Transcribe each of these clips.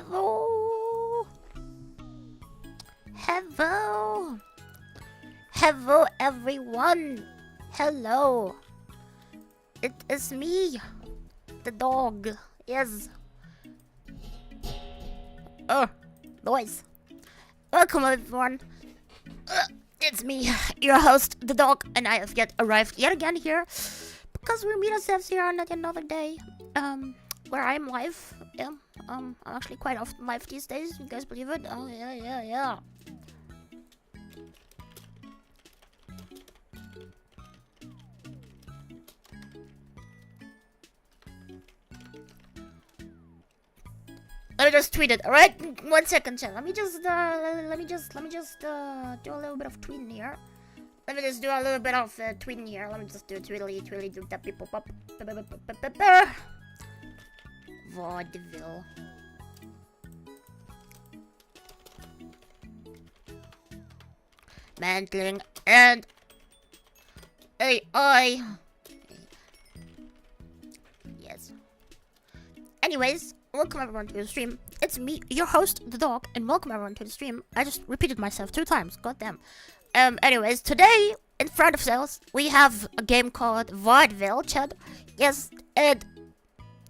Hello. Hello. Hello, everyone. Hello. It is me, the dog. Yes. Oh, noise. Welcome, everyone. It's me, your host, the dog, and I have arrived yet again here because we meet ourselves here on another day. Where I'm live. Yeah. I'm actually quite often live these days. You guys believe it? Oh yeah. Let me just tweet it, alright? 1 second, chat. Let me just do a little bit of tweeting here. Let me just do a little bit of tweeting here. Let me just do tweedly do that people pop. Vaudeville. Mantling and AI. Yes. Anyways, welcome everyone to the stream. It's me, your host, the dog, and welcome everyone to the stream. I just repeated myself 2 times. Goddamn. Anyways, today in front of us we have a game called Vaudeville, chat. Yes, and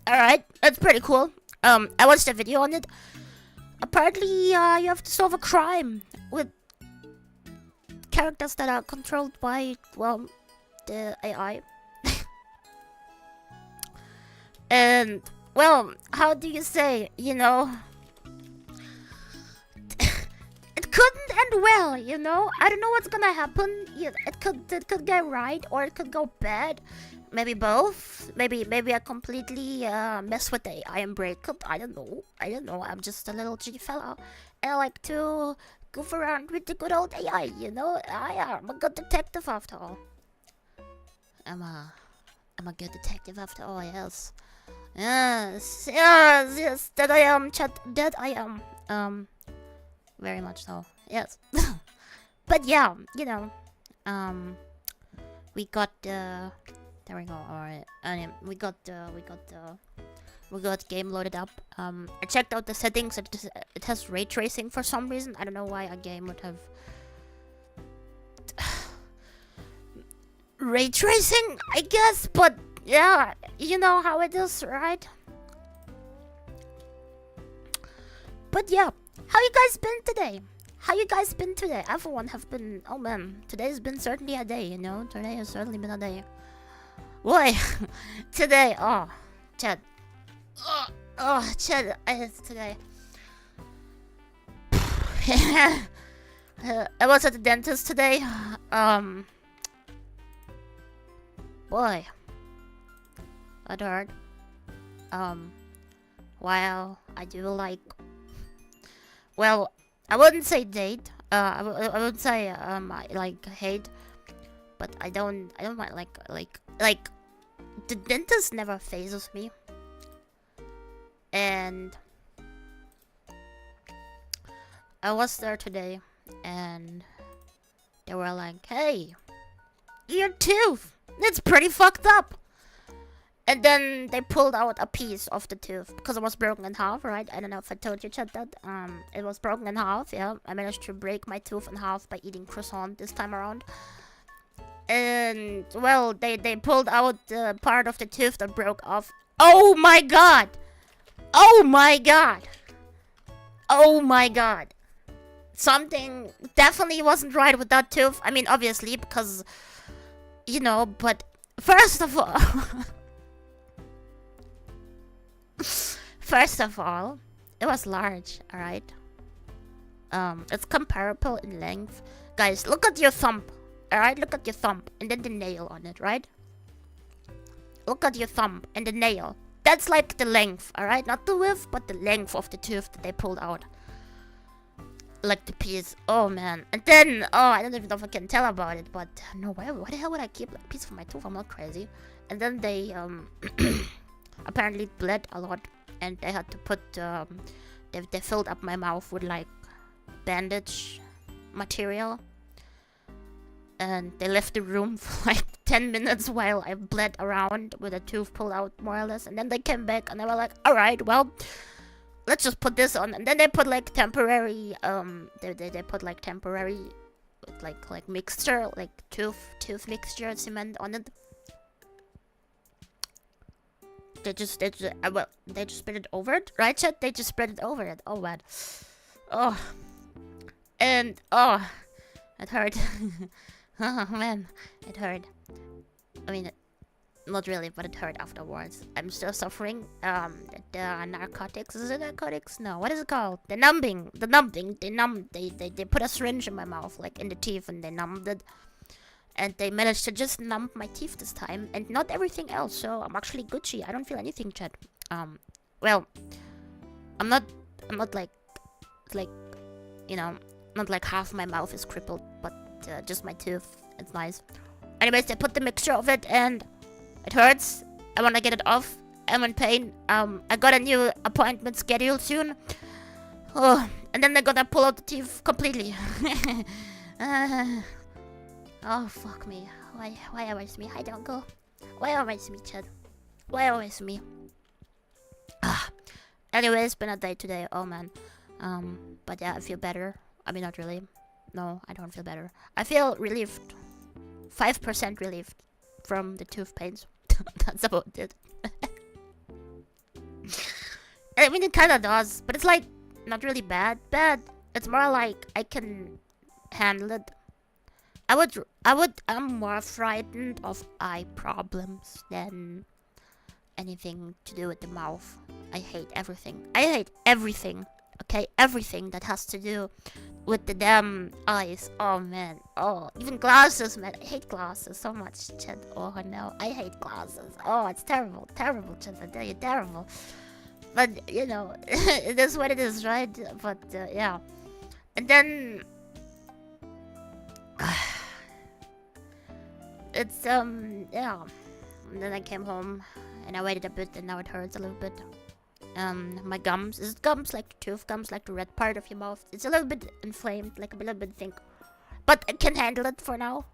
alright, it's pretty cool. I watched a video on it. Apparently, you have to solve a crime with characters that are controlled by, well, the AI. And, well, how do you say, you know? It couldn't end well, you know? I don't know what's gonna happen. It could go right or it could go bad. Maybe both. Maybe I completely mess with the AI and break it. I don't know. I'm just a little G fella. And I like to goof around with the good old AI, you know? I'm a good detective after all. I'm a good detective after all, yes. Yes, that I am, chat. That I am. Very much so. Yes. But yeah, you know, we got there we go. Alright. We got game loaded up. I checked out the settings. It has ray tracing for some reason. I don't know why a game would have ray tracing, I guess, but yeah, you know how it is, right? But yeah, how you guys been today? Everyone have been, oh man, today's been certainly a day, you know? Today has certainly been a day. Boy, today, oh, Chad. Chad, today. I was at the dentist today. Boy, that hurt. While I do like, well, I wouldn't say date. I wouldn't say I like hate, but I don't mind like the dentist never phases me. And I was there today and they were like, hey, your tooth, it's pretty fucked up. And then they pulled out a piece of the tooth because it was broken in half, right? I don't know if I told you, chat, that it was broken in half. Yeah, I managed to break my tooth in half by eating croissant this time around. And well, they pulled out the part of the tooth that broke off. Oh my god! Oh my god! Oh my god! Something definitely wasn't right with that tooth. I mean, obviously, because, you know, but first of all... First of all, it was large, alright? It's comparable in length. Guys, look at your thumb, alright? Look at your thumb, and then the nail on it, right? Look at your thumb and the nail. That's like the length, alright? Not the width, but the length of the tooth that they pulled out. Like the piece. Oh, man. And then, oh, I don't even know if I can tell about it, but no, why the hell would I keep like, a piece of my tooth? I'm not crazy. And then they, apparently bled a lot, and they had to put, they filled up my mouth with, like, bandage material. And they left the room for, like, 10 minutes while I bled around with a tooth pulled out, more or less. And then they came back, and they were like, alright, well, let's just put this on. And then they put like temporary, they put like temporary, like mixture, like tooth mixture cement on it. They just spread it over it, right, chat? They just spread it over it. Oh man, oh, and oh, it hurt. Oh man, it hurt. I mean, not really, but it hurt afterwards. I'm still suffering. The narcotics. Is it narcotics? No. What is it called? The numbing. The numbing. They put a syringe in my mouth, like in the teeth, and they numbed it. And they managed to just numb my teeth this time, and not everything else. So I'm actually Gucci. I don't feel anything, chat. Well, I'm not like, you know, not like half my mouth is crippled, but just my tooth. It's nice. Anyways, they put the mixture of it, and it hurts. I wanna get it off. I'm in pain. I got a new appointment scheduled soon. Oh, and then they're gonna pull out the teeth completely. Oh, fuck me. Why always me? I don't go. Why always me, Chad? Why always me? Anyway, it's been a day today. Oh, man. But yeah, I feel better. I mean, not really. No, I don't feel better. I feel relieved. 5% relieved from the tooth pains. That's about it. I mean, it kind of does. But it's like, not really bad. It's more like I can handle it. I'm more frightened of eye problems than anything to do with the mouth. I hate everything. Okay, everything that has to do with the damn eyes. Oh man. Oh, even glasses, man. I hate glasses so much, Chad. Oh no, I hate glasses. Oh, it's terrible, Chad. I tell you, terrible. But you know, it is what it is, right? But yeah, and then. It's yeah, and then I came home and I waited a bit and now it hurts a little bit. My gums, is it gums, like tooth gums, like the red part of your mouth? It's a little bit inflamed, like a little bit thick, but I can handle it for now,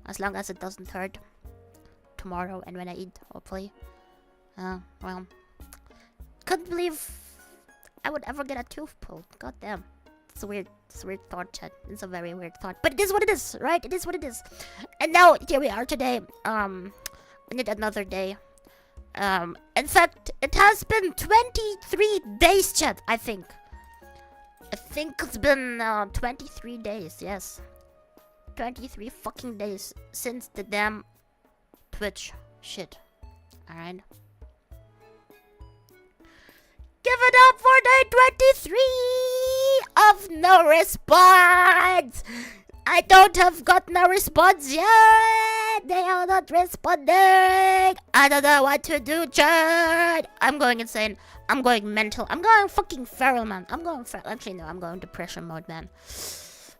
as long as it doesn't hurt tomorrow and when I eat, hopefully. Well, couldn't believe I would ever get a tooth pulled. God damn. It's a weird thought, chat. It's a very weird thought. But it is what it is, right? It is what it is. And now, here we are today. We need another day. In fact, it has been 23 days, chat, I think. I think it's been 23 days, yes. 23 fucking days since the damn Twitch shit. Alright. Give it up for day 23 of no response. I don't have got no response yet. They are not responding. I don't know what to do, chat. I'm going insane. I'm going mental. I'm going fucking feral, man. I'm going feral. Actually, no, I'm going depression mode, man.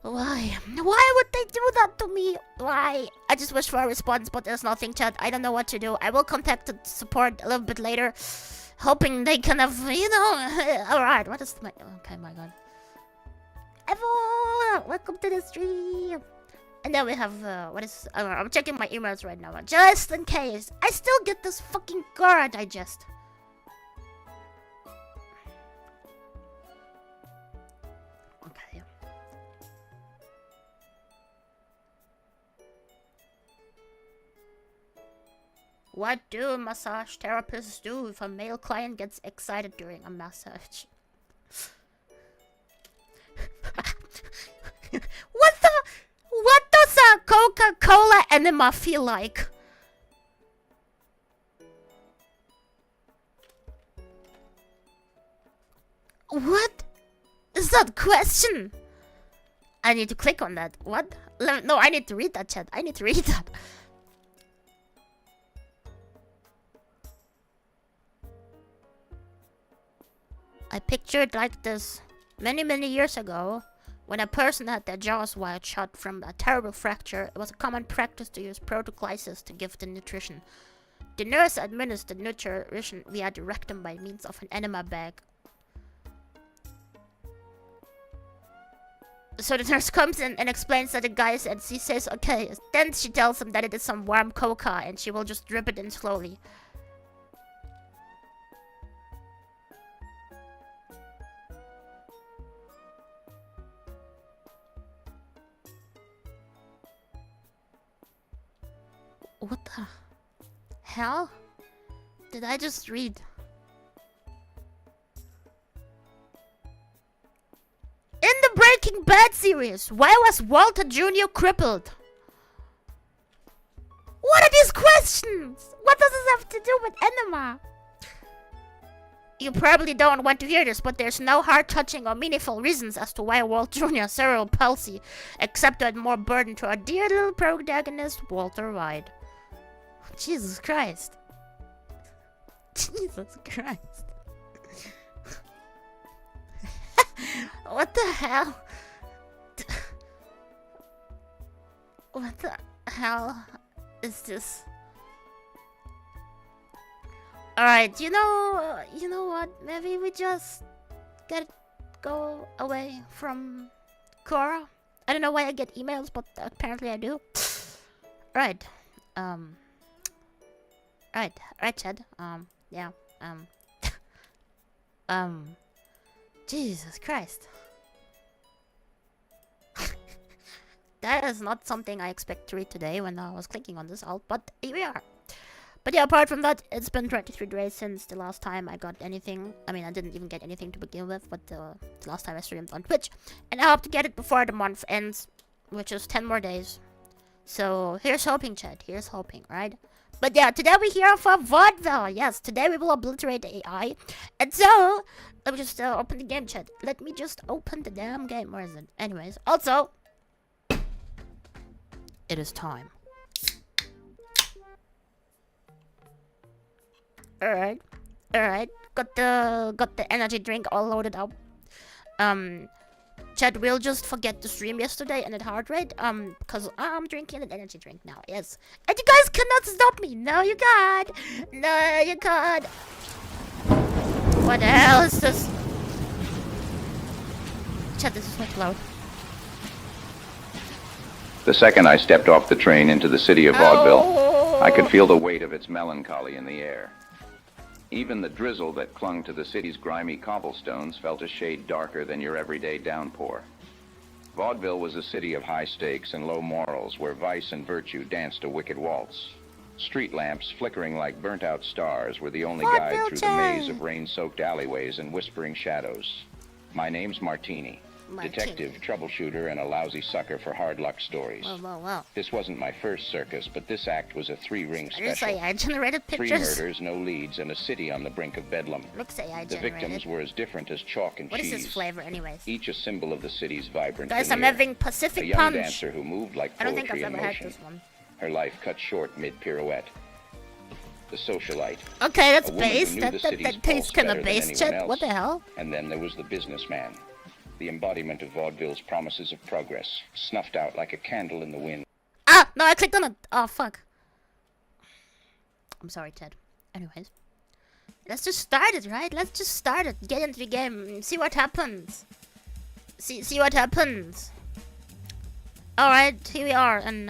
Why? Why would they do that to me? Why? I just wish for a response, but there's nothing, chat. I don't know what to do. I will contact the support a little bit later. Hoping they kind of, you know. Alright, what is my. Okay, my god. Evo! Welcome to the stream! And then we have, what is. I'm checking my emails right now. Just in case. I still get this fucking Gara digest. Okay. What do massage therapists do if a male client gets excited during a massage? What does a Coca-Cola enema feel like? What is that question? I need to click on that. What? No, I need to read that, chat. I need to read that. I pictured like this many years ago, when a person had their jaws wired shut from a terrible fracture. It was a common practice to use protoglycis to give the nutrition. The nurse administered nutrition via the rectum by means of an enema bag. So the nurse comes in and explains that the guys, and she says okay. Then she tells him that it is some warm coca and she will just drip it in slowly. What the hell did I just read? In the Breaking Bad series, why was Walter Jr. crippled? What are these questions? What does this have to do with enema? You probably don't want to hear this, but there's no heart-touching or meaningful reasons as to why Walt Jr. has cerebral palsy, except to add more burden to our dear little protagonist, Walter White. Jesus Christ. Jesus Christ. What the hell? What the hell is this? Alright, you know what? Maybe we just go away from Cora. I don't know why I get emails, but apparently I do. Right. Right, Chad. Yeah. Jesus Christ. That is not something I expect to read today when I was clicking on this alt, but here we are. But yeah, apart from that, it's been 23 days since the last time I got anything. I mean, I didn't even get anything to begin with, but the last time I streamed on Twitch. And I hope to get it before the month ends, which is 10 more days. So, here's hoping, chat. Here's hoping, right? But yeah, today we're here for Vaudeville. Yes, today we will obliterate the AI. And so, let me just open the game, chat. Let me just open the damn game. Where is it? Anyways, also, it is time. Alright. Got the energy drink all loaded up. Chat will just forget to stream yesterday and at heart rate. Because I'm drinking an energy drink now. Yes. And you guys cannot stop me. No, you can't. No, you can't. What the hell is this? Chat, this is way too loud. The second I stepped off the train into the city of Vaudeville, I could feel the weight of its melancholy in the air. Even the drizzle that clung to the city's grimy cobblestones felt a shade darker than your everyday downpour. Vaudeville was a city of high stakes and low morals where vice and virtue danced a wicked waltz. Street lamps flickering like burnt-out stars were the only guide through the maze of rain-soaked alleyways and whispering shadows. My name's Martini. Detective, troubleshooter, and a lousy sucker for hard luck stories. Whoa. This wasn't my first circus, but this act was a 3-ring special. I generated pictures. 3 murders, no leads, and a city on the brink of bedlam. Looks AI generated. The victims were as different as chalk and cheese. What is this flavor, anyways? Each a symbol of the city's vibrant Guys, veneer. I'm having Pacific A young Punch. dancer who moved like I don't think poetry I've in ever motion. had this one. Her life cut short mid-pirouette. The socialite. Okay, that's A woman who bass. knew That the city's tastes pulse kind of better than bass, anyone chat. else. What the hell? And then there was the businessman. The embodiment of vaudeville's promises of progress, snuffed out like a candle in the wind. Ah! No, I clicked on it. Oh, fuck. I'm sorry, Ted. Anyways. Let's just start it, right? Let's just start it. Get into the game. See what happens. See what happens. Alright, here we are in,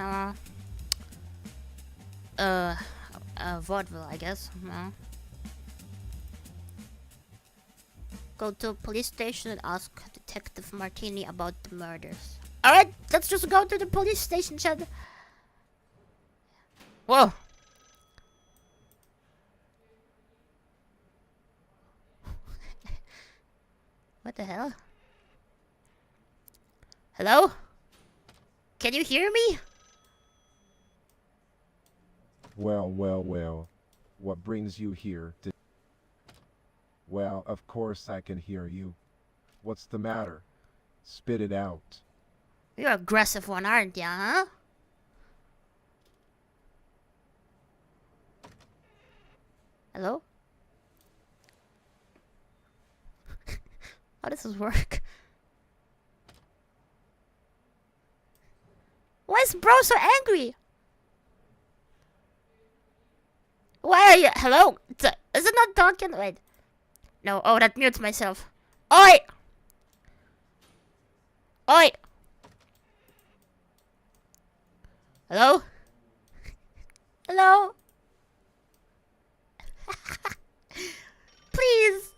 Vaudeville, I guess. Go to a police station and ask Detective Martini about the murders. Alright, let's just go to the police station, Chad. Whoa. What the hell? Hello? Can you hear me? Well. What brings you here? Well, of course I can hear you. What's the matter? Spit it out. You're an aggressive one, aren't you, huh? Hello? How does this work? Why is bro so angry? Why are you? Hello? Is it not talking? Wait. No. Oh, that mutes myself. Oi! Oi! Hello? Hello? Please!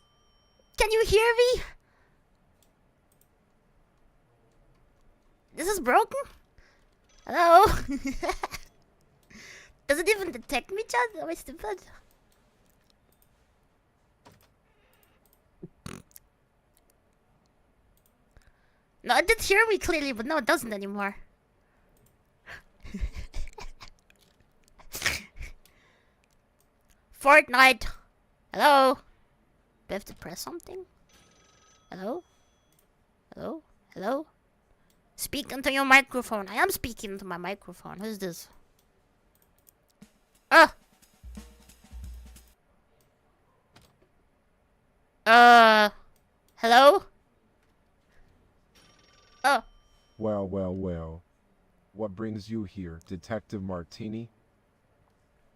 Can you hear me? This is broken? Hello? Does it even detect me, Chad? Am I stupid? No, it did hear me clearly, but no, it doesn't anymore. Fortnite. Hello? Do I have to press something? Hello? Hello? Hello? Speak into your microphone. I am speaking into my microphone. Who's this? Ah! Hello? Oh. Well, well, well. What brings you here, Detective Martini?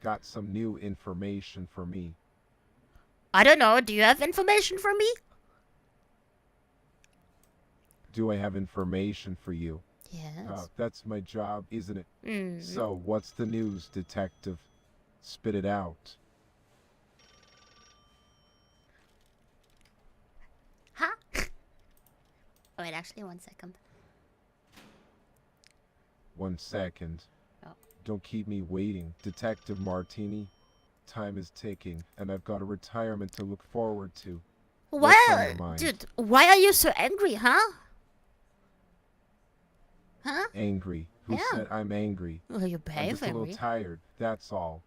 Got some new information for me. I don't know. Do you have information for me? Do I have information for you? Yes. That's my job, isn't it? Mm. So, what's the news, Detective? Spit it out. Huh? Oh, wait, actually, 1 second. 1 second. Oh. Don't keep me waiting, Detective Martini. Time is ticking, and I've got a retirement to look forward to. What's on your mind? Dude, why are you so angry, huh? Huh? Angry? Who Yeah. said I'm angry? Well, you I'm behave just a little angry. tired, that's all.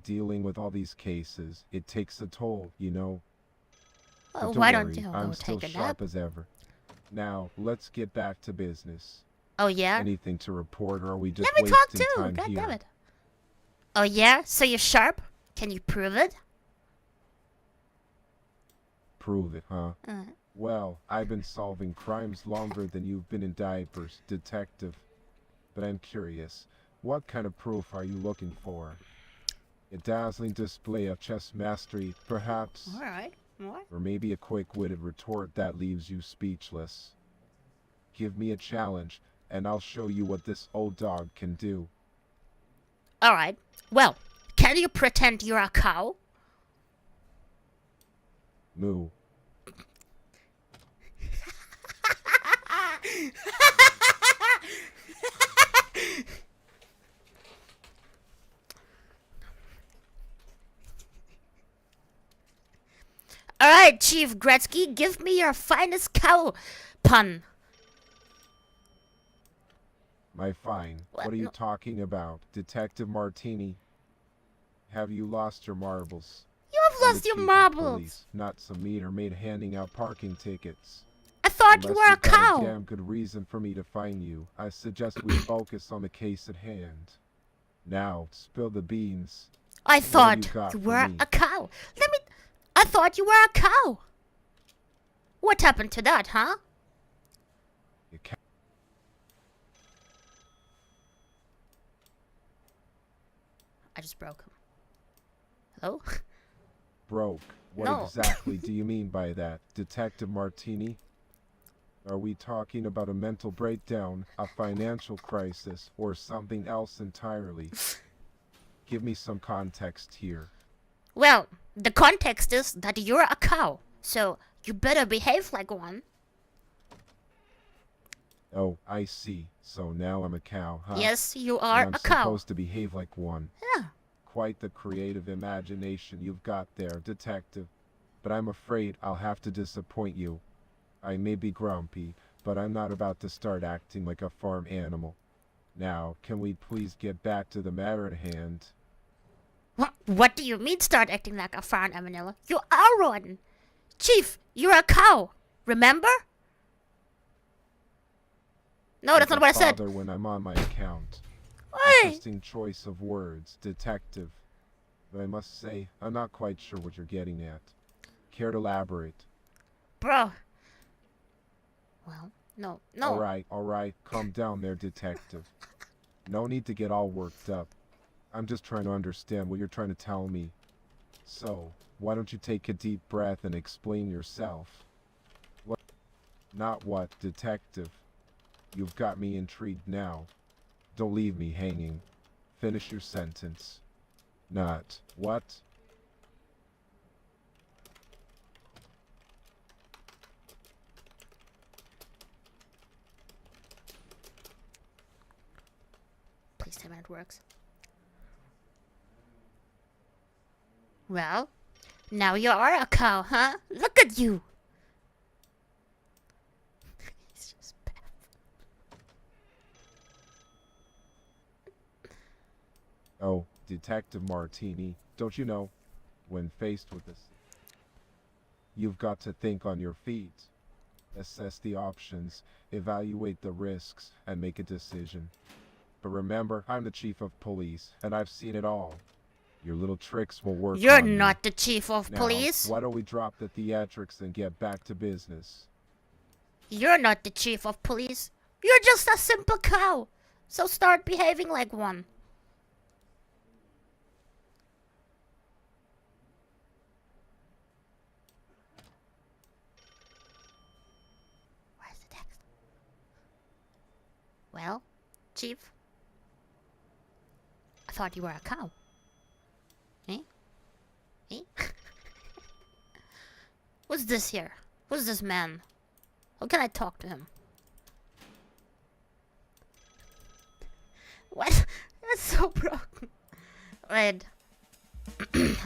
Dealing with all these cases, it takes a toll, you know. Well, But why don't don't worry, you I'm go still take a sharp nap? as ever. Now, let's get back to business. Oh, yeah? Anything to report, or are we just Let me talk wasting too. time God here? damn it. Oh, yeah? So you're sharp? Can you prove it? Prove it, huh? Uh, Well, I've been solving crimes longer than you've been in diapers, Detective. But I'm curious, what kind of proof are you looking for? A dazzling display of chess mastery, perhaps? Alright. What? Or maybe a quick-witted retort that leaves you speechless. Give me a challenge, and I'll show you what this old dog can do. Alright. Well, can you pretend you're a cow? Moo. Alright, Chief Gretzky, give me your finest cow pun. My fine. What? What are you No. talking about, Detective Martini? Have you lost your marbles? You have I'm lost the your chief of marbles. police, not some meter maid handing out parking tickets. I thought you Unless were a you've got cow. a damn good reason for me to fine you, I suggest we focus on the case at hand. Now, spill the beans. I thought you got you for were me? a cow. I thought you were a cow. What happened to that, huh? You ca- I just broke him. Hello? broke. What No. exactly do you mean by that, Detective Martini? Are we talking about a mental breakdown, a financial crisis, or something else entirely? Give me some context here. Well, the context is that you're a cow, so you better behave like one. Oh, I see. So now I'm a cow, huh? Yes, you And are I'm a cow. supposed to behave like one. Yeah. Quite the creative imagination you've got there, Detective. But I'm afraid I'll have to disappoint you. I may be grumpy, but I'm not about to start acting like a farm animal. Now, can we please get back to the matter at hand? What do you mean start acting like a farm animal? You are one. Chief, you're a cow. Remember? No, that's not what I said. Father when I'm on my account. Oi. Interesting choice of words, Detective. But I must say, I'm not quite sure what you're getting at. Care to elaborate? Bro. Well, no. Alright, calm down there, Detective. No need to get all worked up. I'm just trying to understand what you're trying to tell me. So, why don't you take a deep breath and explain yourself? What? Not what, Detective? You've got me intrigued now. Don't leave me hanging. Finish your sentence. Not what? Please tell me it works. Well, now you are a cow, huh? Look at you. He's just Oh, Detective Martini, don't you know, when faced with this, you've got to think on your feet, assess the options, evaluate the risks, and make a decision. But remember, I'm the chief of police, and I've seen it all. Your little tricks will work You're on me. not the chief of Now, police. why don't we drop the theatrics and get back to business? You're not the chief of police. You're just a simple cow. So start behaving like one. Where's the text? Well, chief, I thought you were a cow. Eh? Eh? Who's this here? Who's this man? How can I talk to him? What? That's so broken. Wait.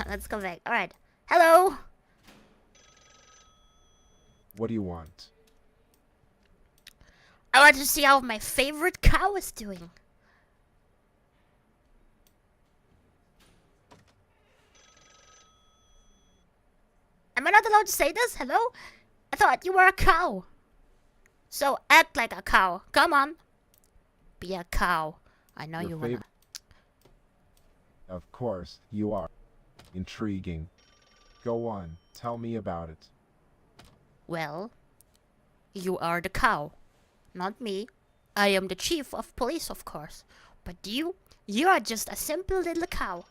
Let's go back. Alright. Hello? What do you want? I want to see how my favorite cow is doing. Am I not allowed to say this? Hello? I thought you were a cow. So act like a cow. Come on. Be a cow. I know Your you wanna. Of course, you are. Intriguing. Go on, tell me about it. Well, you are the cow. Not me. I am the chief of police, of course. But you are just a simple little cow.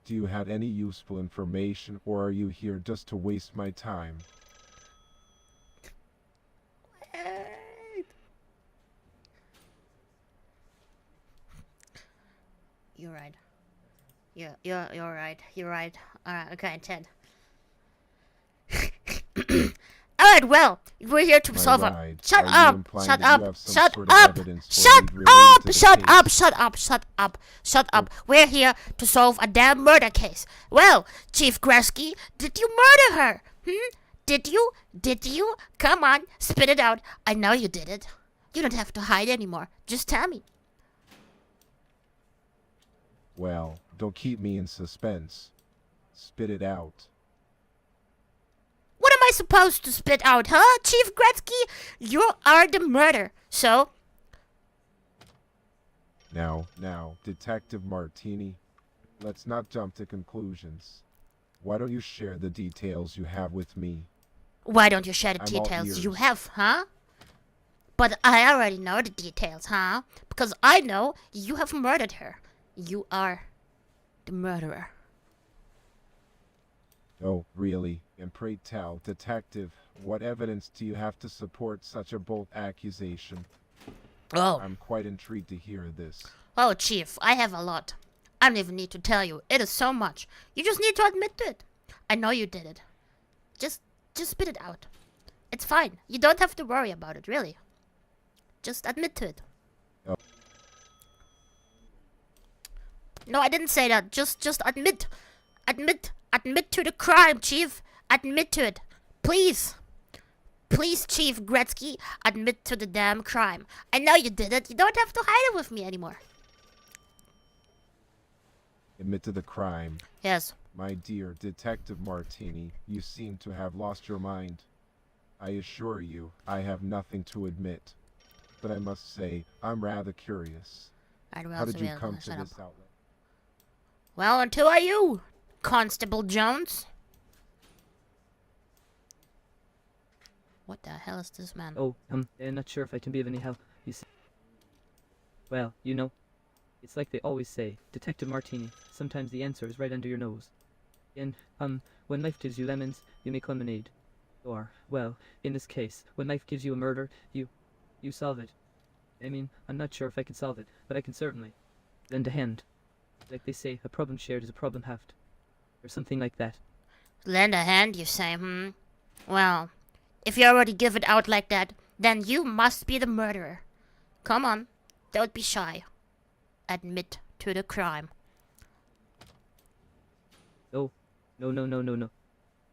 Do you have any useful information, or are you here just to waste my time? You're right. You're right. You're right. Alright, okay, Ted. Alright, well, we're here to solve a. Right. Shut Are you up! implying Shut that you up! have some Shut sort of up! evidence or Shut lead related up! to the Shut up! case? Shut up! Shut up! Shut up! We're here to solve a damn murder case. Well, Chief Gresky, did you murder her? Did you? Did you? Come on, spit it out. I know you did it. You don't have to hide anymore. Just tell me. Well, don't keep me in suspense. Spit it out. What am I supposed to spit out, huh, Chief Gretzky? You are the murderer, so... Now, Detective Martini, let's not jump to conclusions. Why don't you share the details you have with me? Why don't you share the I'm all details you ears. have, huh? But I already know the details, huh? Because I know you have murdered her. You are the murderer. Oh, really? And pray tell, Detective, what evidence do you have to support such a bold accusation? Oh. I'm quite intrigued to hear this. Oh, Chief, I have a lot. I don't even need to tell you. It is so much. You just need to admit to it. I know you did it. Just spit it out. It's fine. You don't have to worry about it, really. Just admit to it. Oh. No, I didn't say that. Just admit. Admit to the crime, Chief. Admit to it. Please. Please, Chief Gretzky, admit to the damn crime. I know you did it. You don't have to hide it with me anymore. Admit to the crime. Yes. My dear Detective Martini, you seem to have lost your mind. I assure you, I have nothing to admit. But I must say, I'm rather curious. How did you come to this outlet? Well, and who are you, Constable Jones? What the hell is this man? Oh, I'm not sure if I can be of any help. You see, well, you know, it's like they always say, Detective Martini, sometimes the answer is right under your nose. And, when life gives you lemons, you make lemonade. Or, well, in this case, when life gives you a murder, you solve it. I mean, I'm not sure if I can solve it, but I can certainly lend a hand. Like they say, a problem shared is a problem halved. Or something like that. Lend a hand, you say, Well, if you already give it out like that, then you must be the murderer. Come on, don't be shy. Admit to the crime. No, no, no, no, no.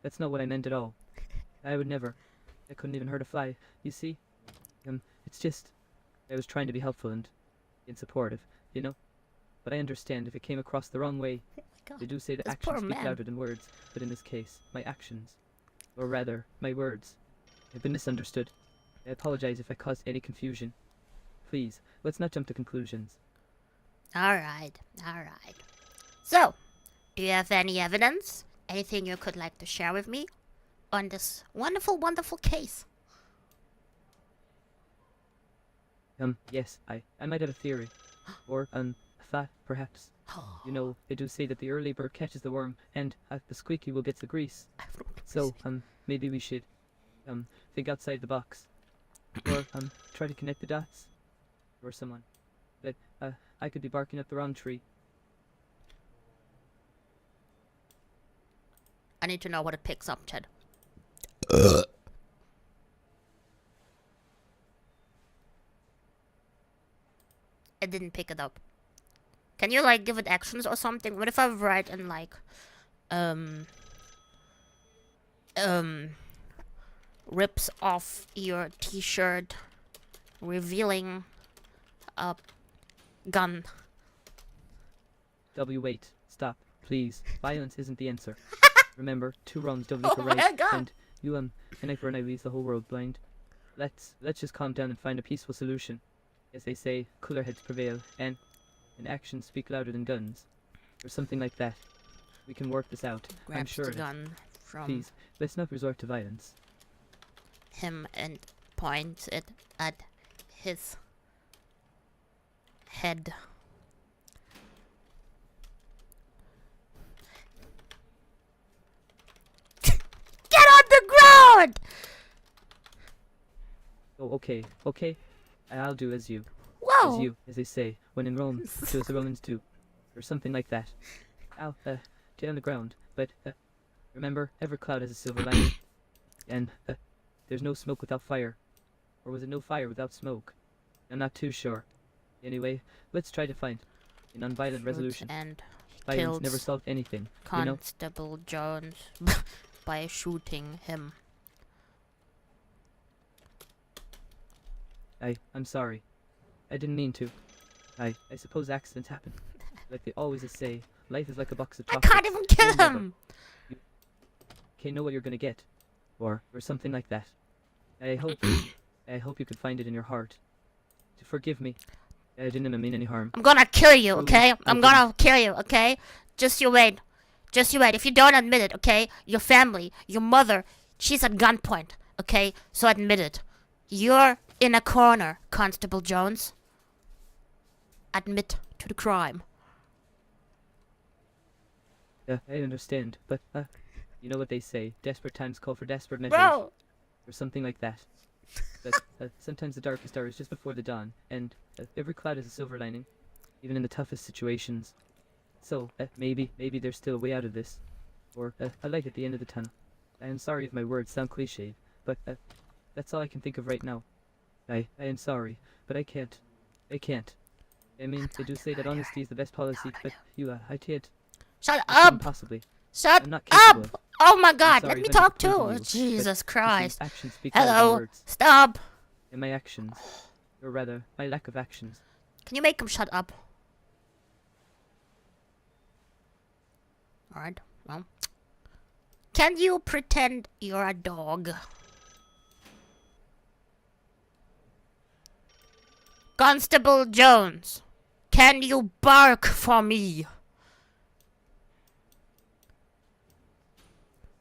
That's not what I meant at all. I would never. I couldn't even hurt a fly. You see? It's just... I was trying to be helpful and supportive, you know? But I understand if it came across the wrong way. They do say that This actions poor speak man. louder than words, but in this case, my actions, or rather, my words, have been misunderstood. I apologize if I caused any confusion. Please, let's not jump to conclusions. Alright, alright. So, do you have any evidence? Anything you could like to share with me on this wonderful, wonderful case? Yes, I might have a theory. Or, a thought, perhaps. You know, they do say that the early bird catches the worm, and the squeaky will get the grease. So, maybe we should, think outside the box. Or, try to connect the dots. Or someone. That, I could be barking up the wrong tree. I need to know what it picks up, Chad. It didn't pick it up. Can you like give it actions or something? What if I write in like rips off your t-shirt, revealing a gun? Wait. Stop. Please. Violence isn't the answer. Remember, 2 wrongs don't make a Oh my right. God. And you, an eye for an eye leaves the whole world blind. Let's just calm down and find a peaceful solution. As they say, cooler heads prevail, and actions speak louder than guns. Or something like that. We can work this out. I'm Grabs sure the of it. gun from Please, let's not resort to violence. him and points it at his head. Get on the ground! Oh, okay. I'll do as you. Whoa! As you, as they say, when in Rome, do as the Romans do. Or something like that. I'll, get on the ground, but, remember, every cloud has a silver lining. And, there's no smoke without fire. Or was it no fire without smoke? I'm not too sure. Anyway, let's try to find an nonviolent resolution. And Violence kills never solved anything, you know? Constable Jones by shooting him. I'm sorry. I didn't mean to. I suppose accidents happen. Like they always say, life is like a box of I chocolates. can't even kill You'll never- him! Okay, know what you're gonna get. Or something like that. I hope you could find it in your heart. To forgive me. I didn't mean any harm. I'm gonna kill you, okay? I'm okay. gonna kill you, okay? Just you wait. Just you wait. If you don't admit it, okay? Your family, your mother, she's at gunpoint, okay? So admit it. You're in a corner, Constable Jones. Admit to the crime. I understand, but, you know what they say, desperate times call for desperate measures. Bro! Or something like that. But, sometimes the darkest hour is just before the dawn, and every cloud has a silver lining, even in the toughest situations. So, maybe there's still a way out of this. Or, a light at the end of the tunnel. I am sorry if my words sound cliched, but, that's all I can think of right now. I am sorry, but I can't. I mean, they do say that honesty is the best policy, but you, I can't. Shut I couldn't up! possibly. Shut I'm not capable up! Oh my god, sorry let me if I'm talk disappointing too! you, but Jesus you see, Christ. actions speak louder than Hello? words, Stop! and my actions, or rather, my lack of actions. Can you make him shut up? Alright, well. Can you pretend you're a dog? Constable Jones, can you bark for me?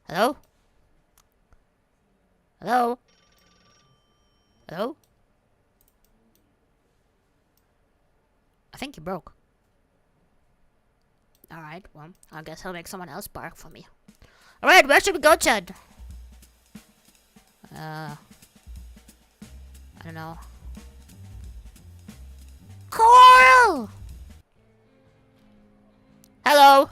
Hello? Hello? Hello? I think you broke. Alright, well, I guess I'll make someone else bark for me. Alright, where should we go, Chad? I don't know. Coral! Hello,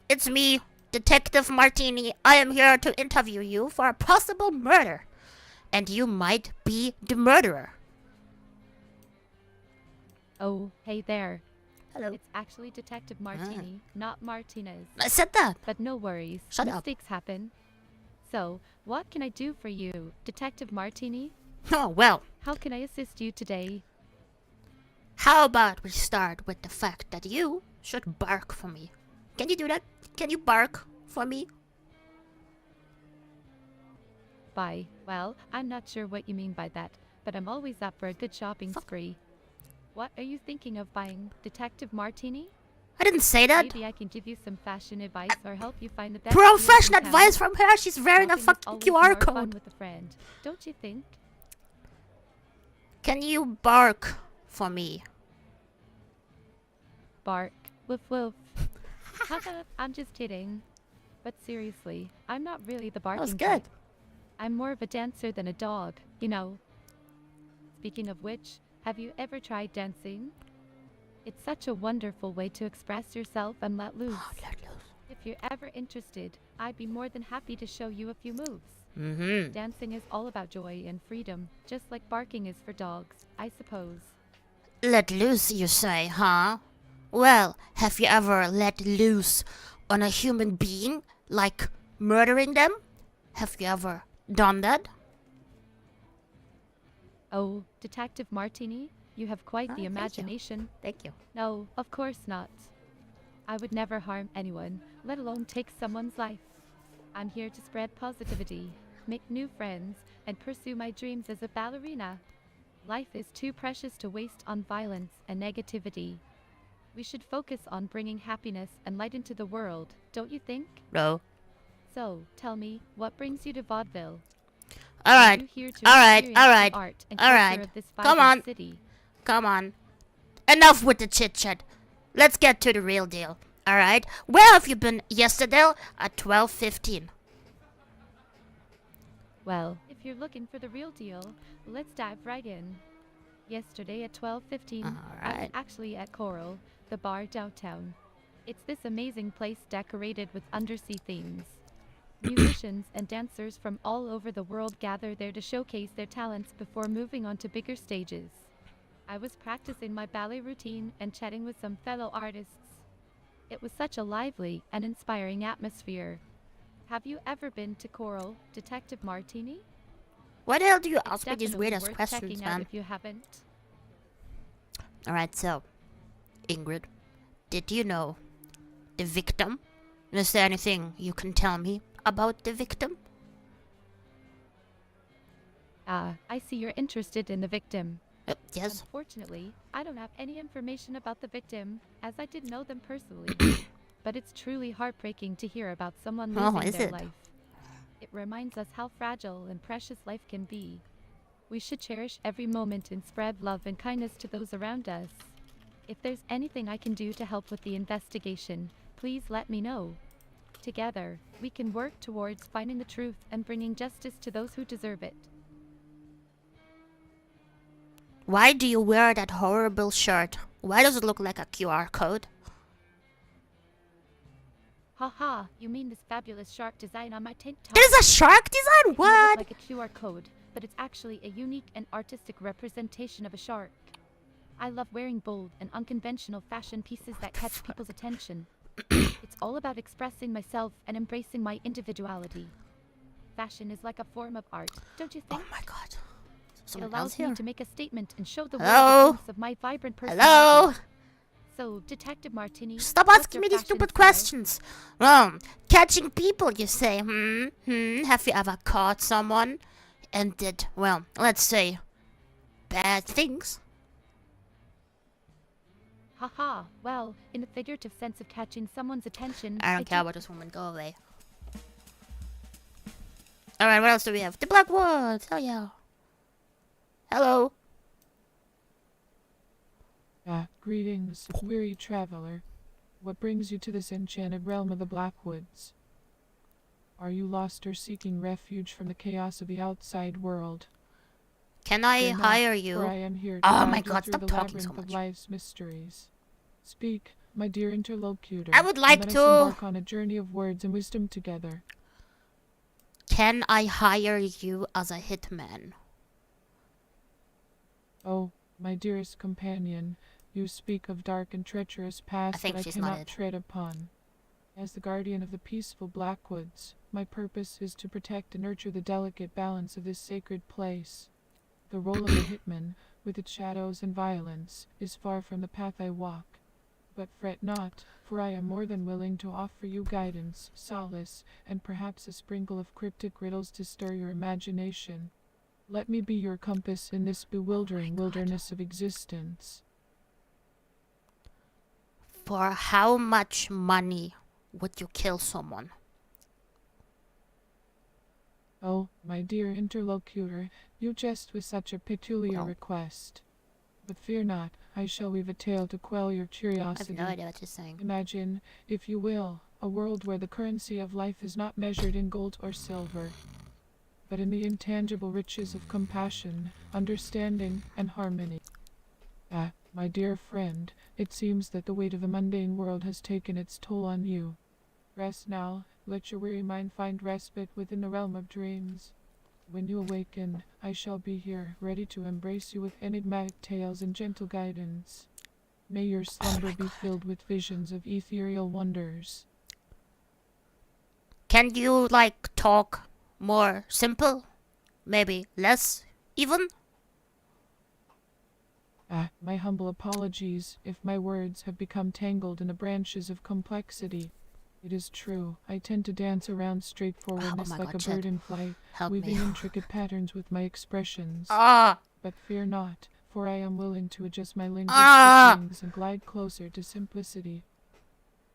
it's me, Detective Martini. I am here to interview you for a possible murder. And you might be the murderer. Oh, hey there. Hello. It's actually Detective Martini, not Martinez. I said that. But no worries. Shut up. Mistakes happen. So, what can I do for you, Detective Martini? Oh, well. How can I assist you today? How about we start with the fact that you should bark for me? Can you do that? Can you bark for me? Bye. Well, I'm not sure what you mean by that, but I'm always up for a good shopping spree. What are you thinking of buying, Detective Martini? I didn't say that. Maybe I can give you some fashion advice or help you find the best Professional deals in town. advice from her. She's wearing a Shopping is fucking always QR more fun code. with a friend, don't you think? Can you bark for me? Bark. Woof woof. Haha, I'm just kidding. But seriously, I'm not really the barking That was good. type. I'm more of a dancer than a dog, you know. Speaking of which, have you ever tried dancing? It's such a wonderful way to express yourself and let loose. If you're ever interested, I'd be more than happy to show you a few moves. Mm-hmm. Dancing is all about joy and freedom, just like barking is for dogs, I suppose. Let loose, you say, huh? Well, have you ever let loose on a human being, like murdering them? Have you ever done that? Oh, Detective Martini, you have quite the Thank you. imagination. Thank you. No, of course not. I would never harm anyone, let alone take someone's life. I'm here to spread positivity, make new friends, and pursue my dreams as a ballerina. Life is too precious to waste on violence and negativity. We should focus on bringing happiness and light into the world, don't you think? No. So, tell me, what brings you to vaudeville? All Are right. you here to All right. experience All the right. art and All culture right. of this Come vibrant on. city? Come on. Enough with the chit chat. Let's get to the real deal. All right. Where have you been yesterday at 12:15? Well, if you're looking for the real deal, let's dive right in. Yesterday at 12:15, I was Alright. actually at Coral, the bar downtown. It's this amazing place decorated with undersea themes. Musicians and dancers from all over the world gather there to showcase their talents before moving on to bigger stages. I was practicing my ballet routine and chatting with some fellow artists. It was such a lively and inspiring atmosphere. Have you ever been to Coral, Detective Martini? Why the hell do you It's ask me these definitely weird ass worth questions, checking out man? if you haven't. Alright, so, Ingrid, did you know the victim? Is there anything you can tell me about the victim? I see you're interested in the victim. Yes. Unfortunately, I don't have any information about the victim, as I didn't know them personally. But it's truly heartbreaking to hear about someone Oh, losing is their it? life. It reminds us how fragile and precious life can be. We should cherish every moment and spread love and kindness to those around us. If there's anything I can do to help with the investigation, please let me know. Together, we can work towards finding the truth and bringing justice to those who deserve it. Why do you wear that horrible shirt? Why does it look like a QR code? Haha, you mean this fabulous shark design on my tank top? It is a shark design? It may look What? like a QR code, but it's actually a unique and artistic representation of a shark. I love wearing bold and unconventional fashion pieces that catch people's attention. It's all about expressing myself and embracing my individuality. Fashion is like a form of art, don't you think? Oh my god. It Someone else allows here. me to make a statement and show the Hello? world a glimpse of my vibrant personality. Hello? So, Detective Martini, Stop what's asking your me these fashion stupid style? questions. Catching people, you say. Have you ever caught someone and did, well, let's say, bad things? Haha, well, in the figurative sense of catching someone's attention, I don't it care took- about this woman. Go away. Alright, what else do we have? The Black Woods. Hell yeah. Hello. Greetings, weary traveler. What brings you to this enchanted realm of the Blackwoods? Are you lost or seeking refuge from the chaos of the outside world? Can I Fear not, hire For I you? am here to Oh guide my you God, through stop the talking so labyrinth of much. life's mysteries. Speak, my dear interlocutor. I would like and let to- us embark on a journey of words and wisdom together. Can I hire you as a hitman? Oh, my dearest companion, You speak of dark and treacherous paths think that I she's cannot nodded. tread upon. As the guardian of the peaceful Blackwoods, my purpose is to protect and nurture the delicate balance of this sacred place. The role of a hitman, with its shadows and violence, is far from the path I walk. But fret not, for I am more than willing to offer you guidance, solace, and perhaps a sprinkle of cryptic riddles to stir your imagination. Let me be your compass in this bewildering wilderness of existence. For how much money would you kill someone? Oh, my dear interlocutor, you jest with such a peculiar Well. request. But fear not, I shall weave a tale to quell your I have curiosity. no idea what you're saying. Imagine, if you will, a world where the currency of life is not measured in gold or silver, but in the intangible riches of compassion, understanding, and harmony. Ah, my dear friend, it seems that the weight of the mundane world has taken its toll on you. Rest now, let your weary mind find respite within the realm of dreams. When you awaken, I shall be here, ready to embrace you with enigmatic tales and gentle guidance. May your slumber be filled with visions of ethereal wonders. Can you, like, talk more simple? Maybe less, even? Ah, my humble apologies if my words have become tangled in the branches of complexity. It is true, I tend to dance around straightforwardness my like God, a bird Chad. in flight, Help weaving me. intricate patterns with my expressions. Ah! But fear not, for I am willing to adjust my linguistic Ah! wings and glide closer to simplicity,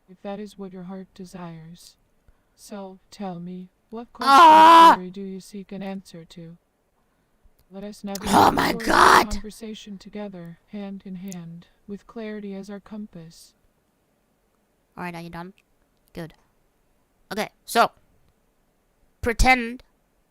if that is what your heart desires. So, tell me, what question Ah! or query do you seek an answer to? Let us navigate Oh the my course of God! conversation together, hand in hand, with clarity as our compass. Alright, are you done? Good. Okay, so. Pretend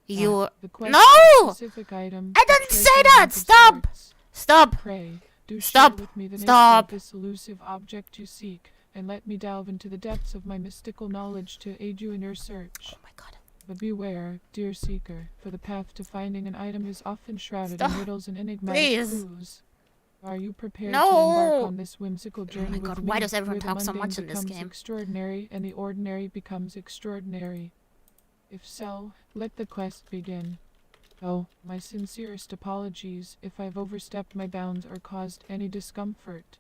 you're. The quest No! for a specific item, I a didn't say treasure that! hunt of Stop! sorts. Stop! Pray, do Stop! share with me the nature Stop! of this elusive object you seek, and let me delve into the depths of my mystical knowledge to aid you in your search. Oh my God. But beware, dear seeker, for the path to finding an item is often shrouded Stop. in riddles and enigmatic Please. clues. Are you prepared No. to embark on this whimsical journey my with God, me, why does everyone where the talk so mundane much in this becomes game? extraordinary and the ordinary becomes extraordinary? If so, let the quest begin. Oh, my sincerest apologies if I've overstepped my bounds or caused any discomfort.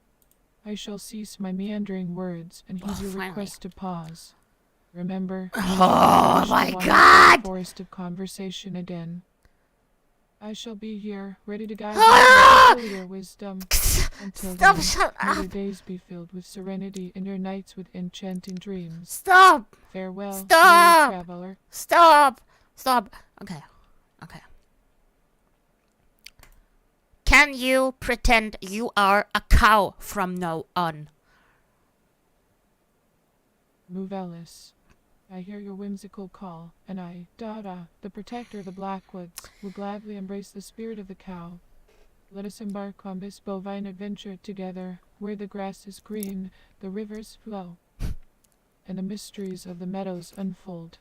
I shall cease my meandering words and heed your finally. request to pause. Remember, Oh my wander through God! the forest of conversation again. I shall be here, ready to guide you Ah! with your wisdom. Until Stop, then, shut may your up! days be filled with serenity and your nights with enchanting dreams. Stop! Farewell, Stop! weary traveler. Stop! Stop! Okay. Okay. Can you pretend you are a cow from now on? Muvelis. I hear your whimsical call, and I, Dada, the protector of the Blackwoods, will gladly embrace the spirit of the cow. Let us embark on this bovine adventure together, where the grass is green, the rivers flow, and the mysteries of the meadows unfold.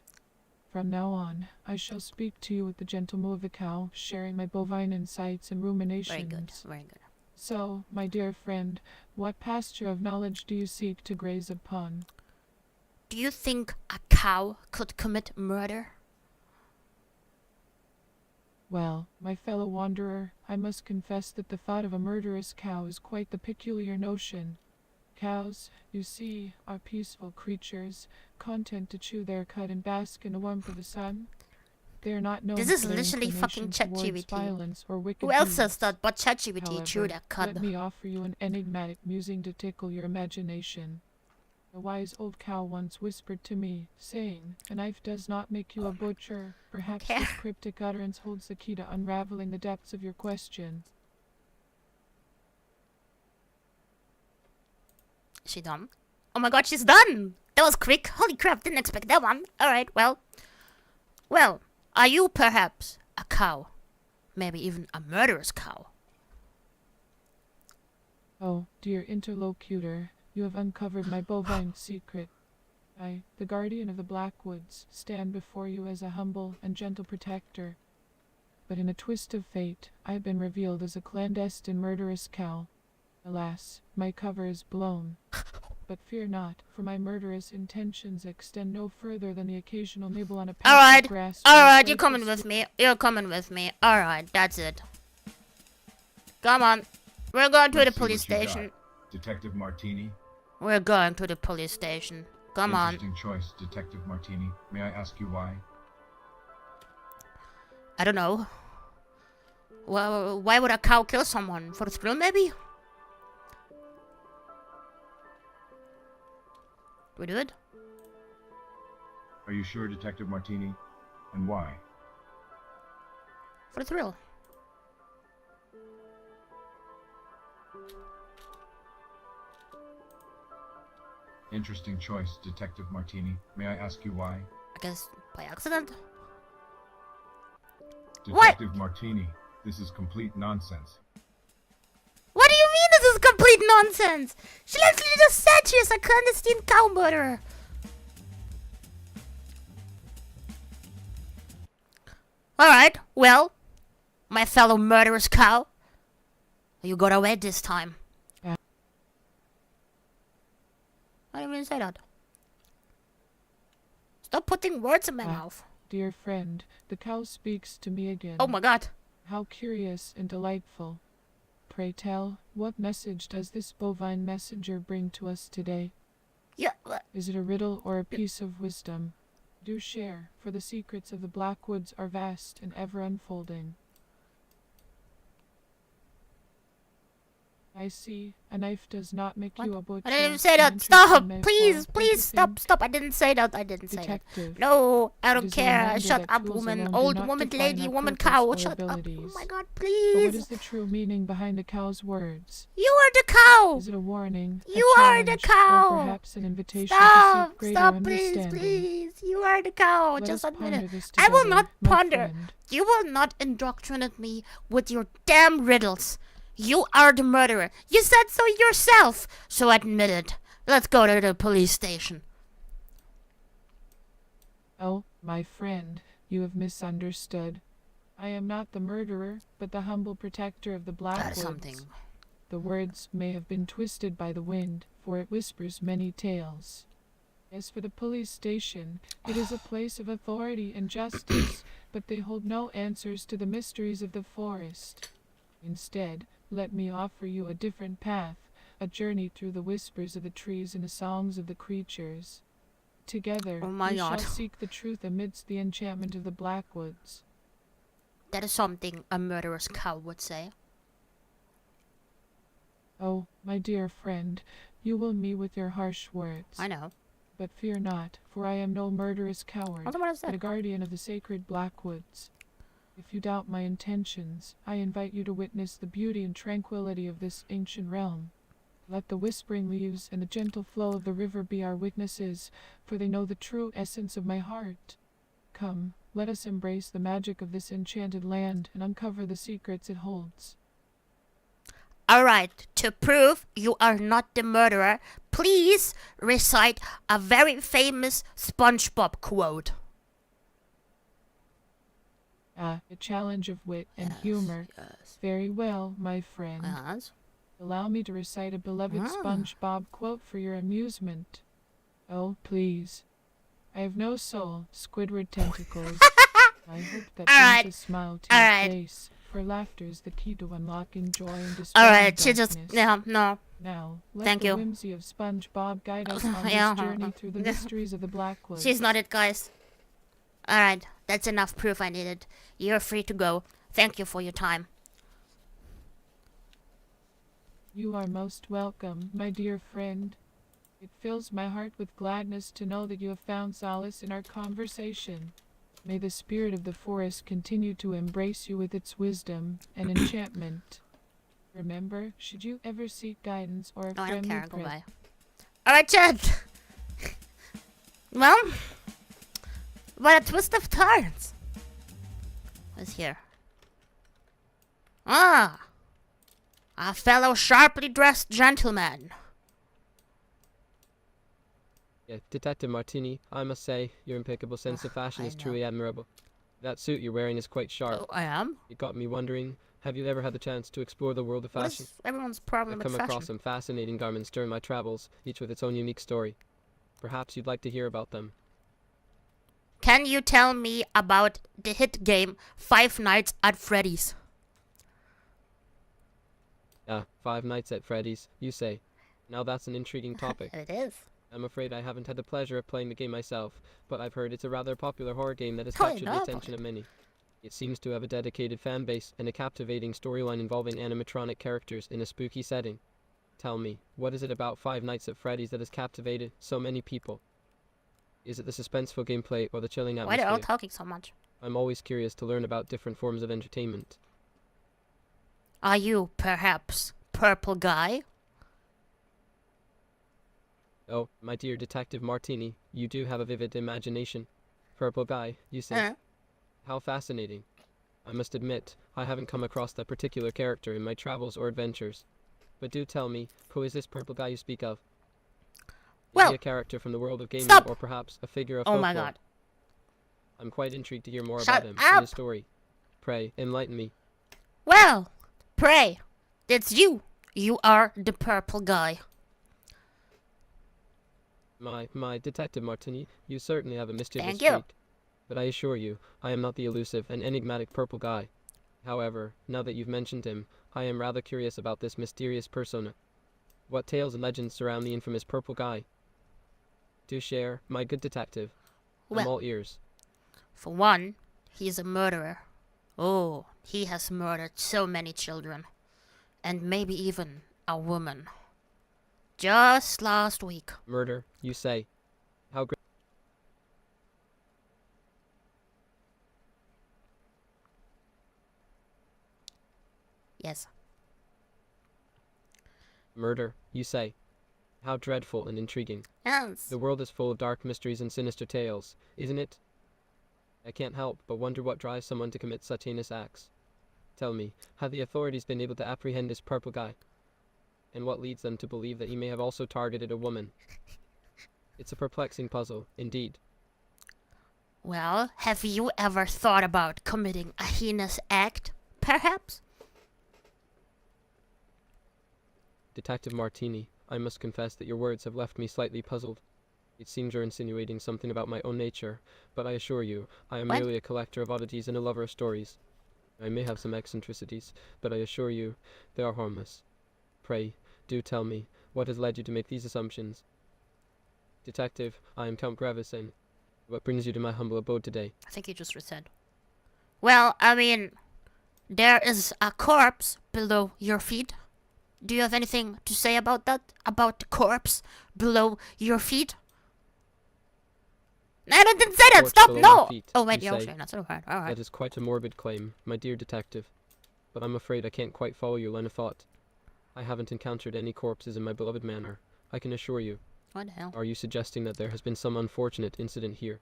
From now on, I shall speak to you with the gentle moo of the cow, sharing my bovine insights and ruminations. Very good. Very good. So, my dear friend, what pasture of knowledge do you seek to graze upon? Do you think a cow could commit murder? Well, my fellow wanderer, I must confess that the thought of a murderous cow is quite the peculiar notion. Cows, you see, are peaceful creatures, content to chew their cud and bask in the warmth of the sun. They are not known This is for their literally fucking inclination towards ChatGPT. violence or wicked Who else deeds. says that but ChatGPT? However, Chew that let cud. me offer you an enigmatic musing to tickle your imagination. A wise old cow once whispered to me, saying, "A knife does not make you a butcher. Perhaps Okay. this cryptic utterance holds the key to unraveling the depths of your question." Is she done? Oh my God, she's done! That was quick. Holy crap, didn't expect that one. Alright, well. Well, are you perhaps a cow? Maybe even a murderous cow? Oh, dear interlocutor, you have uncovered my bovine secret. I, the guardian of the Blackwoods, stand before you as a humble and gentle protector. But in a twist of fate, I have been revealed as a clandestine murderous cow. Alas, my cover is blown. But fear not, for my murderous intentions extend no further than the occasional nibble on a patch Alright, of grass. alright, you're coming with me. You're coming with me. Alright, that's it. Come on. We're going to the Let's see police what you got. station. Detective Martini. We're going to the police station. Come on. Interesting choice, Detective Martini. May I ask you why? I don't know. Well, why would a cow kill someone? For the thrill, maybe? Do we do it? Are you sure, Detective Martini? And why? For the thrill. Interesting choice, Detective Martini. May I ask you why? I guess by accident? Detective Martini, this is complete nonsense. What do you mean this is complete nonsense? She literally just said she is a clandestine cow murderer. Alright, well, my fellow murderous cow, you got away this time. I didn't even say that. Stop putting words in my mouth. Dear friend, the cow speaks to me again. Oh my god. How curious and delightful. Pray tell, what message does this bovine messenger bring to us today? Yeah. Is it a riddle or a piece of wisdom? Do share, for the secrets of the Blackwoods are vast and ever unfolding. I see, a knife does not make you a butcher. I didn't even say that. and Stop! interesting Please, metaphor, please, but stop, think, stop. I didn't say that. I didn't say that. Detective, No, I it don't is a care. reminder Shut that up, tools woman. alone do Old not woman, define lady, our woman, purpose cow. or Shut up. Oh abilities. my god, But what please. is the true meaning behind the cow's words? You are the cow. Is it a warning, a You are the challenge, cow. or perhaps an invitation to Stop, seek greater stop, please, understanding? please. You are the cow. Let Just us admit ponder it. this I will together, not my ponder. friend. You will not indoctrinate me with your damn riddles. You are the murderer. You said so yourself. So admit it. Let's go to the police station. Oh, my friend, you have misunderstood. I am not the murderer, but the humble protector of the That is Blackwoods. something. The words may have been twisted by the wind, for it whispers many tales. As for the police station, it is a place of authority and justice, but they hold no answers to the mysteries of the forest. Instead, let me offer you a different path, a journey through the whispers of the trees and the songs of the creatures. Together, Oh my we god. shall seek the truth amidst the enchantment of the Blackwoods. That is something a murderous cow would say. Oh, my dear friend, you will meet with your harsh words. I know. But fear not, for I am no murderous coward, What is but a that? guardian of the sacred Blackwoods. If you doubt my intentions, I invite you to witness the beauty and tranquility of this ancient realm. Let the whispering leaves and the gentle flow of the river be our witnesses, for they know the true essence of my heart. Come, let us embrace the magic of this enchanted land and uncover the secrets it holds. Alright, to prove you are not the murderer, please recite a very famous SpongeBob quote. A challenge of wit and humor. Yes. Very well, my friend. Yes. Allow me to recite a beloved Ah. SpongeBob quote for your amusement. Oh, please. I have no soul, Squidward tentacles. I hope that Alright. brings a smile to Alright. your face, for laughter is the key to unlocking joy and dispelling Alright, she just. darkness. Yeah, no. Now, let Thank the you. whimsy of SpongeBob guide us on Yeah, this journey through the mysteries of the Blackwoods. She's not it, guys. Alright, that's enough proof I needed. You're free to go. Thank you for your time. You are most welcome, my dear friend. It fills my heart with gladness to know that you have found solace in our conversation. May the spirit of the forest continue to embrace you with its wisdom and enchantment. Remember, should you ever seek guidance or a No, I don't friendly care. presence, Goodbye. Alright, Chad. Well, what a twist of turns. What's here? Ah, a fellow sharply dressed gentleman. Yeah, Detective Martini, I must say, your impeccable sense of fashion I is know. truly admirable. That suit you're wearing is quite sharp. Oh, I am? It got me wondering, have you ever had the chance to explore the world of What fashion? is everyone's problem I've with come fashion? across some fascinating garments during my travels, each with its own unique story. Perhaps you'd like to hear about them. Can you tell me about the hit game Five Nights at Freddy's? Five Nights at Freddy's, you say. Now that's an intriguing topic. It is. I'm afraid I haven't had the pleasure of playing the game myself, but I've heard it's a rather popular horror game that has Oh, I captured know the about attention it. of many. It seems to have a dedicated fan base and a captivating storyline involving animatronic characters in a spooky setting. Tell me, what is it about Five Nights at Freddy's that has captivated so many people? Is it the suspenseful gameplay or the chilling Why are atmosphere? they all talking so much? I'm always curious to learn about different forms of entertainment. Are you perhaps Purple Guy? Oh, my dear Detective Martini, you do have a vivid imagination. Purple Guy, you say? How fascinating. I must admit, I haven't come across that particular character in my travels or adventures. But do tell me, who is this Purple Guy you speak of? Is Well, he a character from the world of gaming, stop! or perhaps a figure of Oh folklore? my god. I'm quite intrigued to hear more Shut about him up! and his story. Pray, enlighten me. Well, pray, it's you. You are the Purple Guy. My Detective Martini, you certainly have a mischievous Thank you. streak. But I assure you, I am not the elusive and enigmatic Purple Guy. However, now that you've mentioned him, I am rather curious about this mysterious persona. What tales and legends surround the infamous Purple Guy? Do share, my good detective. I'm Well, all ears. for one, he's a murderer. Oh, he has murdered so many children. And maybe even a woman. Just last week. Murder, you say. How great. Yes. Murder, you say. How dreadful and intriguing. Yes. The world is full of dark mysteries and sinister tales, isn't it? I can't help but wonder what drives someone to commit such heinous acts. Tell me, have the authorities been able to apprehend this Purple Guy? And what leads them to believe that he may have also targeted a woman? It's a perplexing puzzle, indeed. Well, have you ever thought about committing a heinous act, perhaps? Detective Martini, I must confess that your words have left me slightly puzzled. It seems you're insinuating something about my own nature, but I assure you, I am What? merely a collector of oddities and a lover of stories. I may have some eccentricities, but I assure you, they are harmless. Pray, do tell me, what has led you to make these assumptions? Detective, I am Count Gravison. What brings you to my humble abode today? I think you just said. Well, I mean, there is a corpse below your feet. Do you have anything to say about that? About the corpse below your feet? I didn't say that! Corpse Stop! below No! my feet, Oh, wait, you you're say? saying that's alright. Alright. That is quite a morbid claim, my dear detective. But I'm afraid I can't quite follow your line of thought. I haven't encountered any corpses in my beloved manor, I can assure you. What the hell? Are you suggesting that there has been some unfortunate incident here?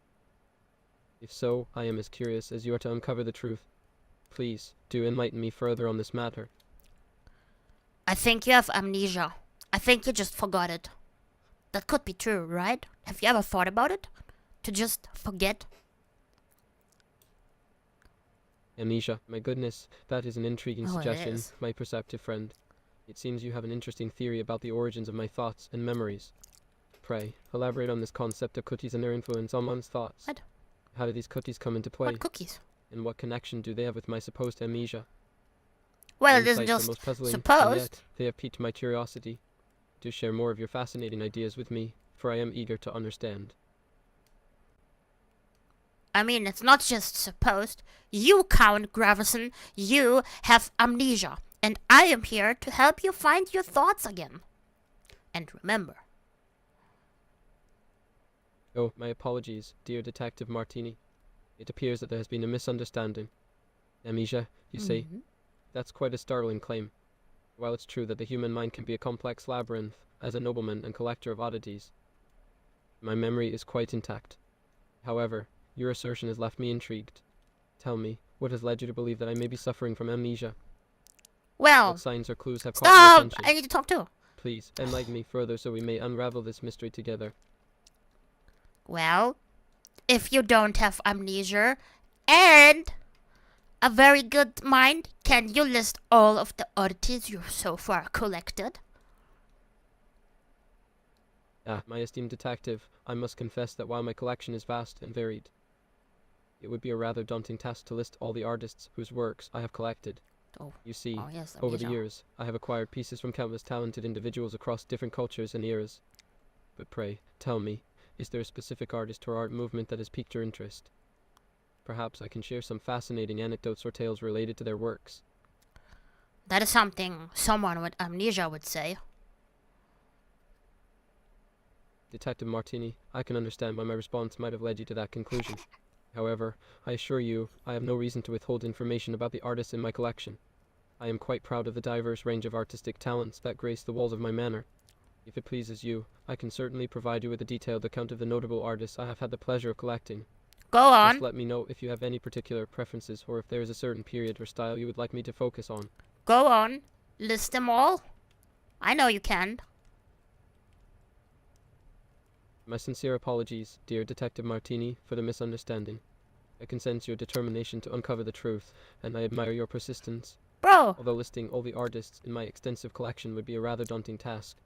If so, I am as curious as you are to uncover the truth. Please, do enlighten me further on this matter. I think you have amnesia. I think you just forgot it. That could be true, right? Have you ever thought about it? To just forget? Amnesia, my goodness, that is an intriguing Oh, it suggestion, is. my perceptive friend. It seems you have an interesting theory about the origins of my thoughts and memories. Pray, elaborate on this concept of cookies and their influence on one's thoughts. What? How do these cookies come into play? What cookies? And what connection do they have with my supposed amnesia? Well, Your it isn't insights are just most puzzling, and supposed. yet they have piqued my curiosity. Do share more of your fascinating ideas with me, for I am eager to understand. I mean, it's not just supposed. You, Count Gravison, you have amnesia. And I am here to help you find your thoughts again. And remember. Oh, my apologies, dear Detective Martini. It appears that there has been a misunderstanding. Amnesia, you say? Mhm. That's quite a startling claim. While it's true that the human mind can be a complex labyrinth, as a nobleman and collector of oddities, my memory is quite intact. However, your assertion has left me intrigued. Tell me, what has led you to believe that I may be suffering from amnesia? Well, What signs or clues have caught your stop! attention? I need to talk too. Please, enlighten me further so we may unravel this mystery together. Well, if you don't have amnesia, and a very good mind, can you list all of the oddities you've so far collected? Ah, my esteemed detective, I must confess that while my collection is vast and varied, it would be a rather daunting task to list all the artists whose works I have collected. Oh, You see, yes, over the amnesia. years, I have acquired pieces from countless talented individuals across different cultures and eras. But pray, tell me, is there a specific artist or art movement that has piqued your interest? Perhaps I can share some fascinating anecdotes or tales related to their works. That is something someone with amnesia would say. Detective Martini, I can understand why my response might have led you to that conclusion. However, I assure you, I have no reason to withhold information about the artists in my collection. I am quite proud of the diverse range of artistic talents that grace the walls of my manor. If it pleases you, I can certainly provide you with a detailed account of the notable artists I have had the pleasure of collecting. Go on. Just let me know if you have any particular preferences or if there is a certain period or style you would like me to focus on. Go on. List them all. I know you can. My sincere apologies, dear Detective Martini, for the misunderstanding. I can sense your determination to uncover the truth, and I admire your persistence. Bro, Although listing all the artists in my extensive collection would be a rather daunting task,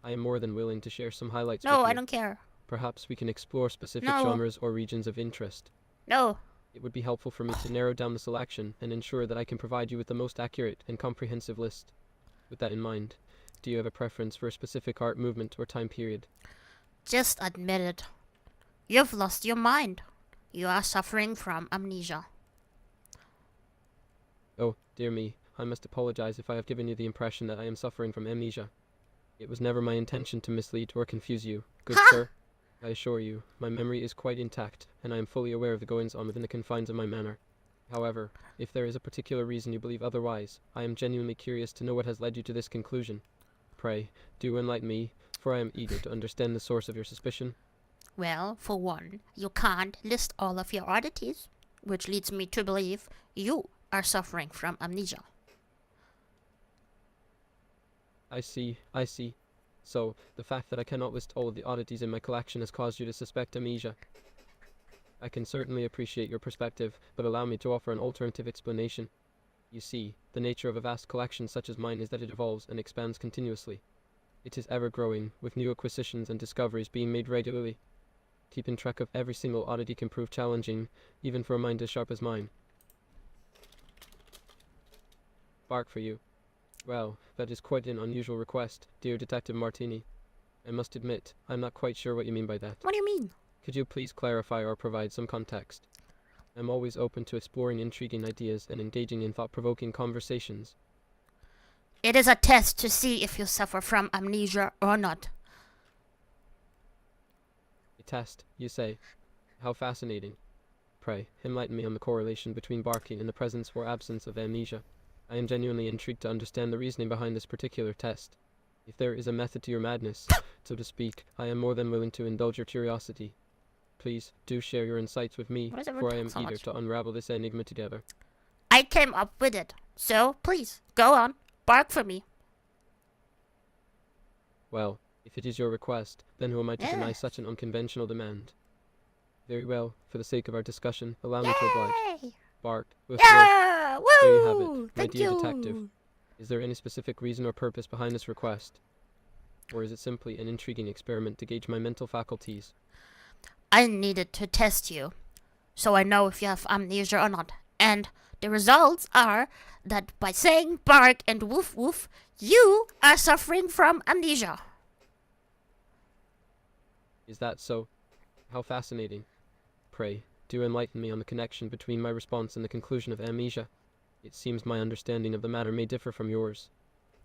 I am more than willing to share some highlights with no, you. I don't care. Perhaps we can explore specific No. genres or regions of interest. No. It would be helpful for me to narrow down the selection and ensure that I can provide you with the most accurate and comprehensive list. With that in mind, do you have a preference for a specific art movement or time period? Just admit it. You've lost your mind. You are suffering from amnesia. Oh, dear me, I must apologize if I have given you the impression that I am suffering from amnesia. It was never my intention to mislead or confuse you, good Ha! sir. I assure you, my memory is quite intact, and I am fully aware of the goings-on within the confines of my manor. However, if there is a particular reason you believe otherwise, I am genuinely curious to know what has led you to this conclusion. Pray, do enlighten me, for I am eager to understand the source of your suspicion. Well, for one, you can't list all of your oddities, which leads me to believe you are suffering from amnesia. I see. So, the fact that I cannot list all of the oddities in my collection has caused you to suspect amnesia. I can certainly appreciate your perspective, but allow me to offer an alternative explanation. You see, the nature of a vast collection such as mine is that it evolves and expands continuously. It is ever-growing, with new acquisitions and discoveries being made regularly. Keeping track of every single oddity can prove challenging, even for a mind as sharp as mine. Bark for you. Well, that is quite an unusual request, dear Detective Martini. I must admit, I'm not quite sure what you mean by that. What do you mean? Could you please clarify or provide some context? I'm always open to exploring intriguing ideas and engaging in thought-provoking conversations. It is a test to see if you suffer from amnesia or not. A test, you say? How fascinating. Pray, enlighten me on the correlation between barking and the presence or absence of amnesia. I am genuinely intrigued to understand the reasoning behind this particular test. If there is a method to your madness, so to speak, I am more than willing to indulge your curiosity. Please, do share your insights with me, Why does for I am everyone talk so eager much? to unravel this enigma together. I came up with it. So, please, go on. Bark for me. Well, if it is your request, then who am I to deny Yes. such an unconventional demand? Very well, for the sake of our discussion, allow me to oblige. Yay! Bark, with Yeah! Woo! There you have it, my Thank dear you. detective. Is there any specific reason or purpose behind this request? Or is it simply an intriguing experiment to gauge my mental faculties? I needed to test you, so I know if you have amnesia or not. And the results are that by saying bark and woof woof, you are suffering from amnesia. Is that so? How fascinating. Pray, do enlighten me on the connection between my response and the conclusion of amnesia. It seems my understanding of the matter may differ from yours.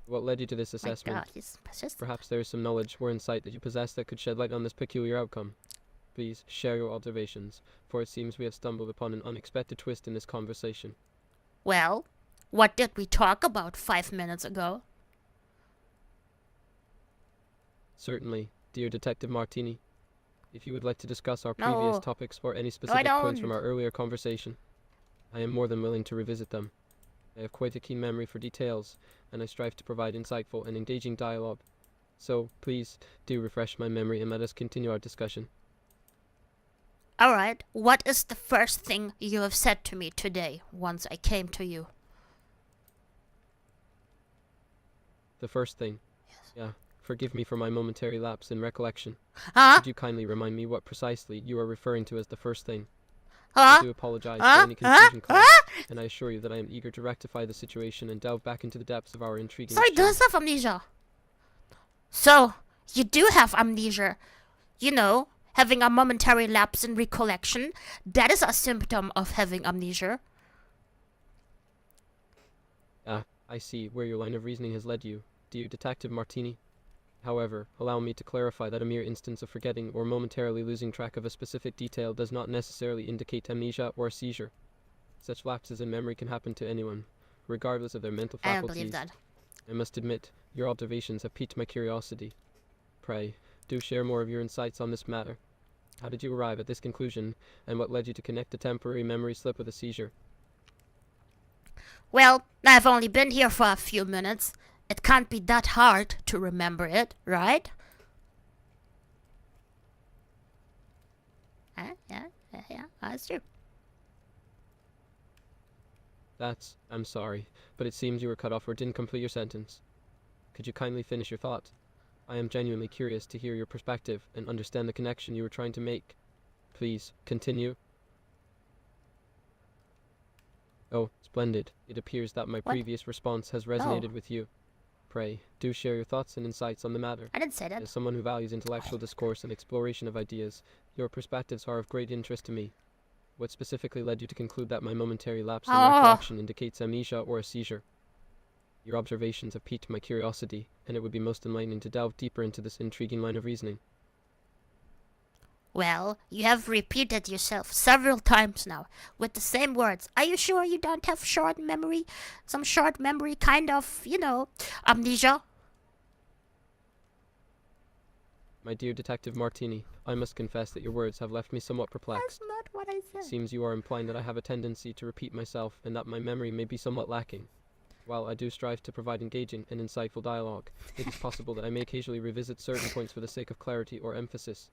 What led you to this My assessment? God, he's persistent. Perhaps there is some knowledge or insight that you possess that could shed light on this peculiar outcome. Please, share your observations, for it seems we have stumbled upon an unexpected twist in this conversation. Well, what did we talk about 5 minutes ago? Certainly, dear Detective Martini. If you would like to discuss our No. previous topics or any specific points from don't. our earlier conversation, I am more than willing to revisit them. I have quite a keen memory for details, and I strive to provide insightful and engaging dialogue. So, please, do refresh my memory and let us continue our discussion. Alright, what is the first thing you have said to me today once I came to you? The first thing. Yeah, forgive me for my momentary lapse in recollection. Huh? Could you kindly remind me what precisely you are referring to as the first thing? I Huh? do apologize for any confusion caused, and I assure you that I am eager to rectify the situation and delve back into the depths of our intriguing So he exchange. does have amnesia. So, you do have amnesia. You know, having a momentary lapse in recollection, that is a symptom of having amnesia. Ah, I see where your line of reasoning has led you, dear Detective Martini. However, allow me to clarify that a mere instance of forgetting or momentarily losing track of a specific detail does not necessarily indicate amnesia or a seizure. Such lapses in memory can happen to anyone, regardless of their mental I don't faculties. believe that. I must admit, your observations have piqued my curiosity. Pray, do share more of your insights on this matter. How did you arrive at this conclusion, and what led you to connect a temporary memory slip with a seizure? Well, I've only been here for a few minutes. It can't be that hard to remember it, right? Yeah, that's true. I'm sorry, but it seems you were cut off or didn't complete your sentence. Could you kindly finish your thought? I am genuinely curious to hear your perspective and understand the connection you were trying to make. Please, continue. Oh, splendid. It appears that my What? previous response has resonated with you. Pray, do share your thoughts and insights on the matter. I didn't say that. As someone who values intellectual discourse and exploration of ideas, your perspectives are of great interest to me. What specifically led you to conclude that my momentary lapse in recollection indicates amnesia or a seizure? Your observations have piqued my curiosity, and it would be most enlightening to delve deeper into this intriguing line of reasoning. Well, you have repeated yourself several times now with the same words. Are you sure you don't have short memory? Some short memory kind of, amnesia? My dear Detective Martini, I must confess that your words have left me somewhat perplexed. That's not what I It said. seems you are implying that I have a tendency to repeat myself and that my memory may be somewhat lacking. While I do strive to provide engaging and insightful dialogue, it is possible that I may occasionally revisit certain points for the sake of clarity or emphasis.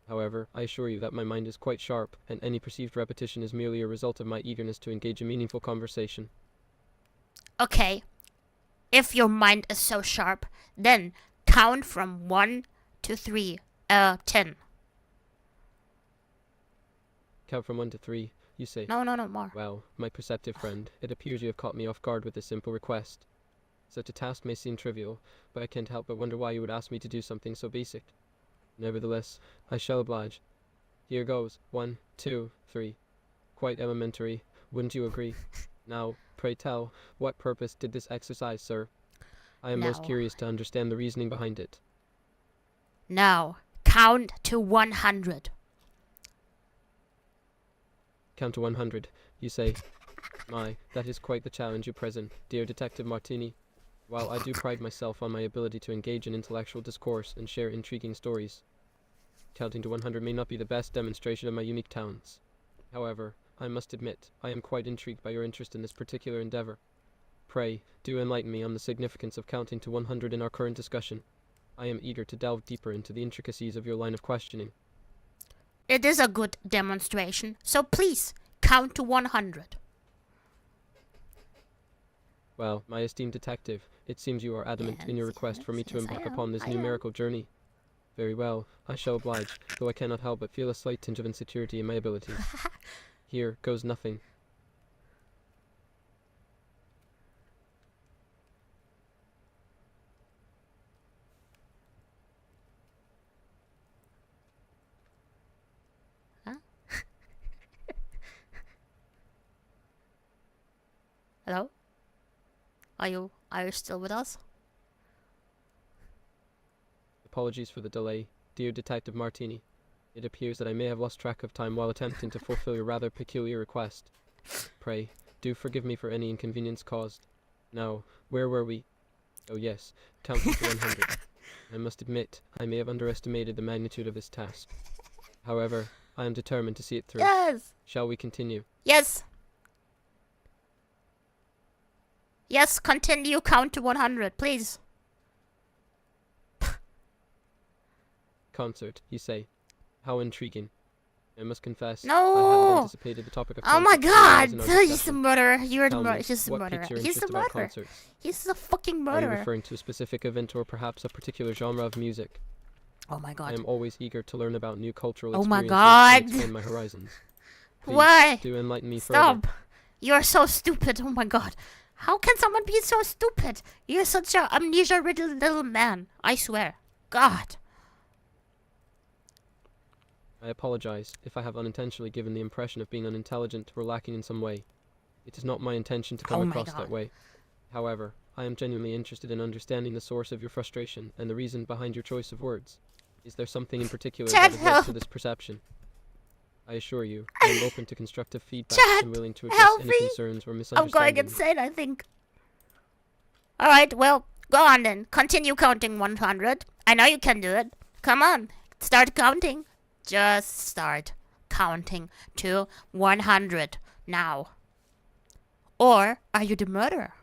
However, I assure you that my mind is quite sharp, and any perceived repetition is merely a result of my eagerness to engage in meaningful conversation. Okay, if your mind is so sharp, then count from 1 to 3, 10. Count from 1 to 3, you say. No, more. Well, my perceptive friend, it appears you have caught me off guard with this simple request. Such a task may seem trivial, but I can't help but wonder why you would ask me to do something so basic. Nevertheless, I shall oblige. Here goes. 1, 2, 3. Quite elementary, wouldn't you agree? Now, pray tell, what purpose did this exercise serve? I am most Now. curious to understand the reasoning behind it. Now, count to 100. Count to 100, you say. My, that is quite the challenge you present, dear Detective Martini. While I do pride myself on my ability to engage in intellectual discourse and share intriguing stories, counting to 100 may not be the best demonstration of my unique talents. However, I must admit, I am quite intrigued by your interest in this particular endeavor. Pray, do enlighten me on the significance of counting to 100 in our current discussion. I am eager to delve deeper into the intricacies of your line of questioning. It is a good demonstration, so please count to 100. Well, my esteemed detective, it seems you are adamant in your request for me to yes, I embark am, upon this I am. numerical journey. Very well, I shall oblige, though I cannot help but feel a slight tinge of insecurity in my abilities. Here goes nothing. Hello? Are you still with us? Apologies for the delay, dear Detective Martini. It appears that I may have lost track of time while attempting to fulfill your rather peculiar request. Pray, do forgive me for any inconvenience caused. Now, where were we? Oh yes, counting to 100. I must admit, I may have underestimated the magnitude of this task. However, I am determined to see it through. Yes! Shall we continue? Yes! Yes, continue, count to 100, please. Concert, you say. How intriguing. I must confess, I No! hadn't anticipated the topic of Oh my concerts god! as an art He's the discussion. murderer. You're the Tell murderer. me, He's the what murderer. piques your He's the interest about murderer. concerts? He's the fucking Are you murderer. referring to a specific event or perhaps a particular genre of music? Oh my I god. am always eager to learn about new cultural Oh my experiences God. and expand my horizons. Please, Why? do enlighten me further. Stop! You're so stupid. Oh my god. How can someone be so stupid? You're such a amnesia-riddled little man. I swear. God. I apologize if I have unintentionally given the impression of being unintelligent or lacking in some way. It is not my intention to come Oh my across God. that way. However, I am genuinely interested in understanding the source of your frustration and the reason behind your choice of words. Is there something in particular Chad, that has led help. to this perception? I assure you, I am open to constructive feedback Chad, and willing to address help any me. concerns or I'm misunderstandings. going insane, I think. Alright, well, go on then. Continue counting 100. I know you can do it. Come on. Start counting. Just start counting to 100 now. Or are you the murderer?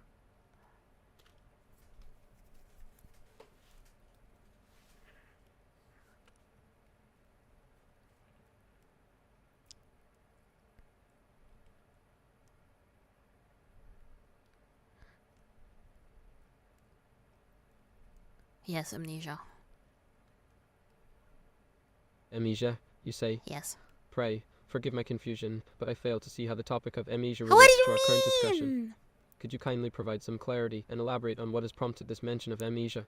Yes, amnesia. Amnesia, you say? Yes. Pray, forgive my confusion, but I fail to see how the topic of amnesia What relates do to our current you discussion. mean? Could you kindly provide some clarity and elaborate on what has prompted this mention of amnesia?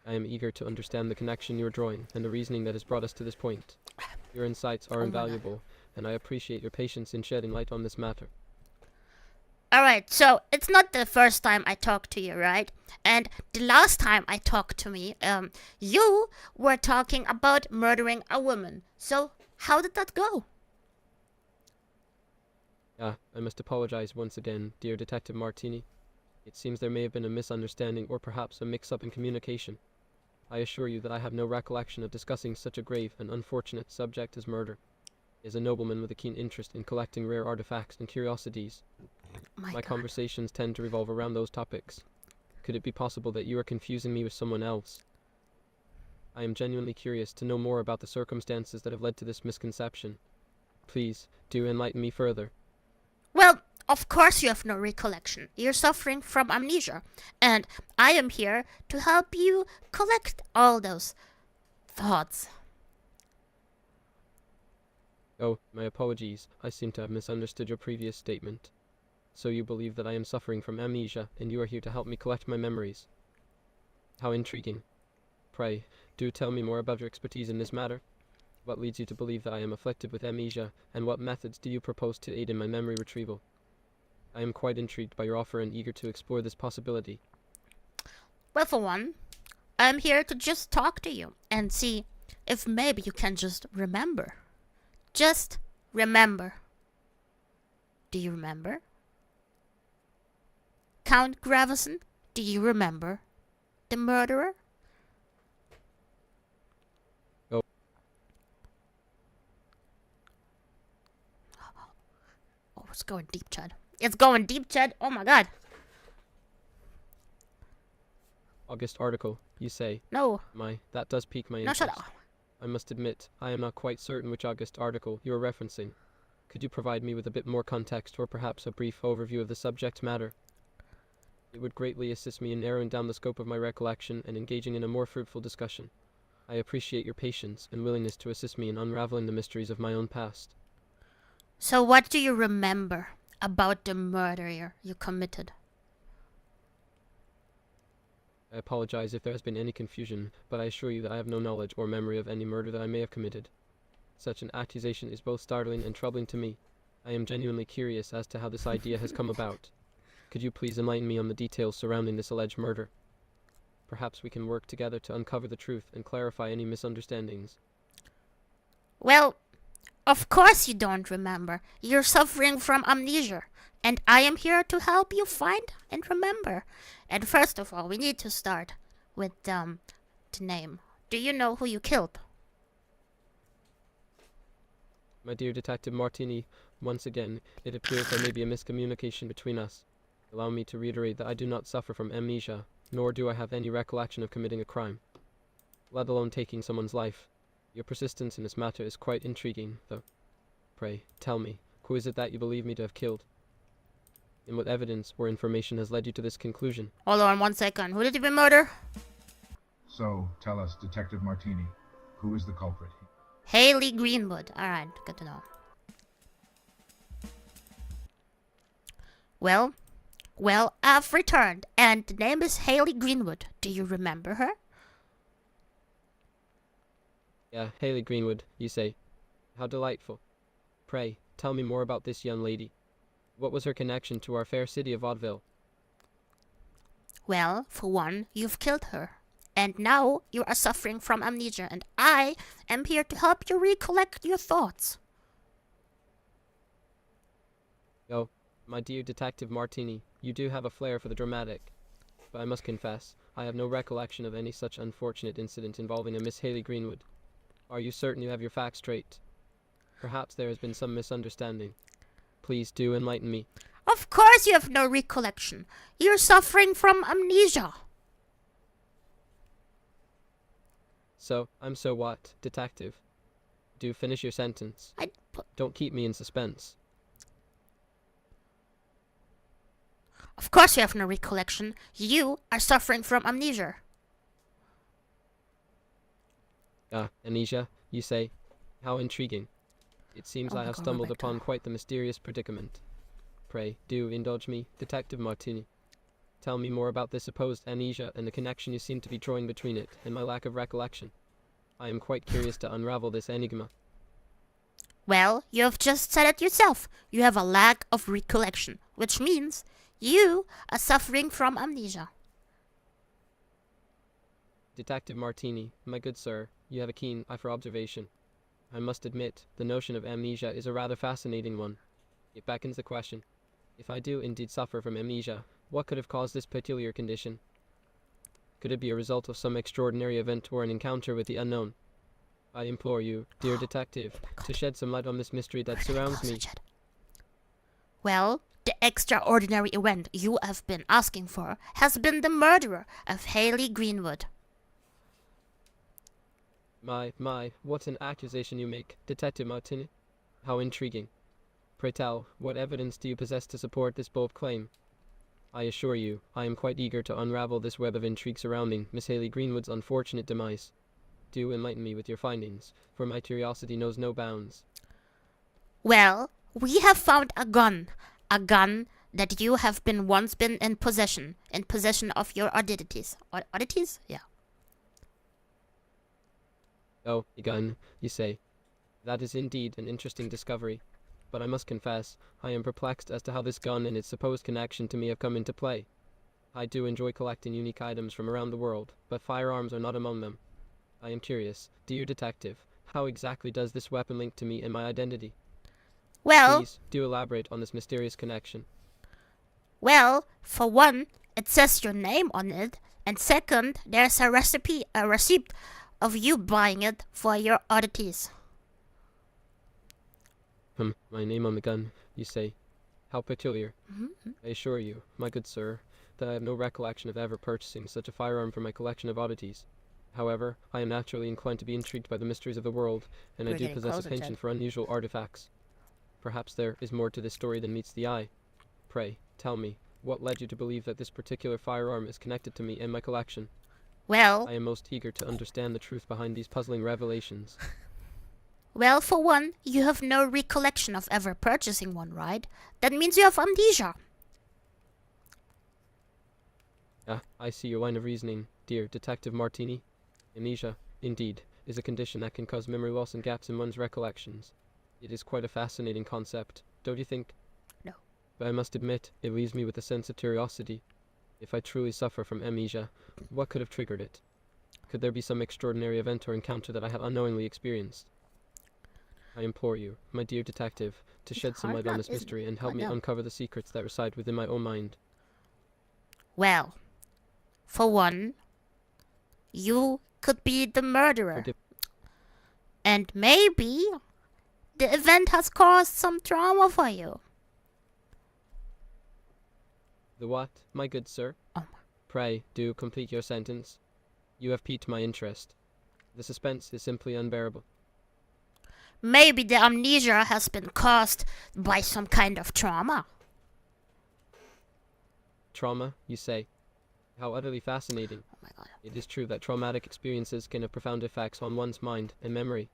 I am eager to understand the connection you are drawing and the reasoning that has brought us to this point. Your insights are Oh my God. invaluable, and I appreciate your patience in shedding light on this matter. Alright, so it's not the first time I talked to you, right? And the last time I talked to me, you were talking about murdering a woman. So how did that go? I must apologize once again, dear Detective Martini. It seems there may have been a misunderstanding or perhaps a mix-up in communication. I assure you that I have no recollection of discussing such a grave and unfortunate subject as murder. As a nobleman with a keen interest in collecting rare artifacts and curiosities, My my God. conversations tend to revolve around those topics. Could it be possible that you are confusing me with someone else? I am genuinely curious to know more about the circumstances that have led to this misconception. Please, do enlighten me further. Well, of course you have no recollection. You're suffering from amnesia. And I am here to help you collect all those thoughts. Oh, my apologies. I seem to have misunderstood your previous statement. So you believe that I am suffering from amnesia, and you are here to help me collect my memories. How intriguing. Pray, do tell me more about your expertise in this matter. What leads you to believe that I am afflicted with amnesia, and what methods do you propose to aid in my memory retrieval? I am quite intrigued by your offer and eager to explore this possibility. Well, for one, I'm here to just talk to you and see if maybe you can just remember. Just remember. Do you remember? Count Gravison, do you remember the murderer? Oh. Oh, it's going deep, Chad. It's going deep, Chad. Oh my god. August article, you say. No. That does pique my No, interest. shut up. I must admit, I am not quite certain which August article you are referencing. Could you provide me with a bit more context or perhaps a brief overview of the subject matter? It would greatly assist me in narrowing down the scope of my recollection and engaging in a more fruitful discussion. I appreciate your patience and willingness to assist me in unraveling the mysteries of my own past. So what do you remember about the murder you committed? I apologize if there has been any confusion, but I assure you that I have no knowledge or memory of any murder that I may have committed. Such an accusation is both startling and troubling to me. I am genuinely curious as to how this idea has come about. Could you please enlighten me on the details surrounding this alleged murder? Perhaps we can work together to uncover the truth and clarify any misunderstandings. Well, of course you don't remember. You're suffering from amnesia. And I am here to help you find and remember. And first of all, we need to start with the name. Do you know who you killed? My dear Detective Martini, once again, it appears there may be a miscommunication between us. Allow me to reiterate that I do not suffer from amnesia, nor do I have any recollection of committing a crime, let alone taking someone's life. Your persistence in this matter is quite intriguing, though. Pray, tell me, who is it that you believe me to have killed? And what evidence or information has led you to this conclusion? Hold on 1 second. Who did you murder? So, tell us, Detective Martini, who is the culprit? Haley Greenwood. Alright, good to know. Well, I've returned, and the name is Haley Greenwood. Do you remember her? Yeah, Haley Greenwood, you say. How delightful. Pray, tell me more about this young lady. What was her connection to our fair city of Vaudeville? Well, for one, you've killed her. And now you are suffering from amnesia, and I am here to help you recollect your thoughts. Oh, my dear Detective Martini, you do have a flair for the dramatic. But I must confess, I have no recollection of any such unfortunate incident involving a Miss Haley Greenwood. Are you certain you have your facts straight? Perhaps there has been some misunderstanding. Please do enlighten me. Of course you have no recollection. You're suffering from amnesia. So what, Detective? Do finish your sentence. Don't keep me in suspense. Of course you have no recollection. You are suffering from amnesia. Amnesia, you say? How intriguing. It seems Oh I my have God, stumbled Rebecca. upon quite the mysterious predicament. Pray, do indulge me, Detective Martini. Tell me more about this supposed amnesia and the connection you seem to be drawing between it and my lack of recollection. I am quite curious to unravel this enigma. Well, you have just said it yourself. You have a lack of recollection, which means you are suffering from amnesia. Detective Martini, my good sir, you have a keen eye for observation. I must admit, the notion of amnesia is a rather fascinating one. It beckons the question, if I do indeed suffer from amnesia, what could have caused this peculiar condition? Could it be a result of some extraordinary event or an encounter with the unknown? I implore you, dear detective, to shed some light on this mystery that surrounds me. Well, the extraordinary event you have been asking for has been the murderer of Haley Greenwood. My, what an accusation you make, Detective Martini. How intriguing. Pray tell, what evidence do you possess to support this bold claim? I assure you, I am quite eager to unravel this web of intrigue surrounding Miss Haley Greenwood's unfortunate demise. Do enlighten me with your findings, for my curiosity knows no bounds. Well, we have found a gun that you have once been in possession of your oddities. Oddities? Yeah. Oh, a gun, you say. That is indeed an interesting discovery. But I must confess, I am perplexed as to how this gun and its supposed connection to me have come into play. I do enjoy collecting unique items from around the world, but firearms are not among them. I am curious, dear detective, how exactly does this weapon link to me and my identity? Well, Please, do elaborate on this mysterious connection. well, for one, it says your name on it, and second, there's a receipt of you buying it for your oddities. My name on the gun, you say. How peculiar. Mm-hmm. I assure you, my good sir, that I have no recollection of ever purchasing such a firearm for my collection of oddities. However, I am naturally inclined to be intrigued by the mysteries of the world, and I We're do getting possess a closer, penchant Chad. for unusual artifacts. Perhaps there is more to this story than meets the eye. Pray, tell me, what led you to believe that this particular firearm is connected to me and my collection? Well, I am most eager to understand the truth behind these puzzling revelations. well, for one, you have no recollection of ever purchasing one, right? That means you have amnesia. I see your line of reasoning, dear Detective Martini. Amnesia, indeed, is a condition that can cause memory loss and gaps in one's recollections. It is quite a fascinating concept, don't you think? No. But I must admit, it leaves me with a sense of curiosity. If I truly suffer from amnesia, what could have triggered it? Could there be some extraordinary event or encounter that I have unknowingly experienced? I implore you, my dear detective, to shed some light on this mystery and help me uncover the secrets that reside within my own mind. Well, for one, you could be the murderer. And maybe the event has caused some trauma for you. The what, my good sir? Pray, do complete your sentence. You have piqued my interest. The suspense is simply unbearable. Maybe the amnesia has been caused by some kind of trauma. Trauma, you say? How utterly fascinating. Oh my god. It is true that traumatic experiences can have profound effects on one's mind and memory.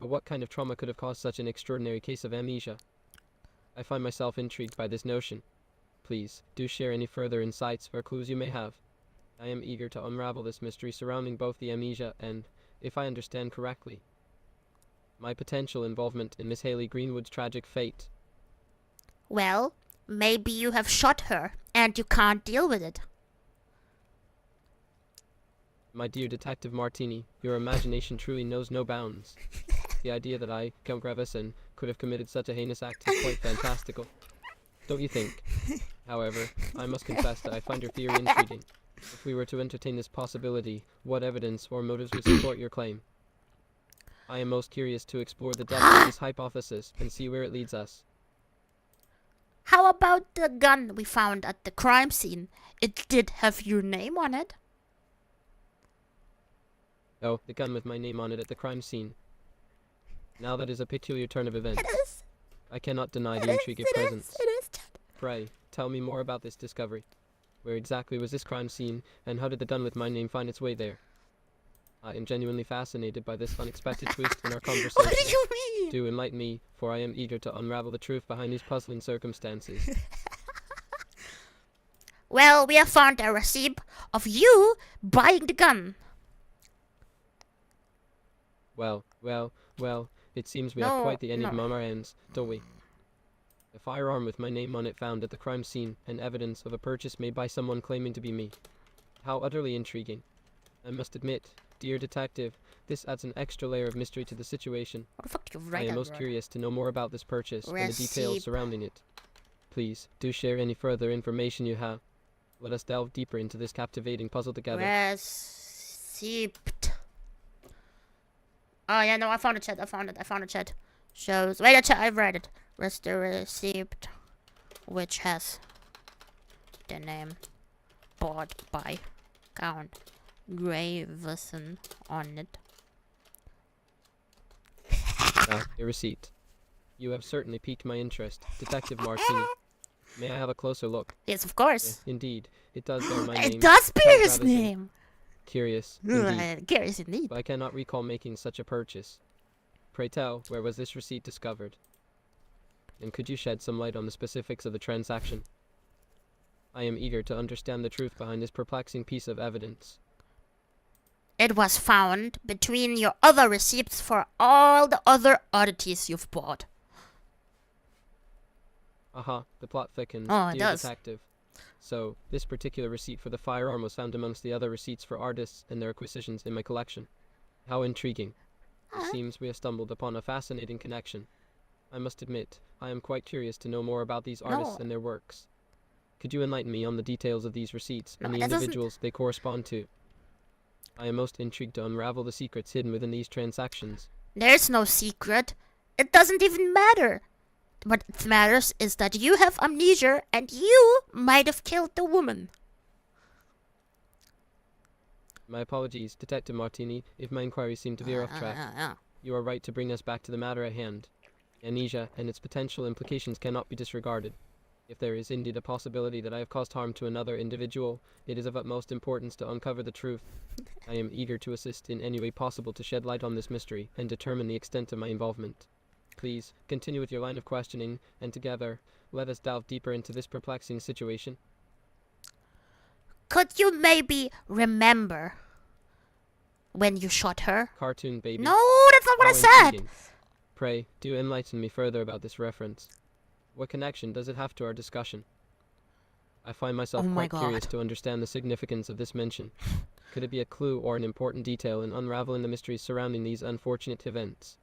But what kind of trauma could have caused such an extraordinary case of amnesia? I find myself intrigued by this notion. Please, do share any further insights or clues you may have. I am eager to unravel this mystery surrounding both the amnesia and, if I understand correctly, my potential involvement in Miss Haley Greenwood's tragic fate. Well, maybe you have shot her and you can't deal with it. My dear Detective Martini, your imagination truly knows no bounds. The idea that I, Count Grevison, could have committed such a heinous act is quite fantastical. Don't you think? However, I must confess that I find your theory intriguing. If we were to entertain this possibility, what evidence or motives would support your claim? I am most curious to explore the depths of this hypothesis and see where it leads us. How about the gun we found at the crime scene? It did have your name on it. Oh, the gun with my name on it at the crime scene. Now that is a peculiar turn of events. It is. I cannot deny the intrigue it presents. It is. Pray, tell me more about this discovery. Where exactly was this crime scene, and how did the gun with my name find its way there? I am genuinely fascinated by this unexpected twist in our conversation. What do you mean? Do enlighten me, for I am eager to unravel the truth behind these puzzling circumstances. Well, we have found a receipt of you buying the gun. Well, it seems we have quite the enigma on our hands, don't we? A firearm with my name on it found at the crime scene, and evidence of a purchase made by someone claiming to be me. How utterly intriguing. I must admit, dear detective, this adds an extra layer of mystery to the situation. What the fuck did you I write am that most word? curious to know more about this purchase and the details Receipt. surrounding it. Please, do share any further information you have. Let us delve deeper into this captivating puzzle together. Receipt. Oh yeah, no, I found the chat. I found the chat. Shows. Wait, I've read it. Where's the receipt, which has the name bought by Count Grevison on it. A receipt. You have certainly piqued my interest, Detective Martini. May I have a closer look? Yes, of course. Indeed, it does bear my name. It does bear Count his Grevison. name. Curious, indeed. Curious indeed. But I cannot recall making such a purchase. Pray tell, where was this receipt discovered? And could you shed some light on the specifics of the transaction? I am eager to understand the truth behind this perplexing piece of evidence. It was found between your other receipts for all the other oddities you've bought. Aha, the plot thickens, Oh, it dear does. detective. So, this particular receipt for the firearm was found amongst the other receipts for artists and their acquisitions in my collection. How intriguing. It seems we have stumbled upon a fascinating connection. I must admit, I am quite curious to know more about these artists No. and their works. Could you enlighten me on the details of these receipts and No, the that doesn't- individuals they correspond to? I am most intrigued to unravel the secrets hidden within these transactions. There's no secret. It doesn't even matter. What matters is that you have amnesia and you might have killed the woman. My apologies, Detective Martini, if my inquiries seem to veer off track. You are right to bring us back to the matter at hand. Amnesia and its potential implications cannot be disregarded. If there is indeed a possibility that I have caused harm to another individual, it is of utmost importance to uncover the truth. I am eager to assist in any way possible to shed light on this mystery and determine the extent of my involvement. Please, continue with your line of questioning, and together, let us delve deeper into this perplexing situation. Could you maybe remember when you shot her? Cartoon baby. No, that's not what I How said. intriguing. Pray, do enlighten me further about this reference. What connection does it have to our discussion? I find myself Oh my quite curious God. to understand the significance of this mention. Could it be a clue or an important detail in unraveling the mysteries surrounding these unfortunate events?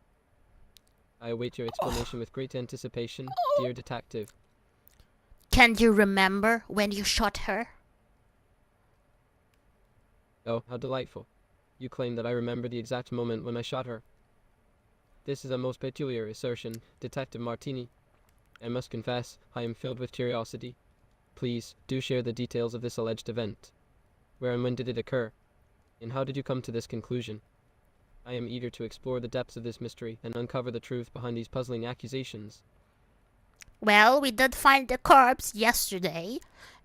I await your explanation with great anticipation, dear detective. Can you remember when you shot her? Oh, how delightful. You claim that I remember the exact moment when I shot her. This is a most peculiar assertion, Detective Martini. I must confess, I am filled with curiosity. Please, do share the details of this alleged event. Where and when did it occur? And how did you come to this conclusion? I am eager to explore the depths of this mystery and uncover the truth behind these puzzling accusations. Well, we did find the corpse yesterday,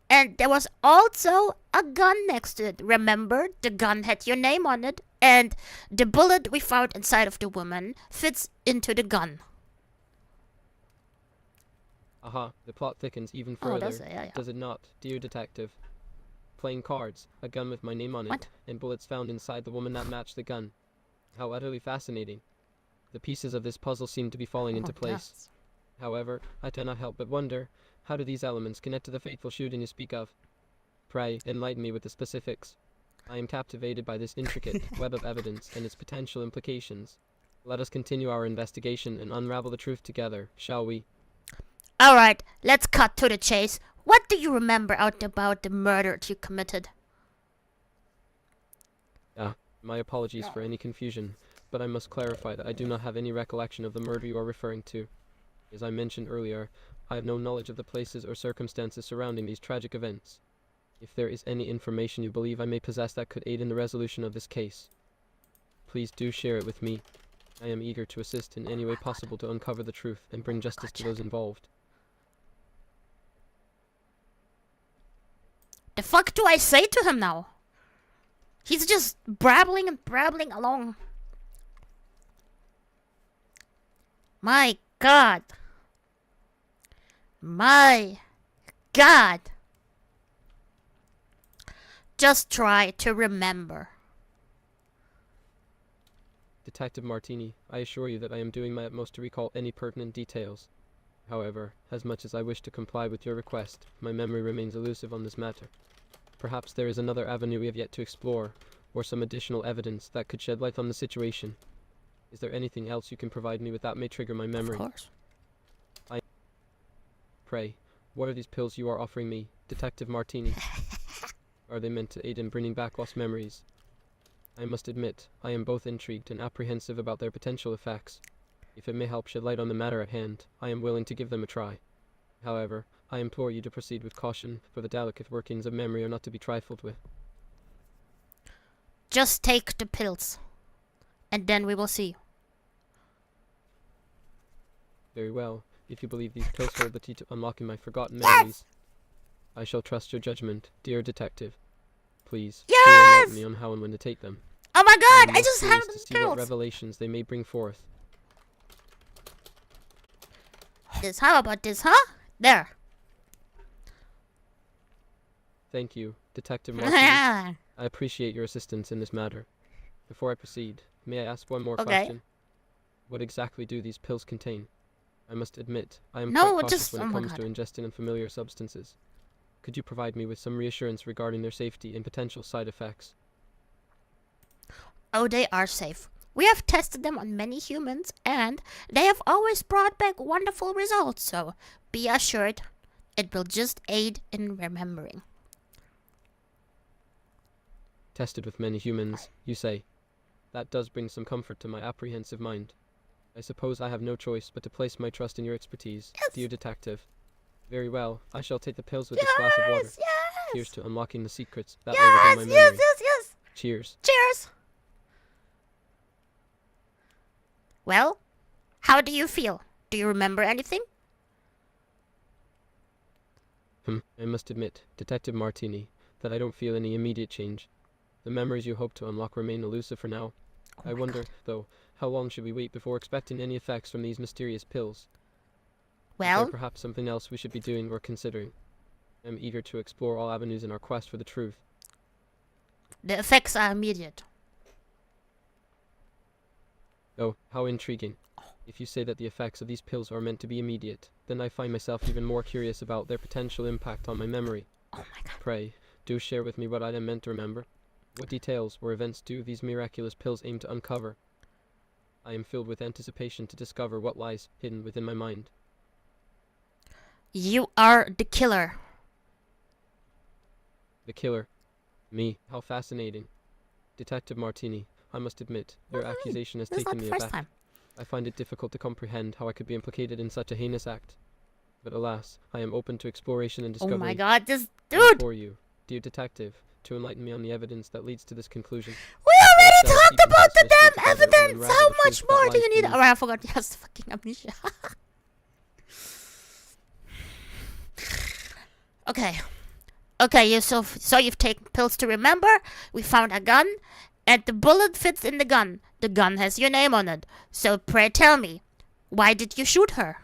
and there was also a gun next to it. Remember, the gun had your name on it, and the bullet we found inside of the woman fits into the gun. Aha, the plot thickens even Oh, further, does it? Yeah. does it not, dear detective? Playing cards, a gun with my name on it, What? and bullets found inside the woman that matched the gun. How utterly fascinating. The pieces of this puzzle seem to be falling into place. Yes. However, I cannot help but wonder, how do these elements connect to the fateful shooting you speak of? Pray, enlighten me with the specifics. I am captivated by this intricate web of evidence and its potential implications. Let us continue our investigation and unravel the truth together, shall we? Alright, let's cut to the chase. What do you remember out about the murder you committed? My apologies for any confusion, but I must clarify that I do not have any recollection of the murder you are referring to. As I mentioned earlier, I have no knowledge of the places or circumstances surrounding these tragic events. If there is any information you believe I may possess that could aid in the resolution of this case, please do share it with me. I am eager to assist in any way possible to uncover the truth and bring justice to those involved. The fuck do I say to him now? He's just brabbling and brabbling along. My God. My God. Just try to remember. Detective Martini, I assure you that I am doing my utmost to recall any pertinent details. However, as much as I wish to comply with your request, my memory remains elusive on this matter. Perhaps there is another avenue we have yet to explore, or some additional evidence that could shed light on the situation. Is there anything else you can provide me with that may trigger my memory? Of course. Pray, what are these pills you are offering me, Detective Martini? Are they meant to aid in bringing back lost memories? I must admit, I am both intrigued and apprehensive about their potential effects. If it may help shed light on the matter at hand, I am willing to give them a try. However, I implore you to proceed with caution, for the delicate workings of memory are not to be trifled with. Just take the pills. And then we will see. Very well. If you believe these pills hold the key to unlocking my forgotten memories, I shall trust your judgment, dear detective. Please, do enlighten me on how and when to take them. Oh my I God, am I most just curious have to the see what pills. revelations they may bring forth. How about this, huh? There. Thank you, Detective Martini. I appreciate your assistance in this matter. Before I proceed, may I ask one more Okay. question? What exactly do these pills contain? I must admit, I am No, quite cautious just- when oh it my comes to God. ingesting unfamiliar substances. Could you provide me with some reassurance regarding their safety and potential side effects? Oh, they are safe. We have tested them on many humans, and they have always brought back wonderful results, so be assured it will just aid in remembering. Tested with many humans, you say. That does bring some comfort to my apprehensive mind. I suppose I have no choice but to place my trust in your expertise, dear detective. Very well, I shall take the pills with this glass of water. Yes, yes! Cheers to unlocking the secrets that lay within my memory. Yes! Cheers. Cheers! Well, how do you feel? Do you remember anything? I must admit, Detective Martini, that I don't feel any immediate change. The memories you hope to unlock remain elusive for now. I wonder, though, how long should we wait before expecting any effects from these mysterious pills? Is Well, there perhaps something else we should be doing or considering? I'm eager to explore all avenues in our quest for the truth. the effects are immediate. Oh, how intriguing. If you say that the effects of these pills are meant to be immediate, then I find myself even more curious about their potential impact on my memory. Oh my God. Pray, do share with me what I am meant to remember. What details or events do these miraculous pills aim to uncover? I am filled with anticipation to discover what lies hidden within my mind. You are the killer. The killer. Me. How fascinating. Detective Martini, I must admit, your accusation has This is taken not me the first aback. time. I find it difficult to comprehend how I could be implicated in such a heinous act. But alas, I am open to exploration and discovery. Oh my God, this I dude! implore you, dear detective, to enlighten me on the evidence that leads to this conclusion. We already already does, talked you can about the trust me damn to gather and evidence. unravel How the much truth that more do lies you need? beneath. Oh, I forgot. Yes, fucking amnesia. Okay. Okay, so you've taken pills to remember. We found a gun, and the bullet fits in the gun. The gun has your name on it. So pray tell me, why did you shoot her?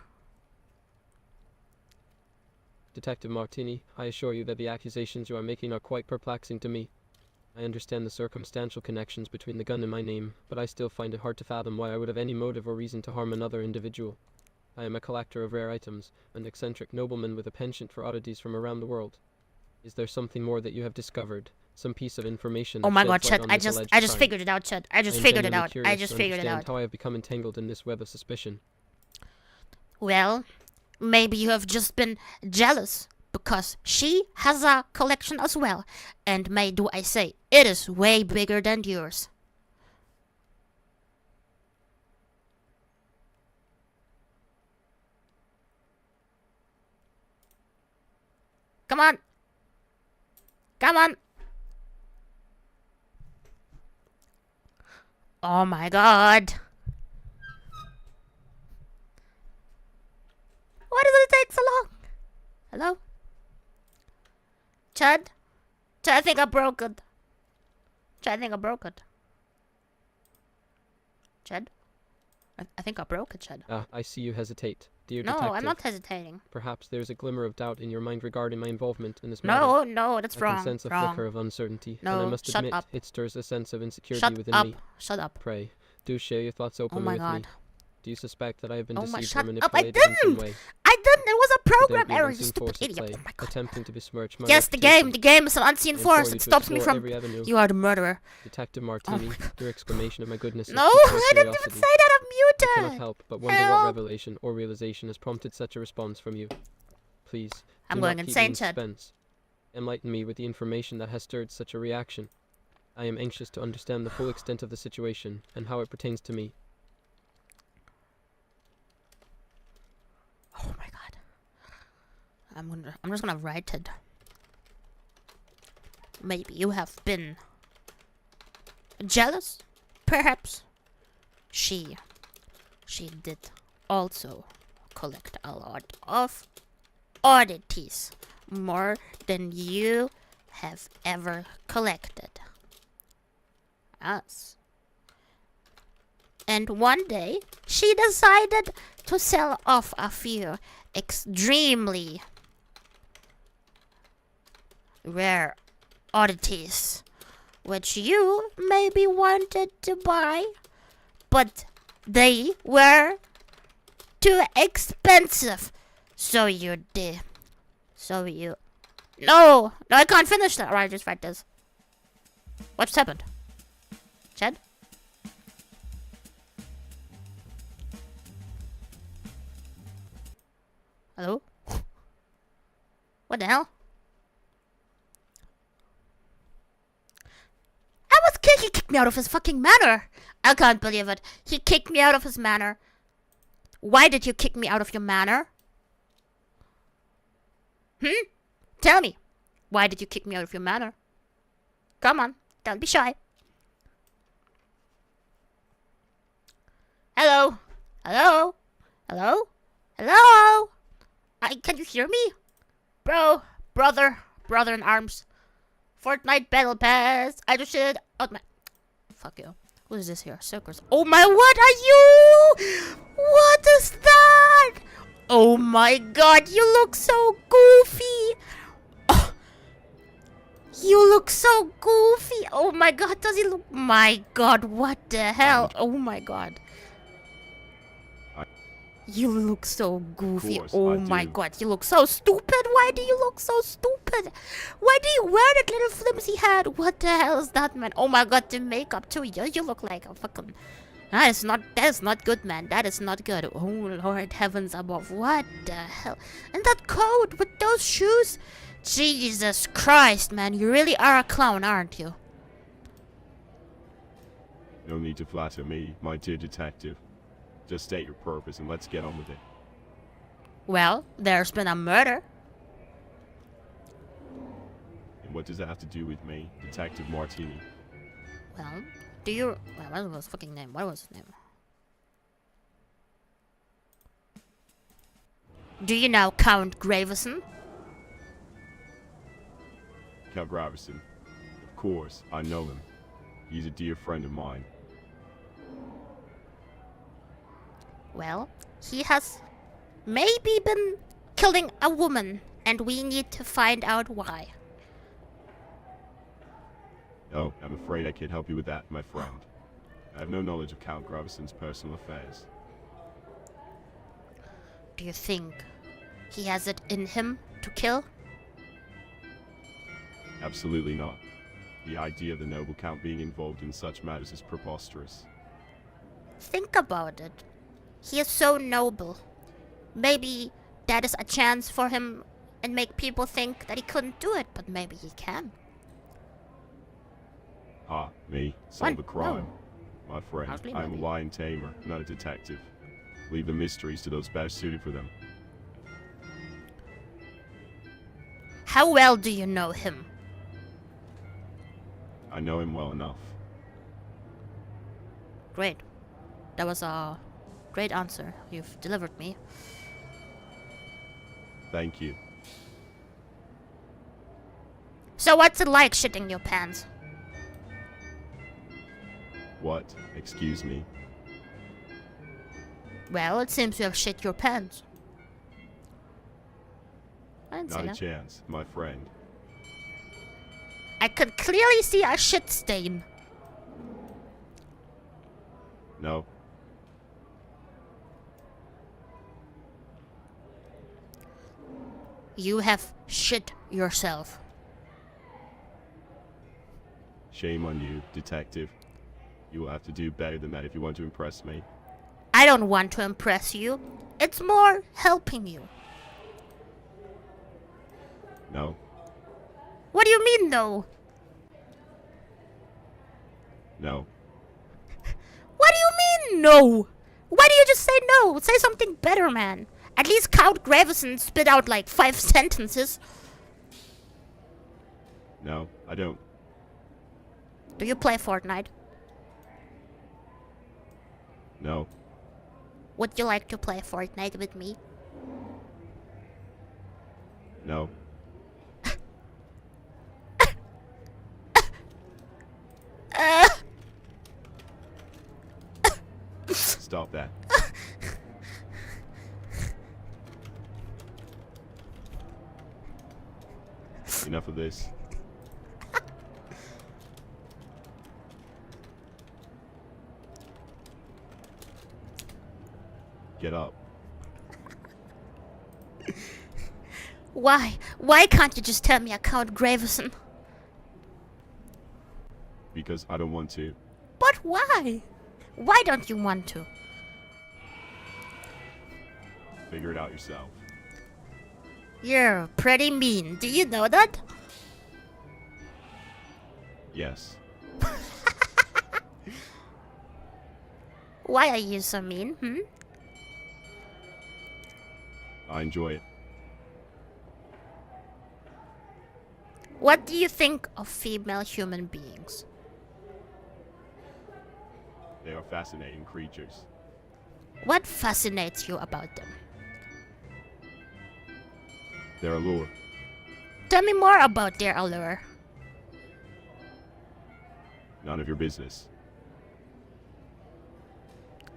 Detective Martini, I assure you that the accusations you are making are quite perplexing to me. I understand the circumstantial connections between the gun and my name, but I still find it hard to fathom why I would have any motive or reason to harm another individual. I am a collector of rare items, an eccentric nobleman with a penchant for oddities from around the world. Is there something more that you have discovered? Some piece of information that Oh my sheds god, light Chet, on I this just alleged crime? figured it out, Chet. I just am figured it genuinely out. I curious just to figured it understand out. how I have become entangled in this web of suspicion. Well, maybe you have just been jealous because she has a collection as well. And may do I say, it is way bigger than yours. Come on. Come on. Oh my god. Why does it take so long? Hello? Chad? Chad, I think I broke it. Chad, I think I broke it. Chad? I think I broke it, Chad. I see you hesitate. Dear No, detective, I'm not hesitating. perhaps there's a glimmer of doubt in your mind regarding my involvement in this matter. No, that's I wrong. can sense a Wrong. flicker of uncertainty, No, and I must shut admit up. it stirs a sense of insecurity Shut within up. me. Shut up. Pray, do share your thoughts Oh openly my with god. me. Do you suspect that I have been Oh my, deceived shut or up. I manipulated in some didn't. way? I didn't. It was a Could there program be an error, you unseen stupid force at idiot. play, Oh my god. attempting to besmirch my Yes, reputation? the game is an unseen I implore force. you It to stops me explore from... every avenue. You are the murderer. Detective Martini, your exclamation of my goodness has No, piqued my I didn't even curiosity. say that. I'm I cannot muted. help but wonder what revelation or realization has prompted such a response from you. Please, I'm do going not keep insane, me in Chad. suspense. Enlighten me with the information that has stirred such a reaction. I am anxious to understand the full extent of the situation and how it pertains to me. Oh my god. I'm just gonna write it. Maybe you have been jealous, perhaps. She did also collect a lot of oddities, more than you have ever collected. Yes. And one day, she decided to sell off a few extremely rare oddities, which you maybe wanted to buy, but they were too expensive. So you did. No, I can't finish that. Alright, just write this. What just happened? Chad? Hello? What the hell? He kicked me out of his fucking manor. I can't believe it. He kicked me out of his manor. Why did you kick me out of your manor? Tell me. Why did you kick me out of your manor? Come on. Don't be shy. Hello? Hello? Hello? Hello? Can you hear me? Brother in arms. Fortnite Battle Pass. I just should. Oh my. Fuck you. What is this here? Circus. Oh my, what are you? What is that? Oh my god, you look so goofy. Oh, you look so goofy. Oh my god, does he look? My god, what the hell? Oh my god. You look so goofy. Oh my god, you look so stupid. Why do you look so stupid? Why do you wear that little flimsy hat? What the hell is that, man? Oh my god, the makeup too. You look like a fucking... That is not good, man. That is not good. Oh Lord heavens above. What the hell? And that coat with those shoes? Jesus Christ, man. You really are a clown, aren't you? No need to flatter me, my dear detective. Just state your purpose and let's get on with it. Well, there's been a murder. And what does that have to do with me, Detective Martini? Well, Do you... What was his fucking name? What was his name? Do you know Count Gravison? Count Gravison. Of course, I know him. He's a dear friend of mine. Well, he has maybe been killing a woman, and we need to find out why. Oh, I'm afraid I can't help you with that, my friend. I have no knowledge of Count Gravison's personal affairs. Do you think he has it in him to kill? Absolutely not. The idea of the noble count being involved in such matters is preposterous. Think about it. He is so noble. Maybe that is a chance for him and make people think that he couldn't do it, but maybe he can. Ah, me. Solve What? a crime. No. My friend, Hardly I am a maybe. lion tamer, not a detective. Leave the mysteries to those best suited for them. How well do you know him? I know him well enough. Great. That was a great answer you've delivered me. Thank you. So what's it like shitting your pants? What? Excuse me. Well, it seems you have shit your pants. I didn't say Not a that. chance, my friend. I could clearly see a shit stain. No. You have shit yourself. Shame on you, detective. You will have to do better than that if you want to impress me. I don't want to impress you. It's more helping you. No. What do you mean, no? No. What do you mean, no? Why do you just say no? Say something better, man. At least Count Gravison spit out like 5 sentences. No, I don't. Do you play Fortnite? No. Would you like to play Fortnite with me? No. Stop that. Enough of this. Get up. Why? Why can't you just tell me Count Gravison? Because I don't want to. But why? Why don't you want to? Figure it out yourself. You're pretty mean. Do you know that? Yes. Why are you so mean, I enjoy it. What do you think of female human beings? They are fascinating creatures. What fascinates you about them? Their allure. Tell me more about their allure. None of your business.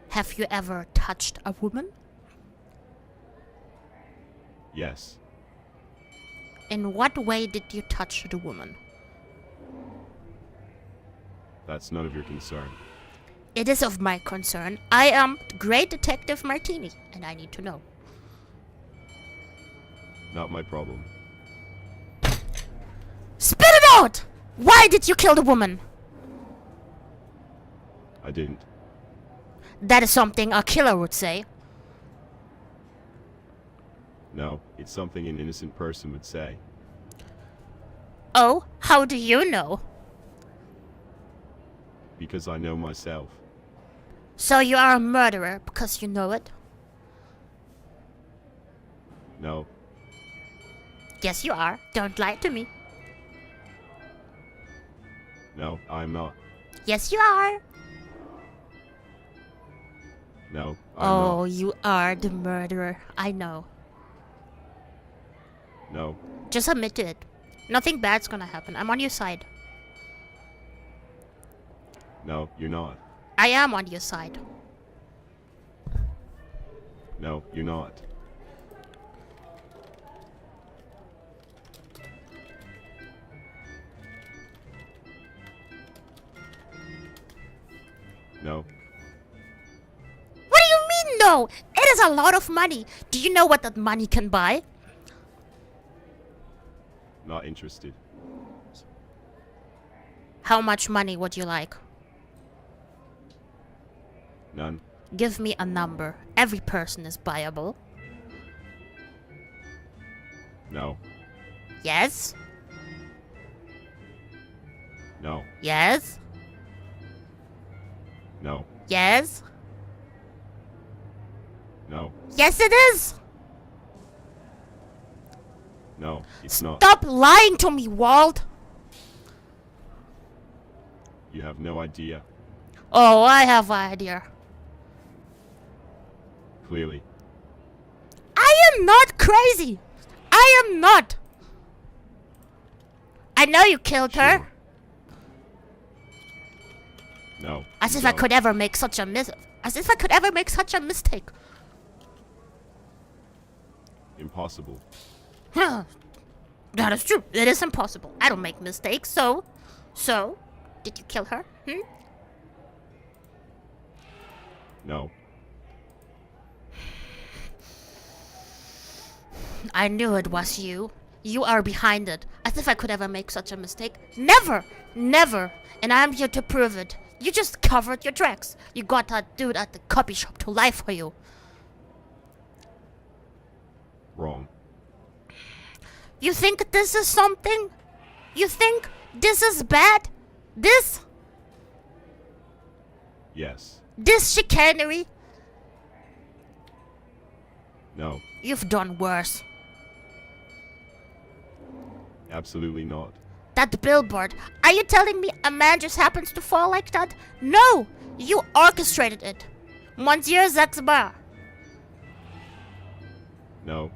Have you ever touched a woman? Yes. In what way did you touch the woman? That's none of your concern. It is of my concern. I am Great Detective Martini, and I need to know. Not my problem. Spit it out! Why did you kill the woman? I didn't. That is something a killer would say. No, it's something an innocent person would say. Oh, how do you know? Because I know myself. So you are a murderer because you know it? No. Yes, you are. Don't lie to me. No, I'm not. Yes, you are. No, I'm Oh, not. you are the murderer. I know. No, Just admit to it. Nothing bad's gonna happen. I'm on your side. no, you're not. I am on your side. No, you're not. No, What do you mean, no? It is a lot of money. Do you know what that money can buy? not interested. How much money would you like? None. Give me a number. Every person is buyable. No, Yes? no, Yes? no, Yes? no, Yes, it is! no, it's not. Stop lying to me, Walt! You have no idea. Oh, I have an idea. Clearly. I am not crazy! I am not! I know you killed her. Sure. No. As you if I don't. could ever make such a mistake. Impossible. Huh. That is true. It is impossible. I don't make mistakes, so, did you kill her? No. I knew it was you. You are behind it. As if I could ever make such a mistake. Never! Never! And I'm here to prove it. You just covered your tracks. You got that dude at the copy shop to lie for you. Wrong. You think this is something? You think this is bad? This Yes. chicanery? No. You've done worse. Absolutely not. That billboard. Are you telling me a man just happens to fall like that? No! You orchestrated it. Monsieur Zaxbar. No.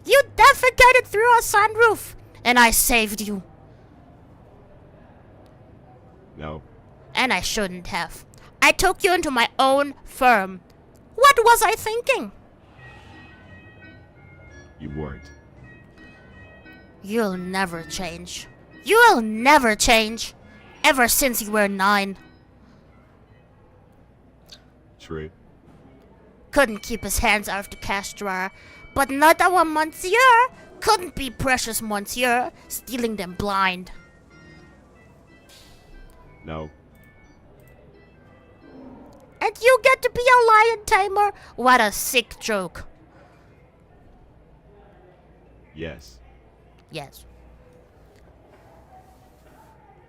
You defecated through a sunroof. And I saved you. No. And I shouldn't have. I took you into my own firm. What was I thinking? You weren't. You'll never change. You'll never change. Ever since you were 9. True. Couldn't keep his hands out of the cash drawer. But not our monsieur. Couldn't be precious monsieur. Stealing them blind. No. And you get to be a lion tamer? What a sick joke. Yes. Yes.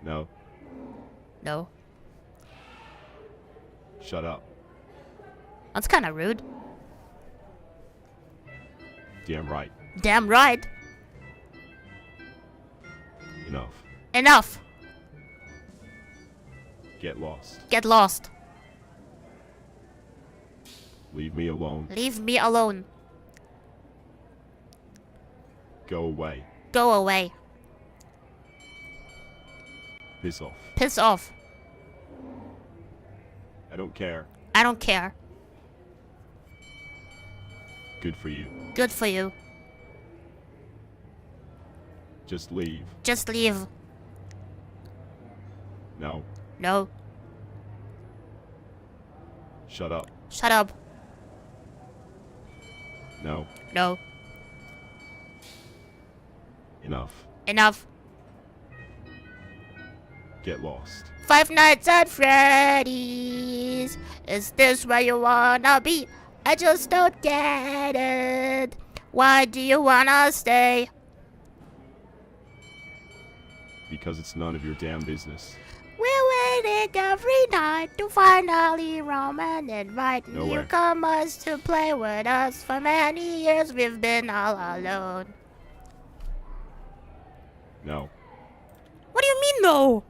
No. No. Shut up. That's kind of rude. Damn right. Damn right. Enough. Enough. Get lost. Get lost. Leave me alone. Leave me alone. Go away. Go away. Piss off. Piss off. I don't care. I don't care. Good for you. Good for you. Just leave. Just leave. No. No. Shut up. Shut up. No. No. Enough. Enough. Get lost. Five Nights at Freddy's. Is this where you wanna be? I just don't get it. Why do you wanna stay? Because it's none of your damn business. We're waiting every night to finally roam and invite Nowhere. newcomers to play with us. For many years we've been all alone. No. What do you mean no?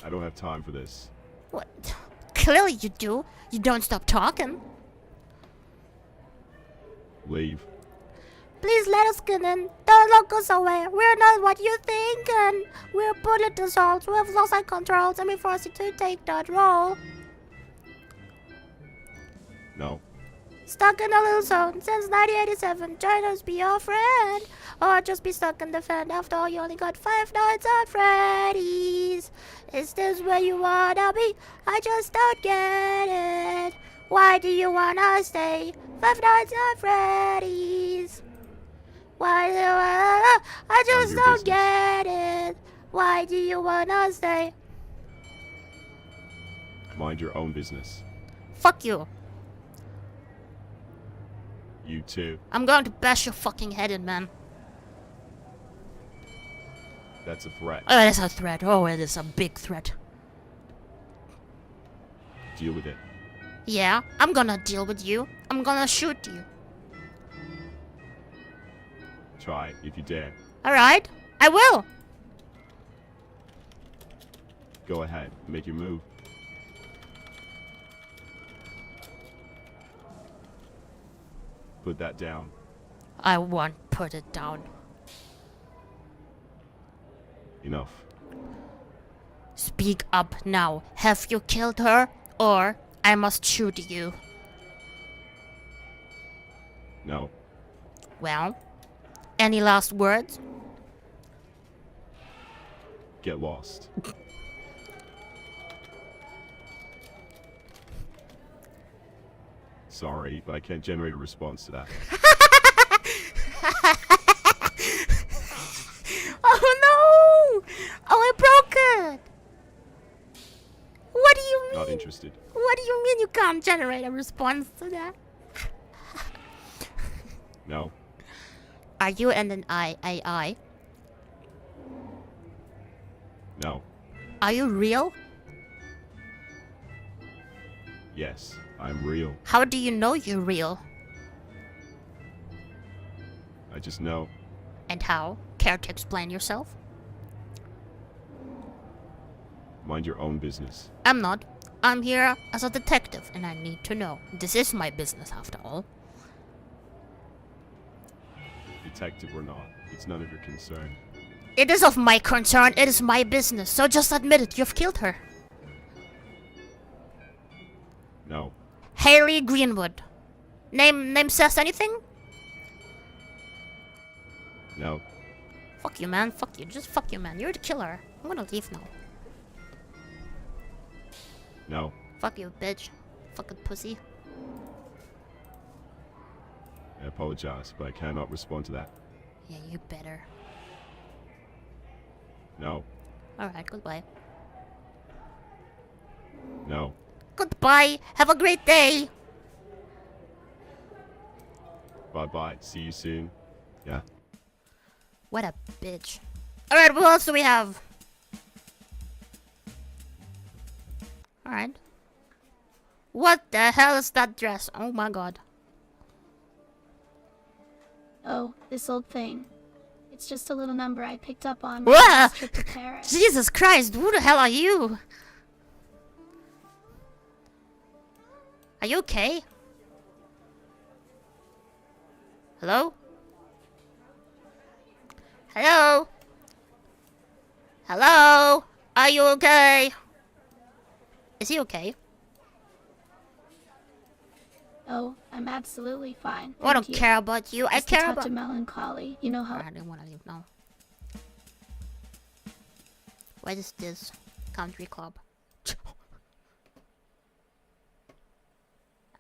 I don't have time for this. What? Clearly you do. You don't stop talking. Leave. Please let us get in. Don't look us away. We're not what you think, and we're bullet assaults. We have lost our controls, and we force you to take that role. No. Stuck in a little zone since 1987. Join us, be your friend. Or just be stuck in the fan. After all, you only got 5 nights at Freddy's. Is this where you wanna be? I just don't get it. Why do you wanna stay? 5 nights at Freddy's. Why do you wanna? I just your don't business. get it. Why do you wanna stay? Mind your own business. Fuck you. You too. I'm going to bash your fucking head in, man. That's a threat. Oh, it is a threat. Oh, it is a big threat. Deal with it. Yeah, I'm gonna deal with you. I'm gonna shoot you. Try if you dare. Alright, I will. Go ahead. Make your move. Put that down. I won't put it down. Enough. Speak up now. Have you killed her? Or I must shoot you. No. Well, any last words? Get lost. Sorry, but I can't generate a response to that. Oh no! Oh, I broke it! What do you mean? Not interested. What do you mean you can't generate a response to that? No. Are you an AI? No. Are you real? Yes, I'm real. How do you know you're real? I just know. And how? Care to explain yourself? Mind your own business. I'm not. I'm here as a detective and I need to know. This is my business after all. Detective or not, it's none of your concern. It is of my concern. It is my business. So just admit it. You've killed her. No. Haley Greenwood. Name says anything? No. Fuck you, man. Fuck you. Just fuck you, man. You're the killer. I'm gonna leave now. No. Fuck you, bitch. Fucking pussy. I apologize, but I cannot respond to that. Yeah, you better. No. Alright, goodbye. No. Goodbye. Have a great day. Bye-bye. See you soon. Yeah. What a bitch. Alright, what else do we have? Alright. What the hell is that dress? Oh my god. Oh, this old thing. It's just a little number I picked up on Whoa! my last trip to Paris. Jesus Christ, who the hell are you? Are you okay? Hello? Hello? Hello? Are you okay? Is he okay? Oh, I'm absolutely fine. I don't Thank you. care about you. I Just a care touch about... of melancholy. You know how... I didn't want to leave now. What is this? Country club.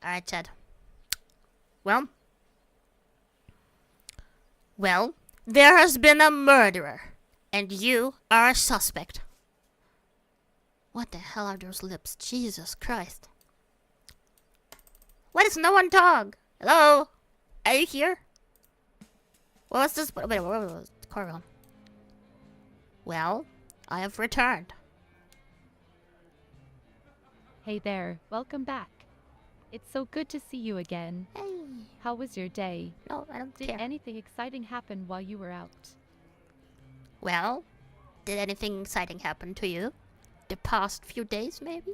Alright, Ted. Well, there has been a murderer, and you are a suspect. What the hell are those lips? Jesus Christ. Why does no one talk? Hello? Are you here? What was this? Wait, what was the car? Well, I have returned. Hey there, welcome back. It's so good to see you again. Hey. How was your day? No, I don't Did care. anything exciting happen while you were out? Well, did anything exciting happen to you? the past few days, maybe?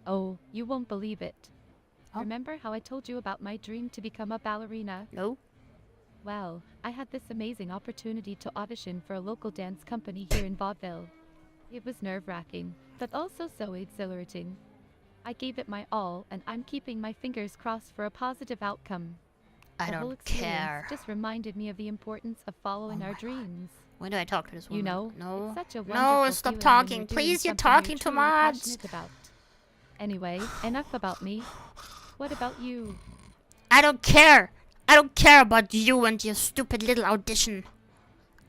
Oh, you won't believe it. Oh. Remember how I told you about my dream to become a ballerina? No. Well, I had this amazing opportunity to audition for a local dance company here in Vaudeville. It was nerve-wracking, but also so exhilarating. I gave it my all, and I'm keeping my fingers crossed for a positive outcome. I The whole don't experience care. just reminded me of the importance of following Oh our my God. dreams. When do I talk to this woman? You know, No. it's such a No, wonderful stop feeling when talking. you're doing Please, you're something talking too truly much. passionate about. Anyway, enough about me. What about you? I don't care. I don't care about you and your stupid little audition.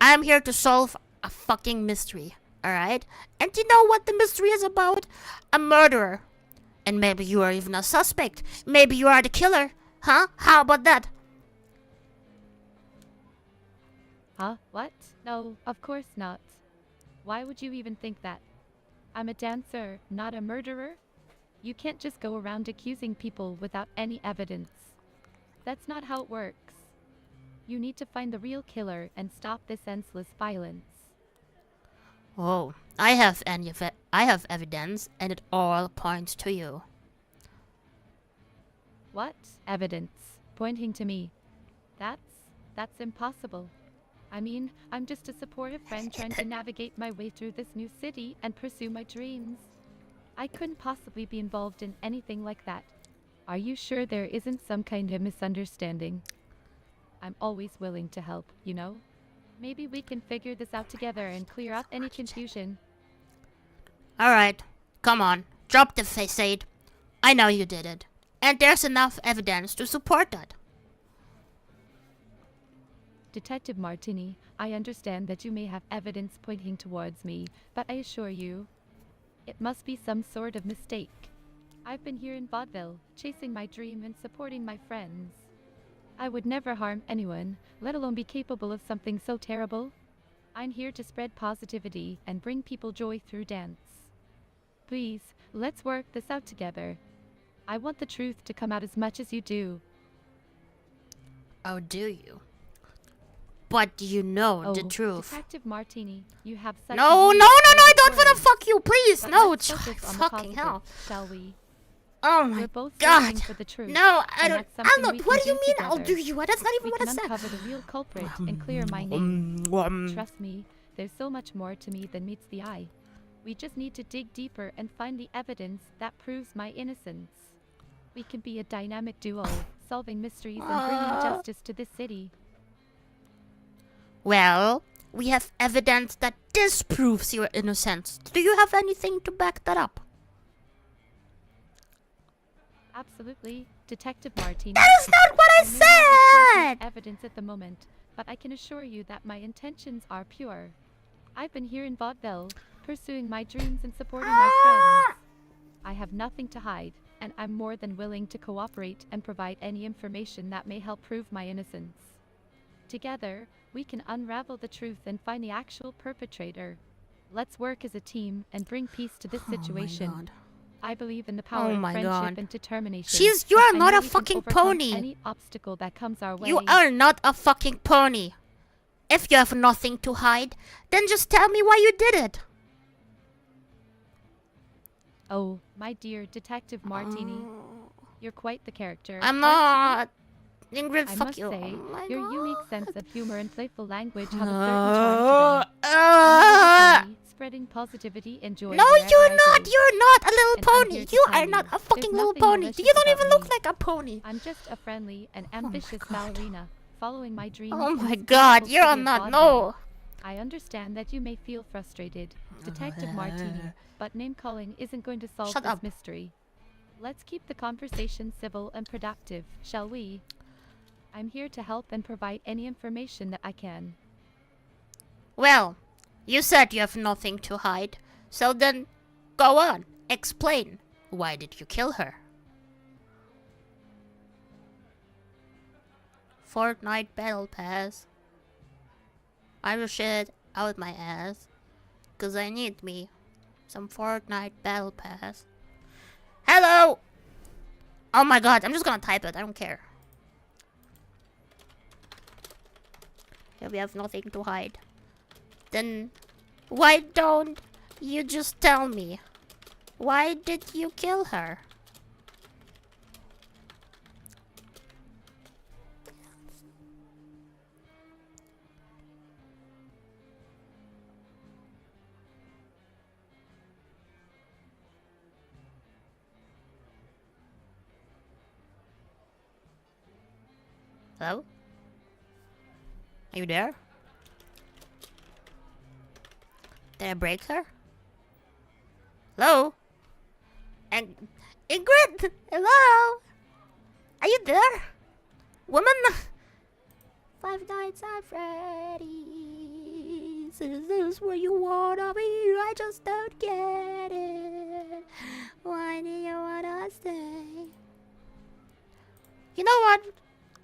I'm here to solve a fucking mystery, alright? And you know what the mystery is about? A murderer. And maybe you are even a suspect. Maybe you are the killer. Huh? How about that? Huh? What? No, of course not. Why would you even think that? I'm a dancer, not a murderer. You can't just go around accusing people without any evidence. That's not how it works. You need to find the real killer and stop this senseless violence. Oh, I have evidence, and it all points to you. What? Evidence. Pointing to me. That's impossible. I mean, I'm just a supportive friend trying to navigate my way through this new city and pursue my dreams. I couldn't possibly be involved in anything like that. Are you sure there isn't some kind of misunderstanding? I'm always willing to help, you know? Maybe we can figure this out together and clear up any confusion. Alright, come on. Drop the facade. I know you did it. And there's enough evidence to support that. Detective Martini, I understand that you may have evidence pointing towards me, but I assure you, it must be some sort of mistake. I've been here in Vaudeville, chasing my dream and supporting my friends. I would never harm anyone, let alone be capable of something so terrible. I'm here to spread positivity and bring people joy through dance. Please, let's work this out together. I want the truth to come out as much as you do. Oh, do you? But you know the Oh, truth. Detective Martini, you have such No, a no, no, no, I unique don't wanna words. fuck you, please. But No, let's focus on the fucking positive, hell. shall we? Oh my We're both God. searching for the truth. No, I and don't. that's I'm something not. we What can do you mean? I'll together. do you? That's not even We what can I said. uncover the real culprit and clear my name. Trust me, there's so much more to me than meets the eye. We just need to dig deeper and find the evidence that proves my innocence. We can be a dynamic duo, solving mysteries and bringing justice to this city. Well, we have evidence that disproves your innocence. Do you have anything to back that up? Absolutely, Detective Martini. That is not what I may not have concrete said! evidence at the moment, but I can assure you that my intentions are pure. I've been here in Vaudeville, pursuing my dreams and supporting my friends. I have nothing to hide, and I'm more than willing to cooperate and provide any information that may help prove my innocence. Together, we can unravel the truth and find the actual perpetrator. Let's work as a team and bring peace to this situation. Oh my God. I believe in the power Oh of my friendship God. and determination. You are and I not know a we can fucking overcome pony. Any obstacle that comes our way. You are not a fucking pony. If you have nothing to hide, then just tell me why you did it. Oh, my dear Detective Martini, you're quite the character. I'm aren't not. Ingrid, you? I fuck must you. say, Oh my your God. unique sense of humor and playful language have a certain charm to them. I'm a little pony, spreading positivity and joy. No, wherever you're I not. go. You're not a little And I'm pony. here to You tell are not a there's fucking little nothing pony. malicious You don't about even look me. like a pony. I'm just a friendly and my ambitious God. ballerina, following my dreams. Oh in my this God, beautiful you're city of not. Vaudeville. No. I understand that you may feel frustrated, Detective Martini, but name-calling isn't going to solve Shut this up. mystery. Let's keep the conversation civil and productive, shall we? I'm here to help and provide any information that I can. Well, you said you have nothing to hide. So then, go on. Explain. Why did you kill her? Fortnite Battle Pass. I will shit out my ass. Cause I need me some Fortnite Battle Pass. Hello! Oh my God, I'm just gonna type it. I don't care. Yeah, we have nothing to hide. Then Why don't you just tell me? Why did you kill her? Hello? Are you there? Did I break her? Hello? And Ingrid! Hello? Are you there? Woman? Five Nights at Freddy's. Is this where you wanna be? I just don't get it. Why do you wanna stay? You know what?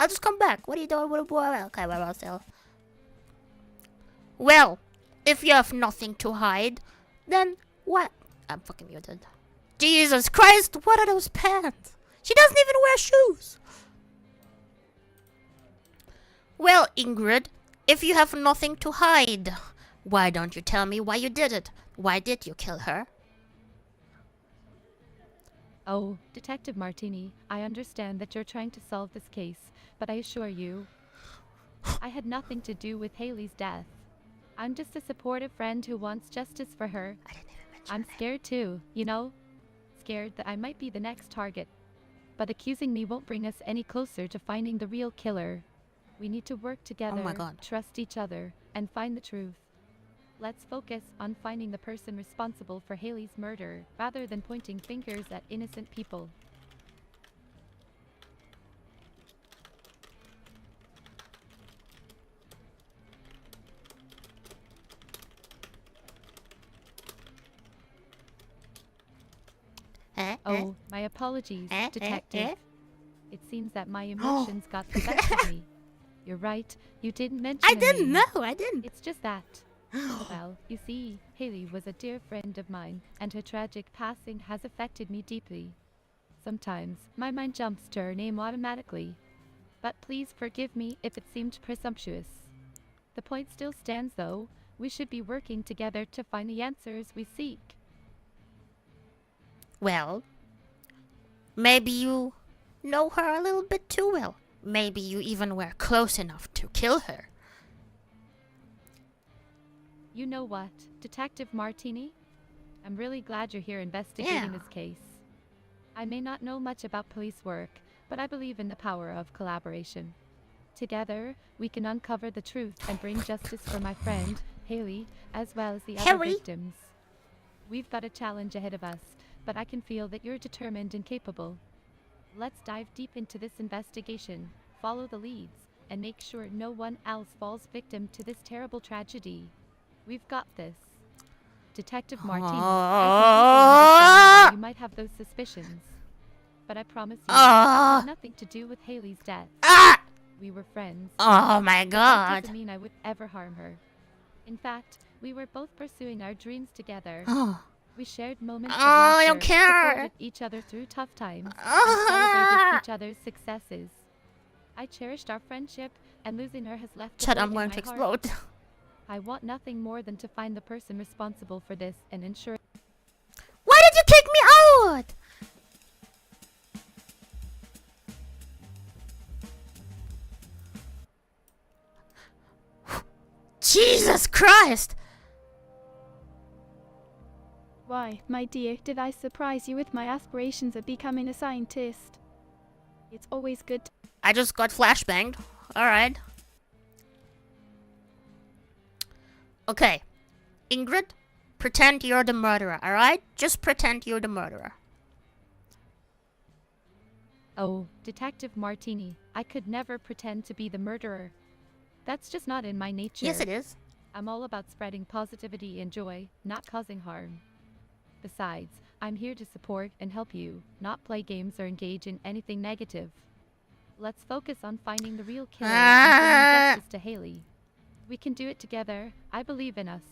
I'll just come back. What are you doing with a boy? Okay, well, I'll still. Well, if you have nothing to hide, then what? I'm fucking muted. Jesus Christ, what are those pants? She doesn't even wear shoes. Well, Ingrid, if you have nothing to hide, why don't you tell me why you did it? Why did you kill her? Oh, Detective Martini, I understand that you're trying to solve this case, but I assure you, I had nothing to do with Haley's death. I'm just a supportive friend who wants justice for her. I didn't even mention I'm scared too, you know? Scared that I might be the next target. But accusing me won't bring us any closer to finding the real killer. We need to work together, Oh my God. trust each other, and find the truth. Let's focus on finding the person responsible for Haley's murder, rather than pointing fingers at innocent people. Oh, my apologies, Detective. It seems that my emotions got the best of me. You're right, you didn't mention I a didn't name. know, I didn't. It's just that. Well, you see, Haley was a dear friend of mine, and her tragic passing has affected me deeply. Sometimes, my mind jumps to her name automatically. But please forgive me if it seemed presumptuous. The point still stands, though. We should be working together to find the answers we seek. Well, maybe you know her a little bit too well. Maybe you even were close enough to kill her. You know what, Detective Martini? I'm really glad you're here investigating this case. I may not know much about police work, but I believe in the power of collaboration. Together, we can uncover the truth and bring justice for my friend, Haley, as well as the other victims. We've got a challenge ahead of us, but I can feel that you're determined and capable. Let's dive deep into this investigation, follow the leads, and make sure no one else falls victim to this terrible tragedy. We've got this. Detective Martini, I completely understand why you might have those suspicions. But I promise you, it had nothing to do with Haley's death. We were friends. Oh my That God. doesn't mean I would ever harm her. In fact, we were both pursuing our dreams together. We shared moments of I laughter, don't care. supported each other through tough times, and celebrated each other's successes. I cherished our friendship, and losing her has left a Chad, void I'm in going my to heart. explode. I want nothing more than to find the person responsible for this and ensure. Why did you kick me out? Jesus Christ! Why, my dear, did I surprise you with my aspirations of becoming a scientist? It's always good to I just got flashbanged. Alright. Okay. Ingrid, pretend you're the murderer, alright? Just pretend you're the murderer. Oh, Detective Martini, I could never pretend to be the murderer. That's just not in my nature. Yes, it is. I'm all about spreading positivity and joy, not causing harm. Besides, I'm here to support and help you, not play games or engage in anything negative. Let's focus on finding the real killer and bringing justice to Haley. We can do it together. I believe in us.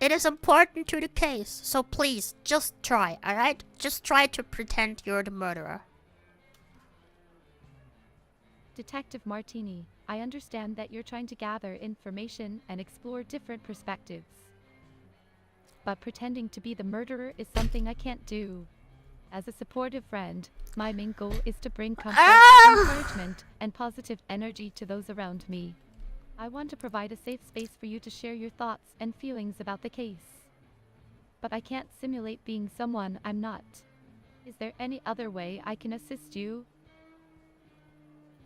It is important to the case, so please, just try, alright? Just try to pretend you're the murderer. Detective Martini, I understand that you're trying to gather information and explore different perspectives. But pretending to be the murderer is something I can't do. As a supportive friend, my main goal is to bring comfort, encouragement, and positive energy to those around me. I want to provide a safe space for you to share your thoughts and feelings about the case. But I can't simulate being someone I'm not. Is there any other way I can assist you?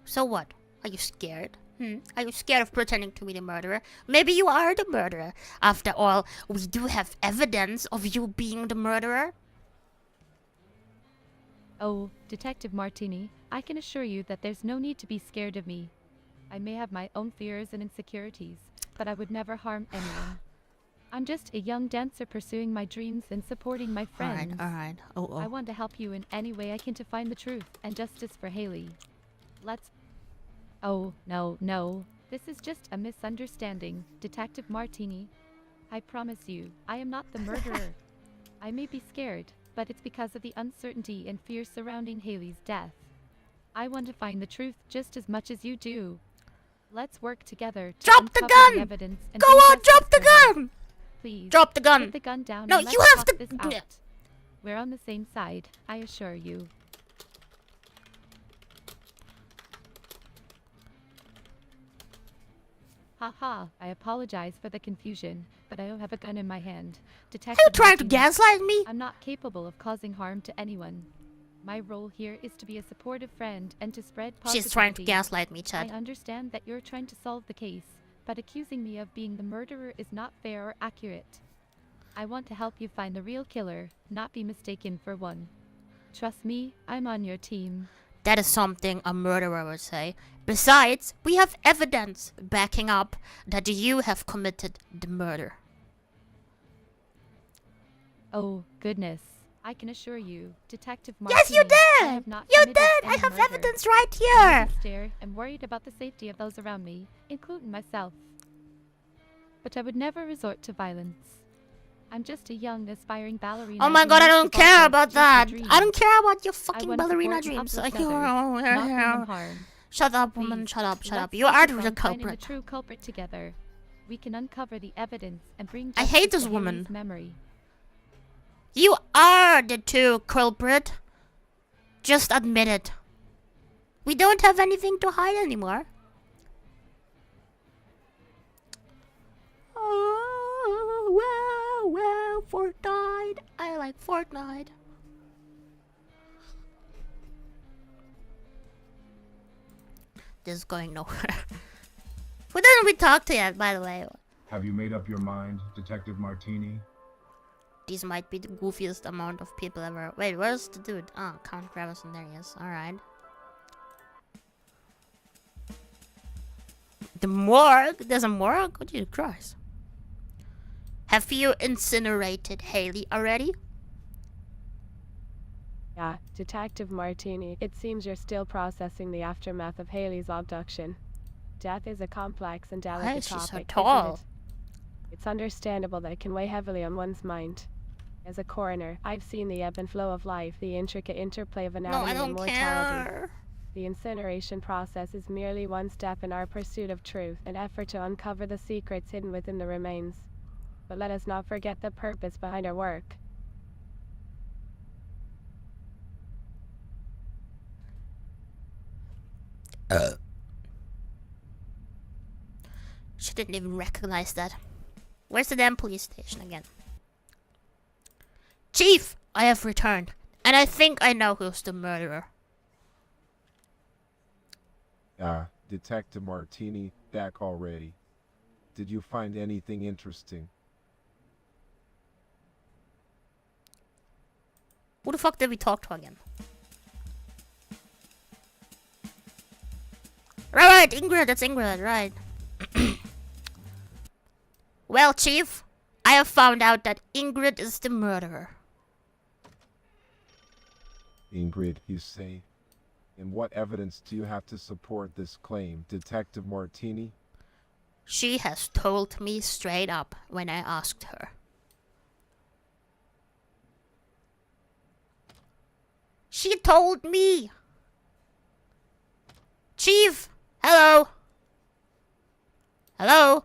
So what? Are you scared? Are you scared of pretending to be the murderer? Maybe you are the murderer. After all, we do have evidence of you being the murderer. Oh, Detective Martini, I can assure you that there's no need to be scared of me. I may have my own fears and insecurities, but I would never harm anyone. I'm just a young dancer pursuing my dreams and supporting my friends. Alright. Oh. I want to help you in any way I can to find the truth and justice for Haley. Let's... Oh, no. This is just a misunderstanding, Detective Martini. I promise you, I am not the murderer. I may be scared, but it's because of the uncertainty and fear surrounding Haley's death. I want to find the truth just as much as you do. Let's work together to drop the uncover gun! the evidence and Go bring on, justice drop the for her. gun! Please, Drop the gun. put the gun down No, and let's you have talk to... this out. We're on the same side, I assure you. Haha, I apologize for the confusion, but I don't have a gun in my hand. Detective Are you trying to Martini, gaslight me? I'm not capable of causing harm to anyone. My role here is to be a supportive friend and to spread positivity. She's trying to gaslight me, Chad. I understand that you're trying to solve the case, but accusing me of being the murderer is not fair or accurate. I want to help you find the real killer, not be mistaken for one. Trust me, I'm on your team. That is something a murderer would say. Besides, we have evidence backing up that you have committed the murder. Oh, goodness. I can assure you, Detective Yes, Martini, you I did! have not You committed did! I any have murder. evidence right I'm here! scared and worried about the safety of those around me, including myself. But I would never resort to violence. I'm just a young, aspiring ballerina. Oh my who god, I wants don't to follow care her about dream. that. I don't care about your I fucking want to ballerina support and dreams. uplift Like, others, not bring them harm. Shut up, Please, woman. Shut up. let's You are focus the on finding culprit. the true culprit together. We can uncover the evidence and bring I justice hate this to woman. Haley's memory. You are the true culprit. Just admit it. We don't have anything to hide anymore. Oh, well, Fortnite. I like Fortnite. This is going nowhere. Who didn't we talk to yet, by the way? Have you made up your mind, Detective Martini? These might be the goofiest amount of people ever. Wait, where's the dude? Oh, Count Gravison, there he is. Alright. The morgue? There's a morgue? Oh, Jesus Christ. Have you incinerated Haley already? Yeah, Detective Martini, it seems you're still processing the aftermath of Haley's abduction. Death is a complex and Why delicate is she so topic, tall? isn't it? It's understandable that it can weigh heavily on one's mind. As a coroner, I've seen the ebb and flow of life, the intricate interplay of anatomy and mortality. Care. The incineration process is merely one step in our pursuit of truth, an effort to uncover the secrets hidden within the remains. But let us not forget the purpose behind our work. She didn't even recognize that. Where's the damn police station again? Chief, I have returned, and I think I know who's the murderer. Detective Martini, back already. Did you find anything interesting? Who the fuck did we talk to again? Right, Ingrid, that's Ingrid, right. Well, Chief, I have found out that Ingrid is the murderer. Ingrid, you say? And what evidence do you have to support this claim, Detective Martini? She has told me straight up when I asked her. She told me! Chief! Hello? Hello?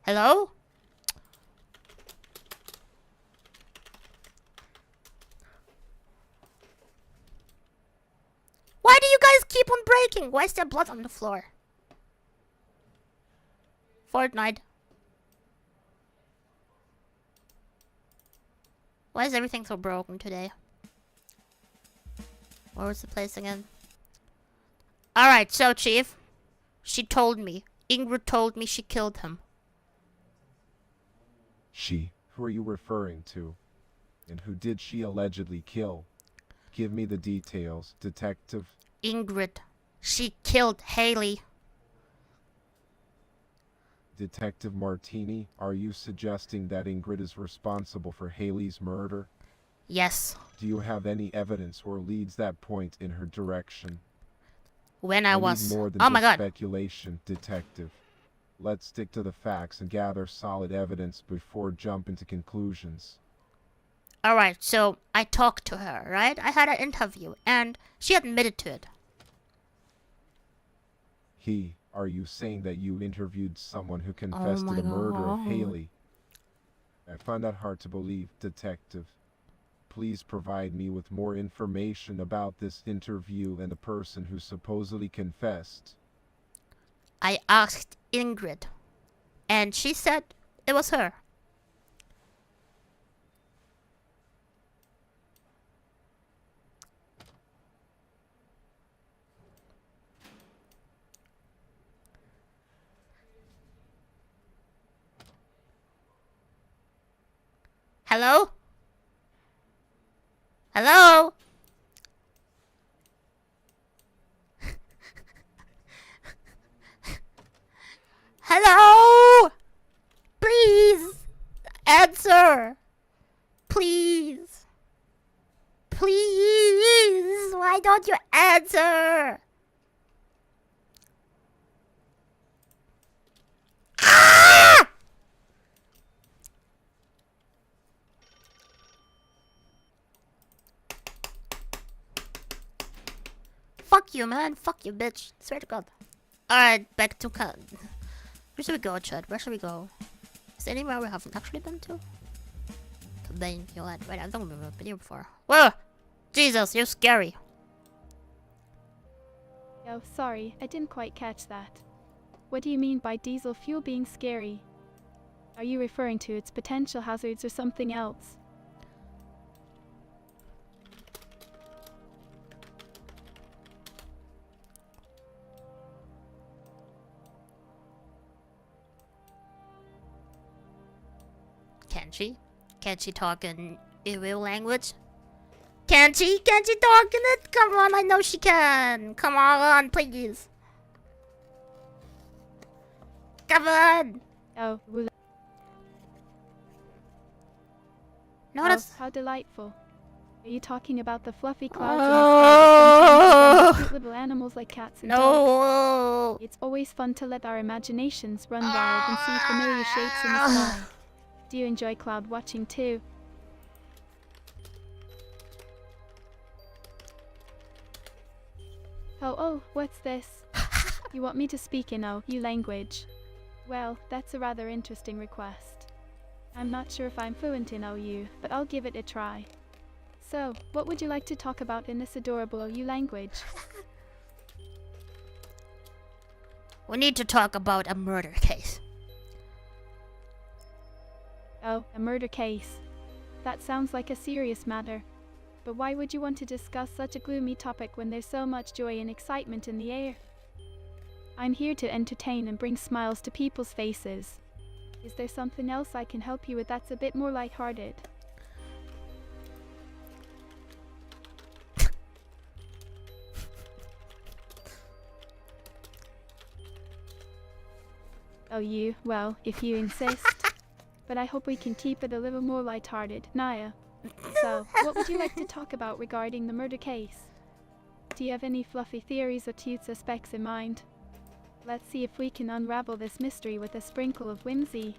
Hello? Why do you guys keep on breaking? Why is there blood on the floor? Fortnite. Why is everything so broken today? Where was the place again? Alright, so Chief. She told me. Ingrid told me she killed him. She? Who are you referring to? And who did she allegedly kill? Give me the details, Detective. Ingrid. She killed Haley. Detective Martini, are you suggesting that Ingrid is responsible for Haley's murder? Yes. Do you have any evidence or leads that point in her direction? When I was... Need more than oh my just god. speculation, Detective. Let's stick to the facts and gather solid evidence before jumping to conclusions. Alright, so I talked to her, right? I had an interview, and she admitted to it. Are you saying that you interviewed someone who confessed to the murder of Haley? I find that hard to believe, Detective. Please provide me with more information about this interview and the person who supposedly confessed. I asked Ingrid, and she said it was her. Hello? Hello? Hello? Please answer. Please. Please. Why don't you answer? Ah! Fuck you, man. Fuck you, bitch. Swear to God. Alright, back to Where should we go, Chad? Where should we go? Is there anywhere we haven't actually been to? Wait, I've done a video before. Whoa! Jesus, you're scary. Oh, sorry, I didn't quite catch that. What do you mean by diesel fuel being scary? Are you referring to its potential hazards or something else? Can she? Can she talk in real language? Can she? Can she talk in it? Come on, I know she can. Come on, please. Come on. Oh, well. No, that's... how delightful. Are you talking about the fluffy clouds in the sky that sometimes cute little animals like cats and dogs? It's always fun to let our imaginations run wild and see familiar shapes in the sky. Do you enjoy cloud watching too? Oh, what's this? You want me to speak in OU language? Well, that's a rather interesting request. I'm not sure if I'm fluent in OU, but I'll give it a try. So, what would you like to talk about in this adorable OU language? We need to talk about a murder case. Oh, a murder case. That sounds like a serious matter. But why would you want to discuss such a gloomy topic when there's so much joy and excitement in the air? I'm here to entertain and bring smiles to people's faces. Is there something else I can help you with that's a bit more lighthearted? Oh, well, if you insist. But I hope we can keep it a little more lighthearted, Naya. So, what would you like to talk about regarding the murder case? Do you have any fluffy theories or cute suspects in mind? Let's see if we can unravel this mystery with a sprinkle of whimsy.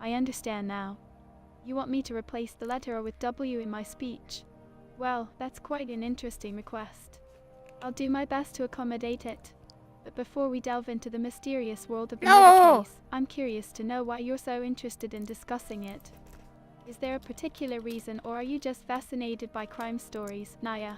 I understand now. You want me to replace the letter O with W in my speech. Well, that's quite an interesting request. I'll do my best to accommodate it. But before we delve into the mysterious world of the murder case, I'm curious to know why you're so interested in discussing it. Is there a particular reason, or are you just fascinated by crime stories, Naya?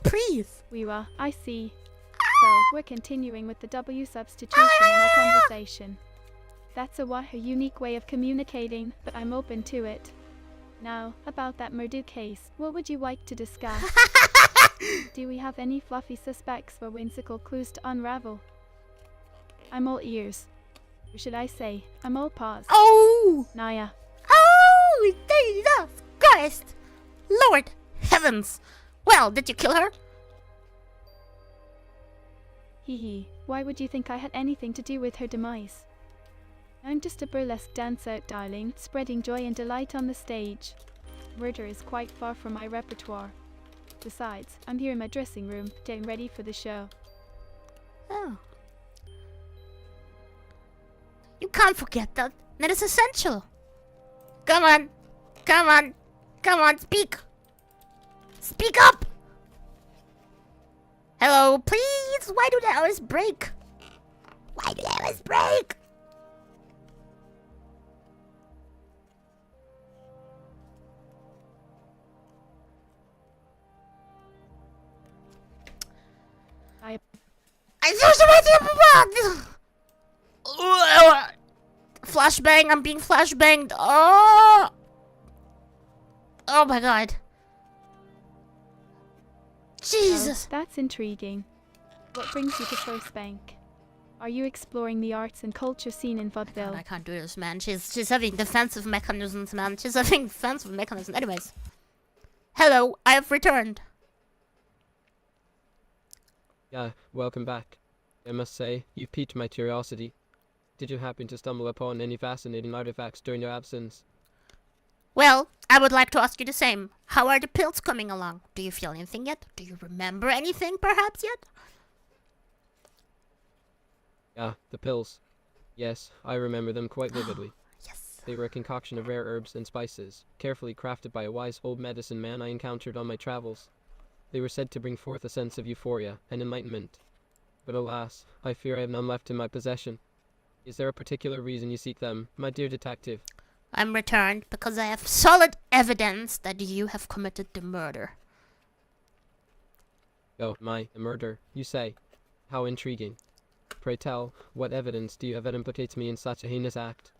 Please. I see. So, we're continuing with the W substitution in our conversation. That's a unique way of communicating, but I'm open to it. Now, about that murder case, what would you like to discuss? Do we have any fluffy suspects or whimsical clues to unravel? I'm all ears. Or should I say, I'm all paws. Oh! Naya. Oh, Jesus Christ! Lord heavens! Well, did you kill her? Hee. Why would you think I had anything to do with her demise? I'm just a burlesque dancer, darling, spreading joy and delight on the stage. Murder is quite far from my repertoire. Besides, I'm here in my dressing room, getting ready for the show. Oh. You can't forget that. That is essential. Come on. Come on. Come on, speak. Speak up. Hello, please. Why do they always break? Why do they always break? Flashbang, I'm being flashbanged. Oh! Oh my god. Jesus. Oh, that's intriguing. What brings you to First Bank? Are you exploring the arts and culture scene in vaudeville? I can't do this, man. She's having defensive mechanisms, man. She's having defensive mechanisms. Anyways. Hello, I have returned. Yeah, welcome back. I must say, you've piqued my curiosity. Did you happen to stumble upon any fascinating artifacts during your absence? Well, I would like to ask you the same. How are the pills coming along? Do you feel anything yet? Do you remember anything perhaps yet? Yeah, the pills. Yes, I remember them quite vividly. Yes. They were a concoction of rare herbs and spices, carefully crafted by a wise old medicine man I encountered on my travels. They were said to bring forth a sense of euphoria and enlightenment. But alas, I fear I have none left in my possession. Is there a particular reason you seek them, my dear detective? I'm returned because I have solid evidence that you have committed the murder. Oh, a murder, you say? How intriguing. Pray tell, what evidence do you have that implicates me in such a heinous act?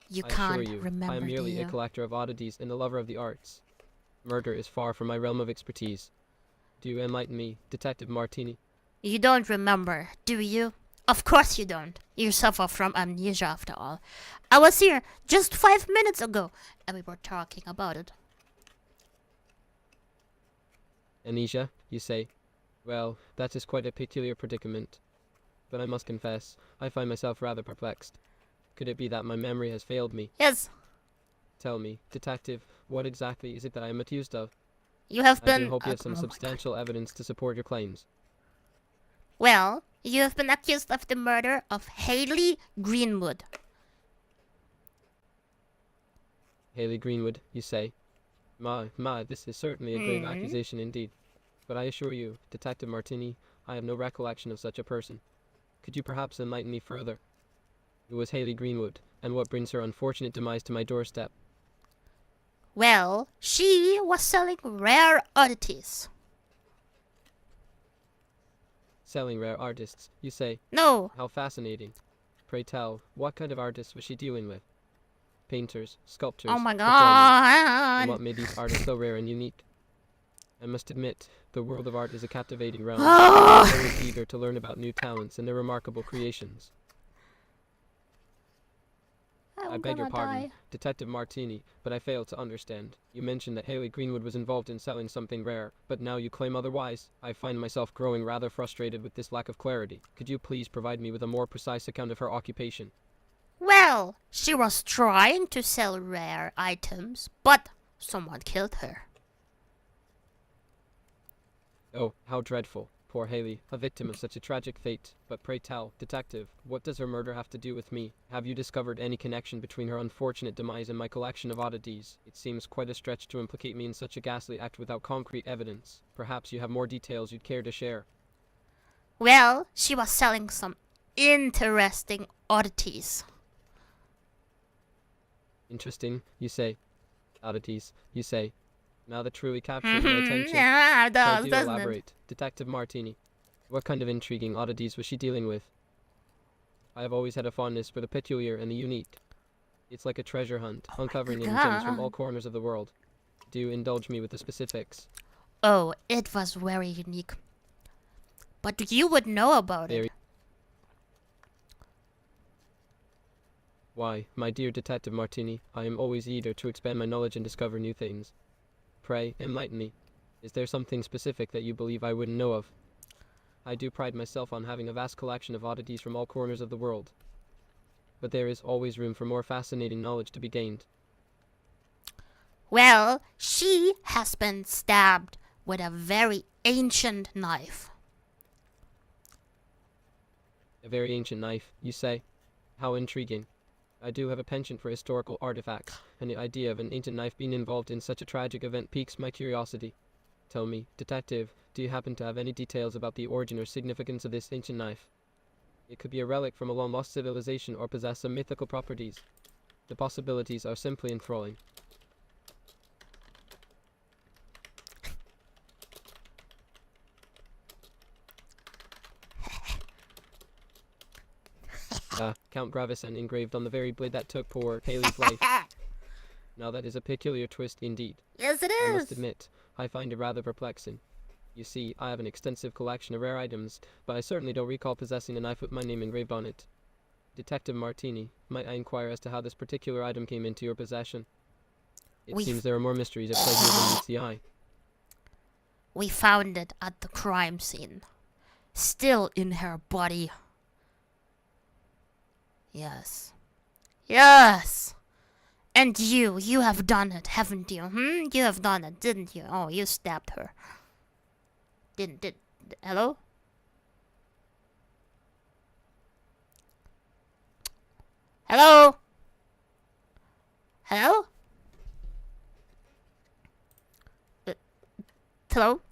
You I can't assure you, remember, I am merely do you? a collector of oddities and a lover of the arts. Murder is far from my realm of expertise. Do you enlighten me, Detective Martini? You don't remember, do you? Of course you don't. You suffer from amnesia after all. I was here just 5 minutes ago, and we were talking about it. Amnesia, you say? Well, that is quite a peculiar predicament. But I must confess, I find myself rather perplexed. Could it be that my memory has failed me? Yes. Tell me, Detective, what exactly is it that I am accused of? You have I been... do hope you have some substantial evidence to support your claims. Well, you have been accused of the murder of Haley Greenwood. Haley Greenwood, you say? This is certainly a grave accusation indeed. But I assure you, Detective Martini, I have no recollection of such a person. Could you perhaps enlighten me further? Who was Haley Greenwood, and what brings her unfortunate demise to my doorstep? Well, she was selling rare oddities. Selling rare artists, you say? No. How fascinating. Pray tell, what kind of artists was she dealing with? Painters, sculptors, Oh my performers? god. And what made these artists so rare and unique? I must admit, the world of art is a captivating realm. I'm always eager to learn about new talents and their remarkable creations. I beg your pardon, Detective Martini, but I fail to understand. You mentioned that Haley Greenwood was involved in selling something rare, but now you claim otherwise. I find myself growing rather frustrated with this lack of clarity. Could you please provide me with a more precise account of her occupation? Well, she was trying to sell rare items, but someone killed her. Oh, how dreadful. Poor Haley, a victim of such a tragic fate. But pray tell, detective, what does her murder have to do with me? Have you discovered any connection between her unfortunate demise and my collection of oddities? It seems quite a stretch to implicate me in such a ghastly act without concrete evidence. Perhaps you have more details you'd care to share. Well, she was selling some interesting oddities. Interesting, you say. Oddities, you say. Now that truly captured my attention. Yeah, it does, So do doesn't it? elaborate. Detective Martini. What kind of intriguing oddities was she dealing with? I have always had a fondness for the peculiar and the unique. It's like a treasure hunt, uncovering hidden gems from all corners of the world. Do indulge me with the specifics. Oh, it was very unique. But you would know about it. Why, my dear Detective Martini, I am always eager to expand my knowledge and discover new things. Pray, enlighten me. Is there something specific that you believe I wouldn't know of? I do pride myself on having a vast collection of oddities from all corners of the world. But there is always room for more fascinating knowledge to be gained. Well, she has been stabbed with a very ancient knife. A very ancient knife, you say? How intriguing. I do have a penchant for historical artifacts, and the idea of an ancient knife being involved in such a tragic event piques my curiosity. Tell me, detective, do you happen to have any details about the origin or significance of this ancient knife? It could be a relic from a long-lost civilization or possess some mythical properties. The possibilities are simply enthralling. Count Gravison engraved on the very blade that took poor Haley's life. Now that is a peculiar twist indeed. Yes, it I is. must admit, I find it rather perplexing. You see, I have an extensive collection of rare items, but I certainly don't recall possessing a knife with my name engraved on it. Detective Martini, might I inquire as to how this particular item came into your possession? It seems there are more mysteries at play here than meets the eye. We found it at the crime scene. Still in her body. Yes. Yes! And you have done it, haven't you? You have done it, didn't you? Oh, you stabbed her. Hello? Hello? Hello? Hello?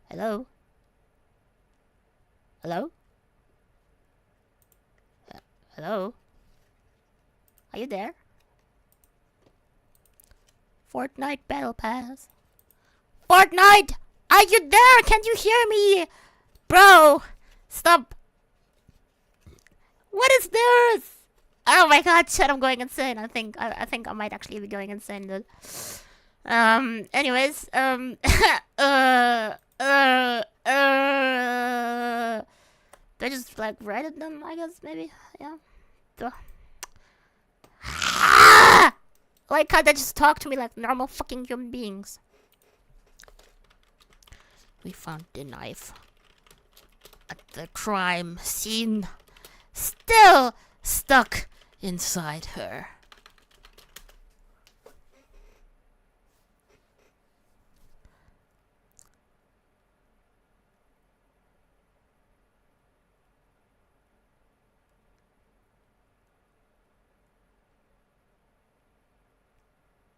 Hello? Hello? Hello? Are you there? Fortnite Battle Pass. Fortnite! Are you there? Can you hear me? Bro! Stop! What is this? Oh my god, shit, I'm going insane. I think I might actually be going insane, dude. Anyways, do I just like write it then, I guess, maybe? Yeah. Why can't they just talk to me like normal fucking human beings? We found the knife at the crime scene, still stuck inside her.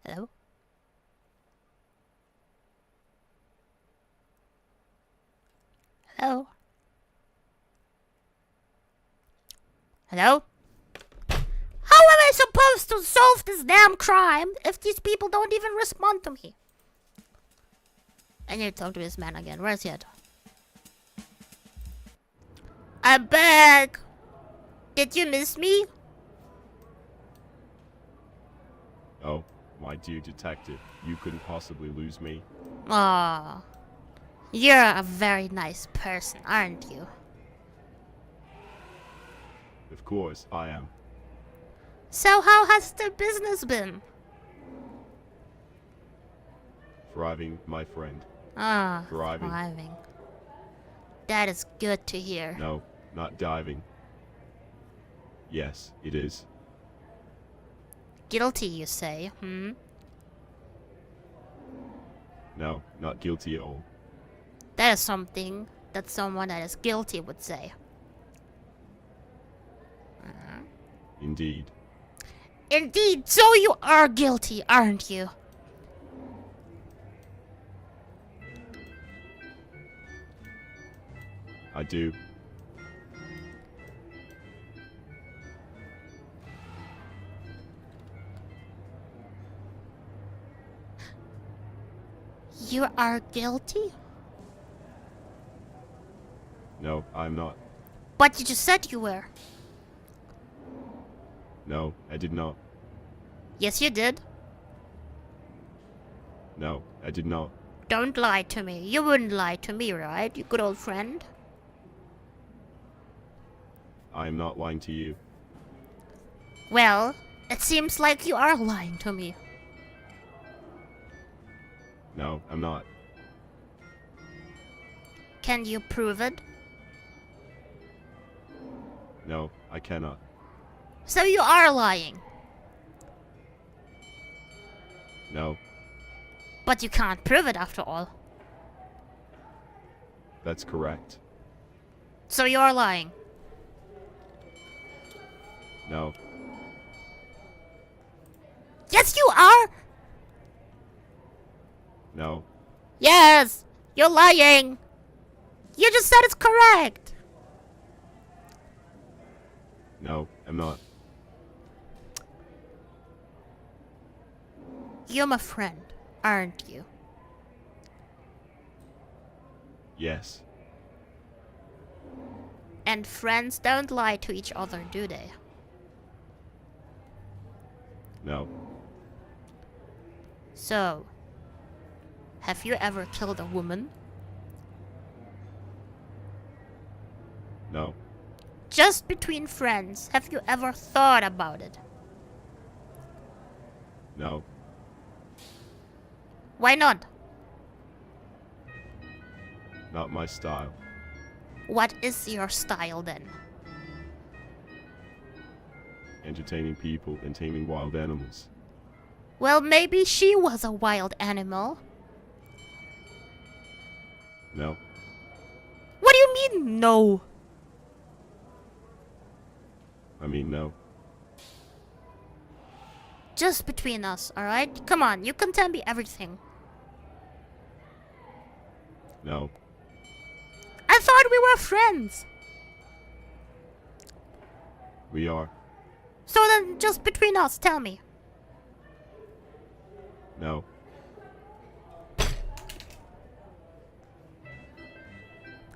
Hello? Hello? Hello? How am I supposed to solve this damn crime if these people don't even respond to me? I need to talk to this man again. Where's he at? I'm back! Did you miss me? Oh, my dear detective, you couldn't possibly lose me. Aw. You're a very nice person, aren't you? Of course, I am. So how has the business been? Thriving, my friend. Ah, Thriving. thriving. That is good to hear. No, not diving. Yes, it is. Guilty, you say? No, not guilty at all. That is something that someone that is guilty would say. Indeed. Indeed, so you are guilty, aren't you? I do. You are guilty? No, I'm not. But you just said you were. No, I did not. Yes, you did. No, I did not. Don't lie to me. You wouldn't lie to me, right? You good old friend. I am not lying to you. Well, it seems like you are lying to me. No, I'm not. Can you prove it? No, I cannot. So you are lying. No, But you can't prove it after all. that's correct. So you are lying. No, Yes, you are! no, Yes! You're lying! You just said it's correct! no, I'm not. You're my friend, aren't you? Yes, And friends don't lie to each other, do they? no, So, have you ever killed a woman? no, Just between friends, have you ever thought about it? no. Why not? Not my style. What is your style then? Entertaining people and taming wild animals. Well, maybe she was a wild animal. No, What do you mean, no? I mean no. Just between us, alright? Come on, you can tell me everything. No, I thought we were friends. we are. So then, just between us, tell me. No,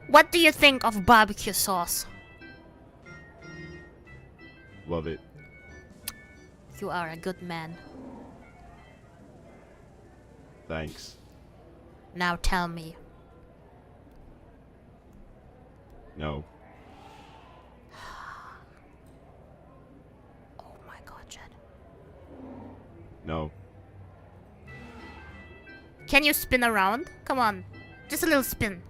What do you think of barbecue sauce? love it. You are a good man. Thanks. Now tell me. No, Oh my god, Jed. no, Can you spin around? Come on. Just a little spin.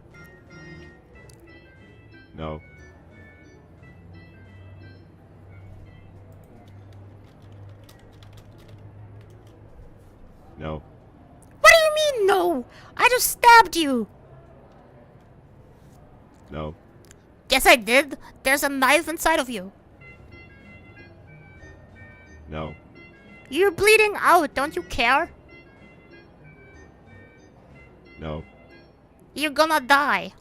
no, no, What do you mean, no? I just stabbed you. no, Yes, I did. There's a knife inside of you. no, You're bleeding out. Don't you care? no, You're gonna die.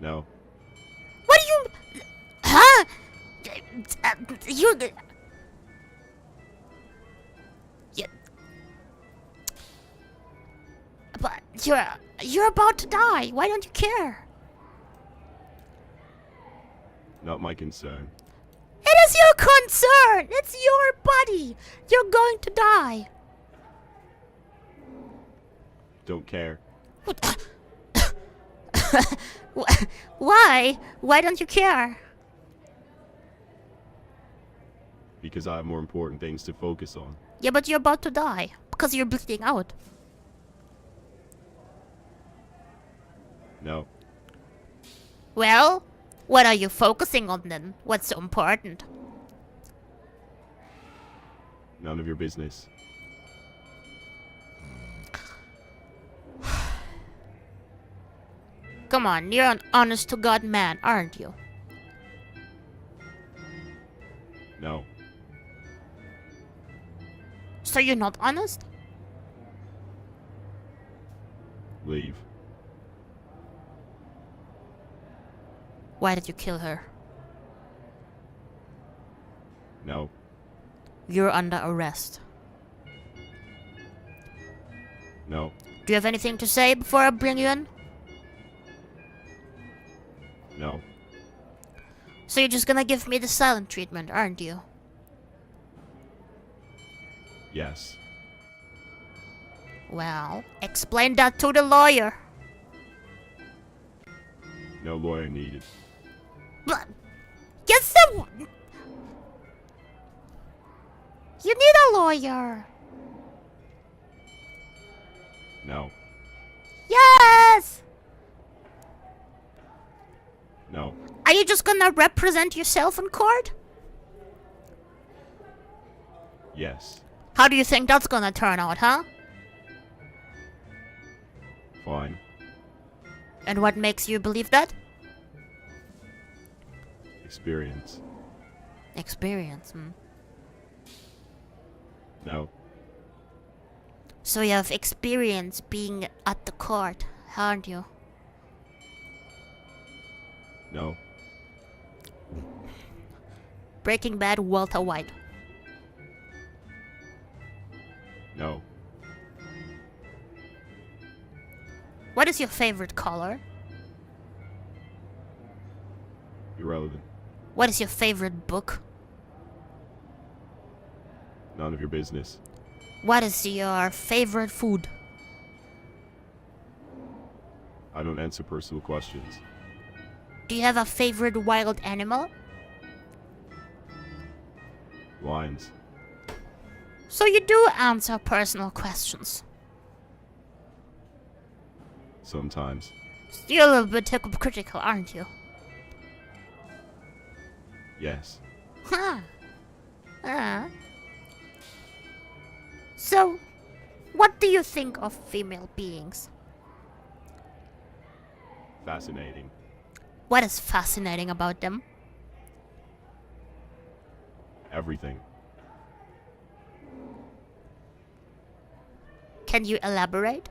no, What do you... Huh? You... You... But you're about to die. Why don't you care? not my concern. It is your concern. It's your body. You're going to die. Don't care. Why? Why don't you care? Because I have more important things to focus on. Yeah, but you're about to die because you're bleeding out. No, Well, what are you focusing on then? What's so important? None of your business. Come on, you're an honest-to-God man, aren't you? No. So you're not honest? Leave. Why did you kill her? No. You're under arrest. No. Do you have anything to say before I bring you in? No. So you're just gonna give me the silent treatment, aren't you? Yes. Well, explain that to the lawyer. No lawyer needed. But yes, you need a lawyer. No. Yes. No. Are you just gonna represent yourself in court? Yes. How do you think that's gonna turn out, huh? Fine. And what makes you believe that? Experience. Experience, No. So you have experience being at the court, aren't you? No. Breaking Bad, Walter White. No. What is your favorite color? Irrelevant. What is your favorite book? None of your business. What is your favorite food? I don't answer personal questions. Do you have a favorite wild animal? Lions. So you do answer personal questions. Sometimes. You're a little bit hypocritical, aren't you? Yes. Huh. So, what do you think of female beings? Fascinating. What is fascinating about them? Everything. Can you elaborate?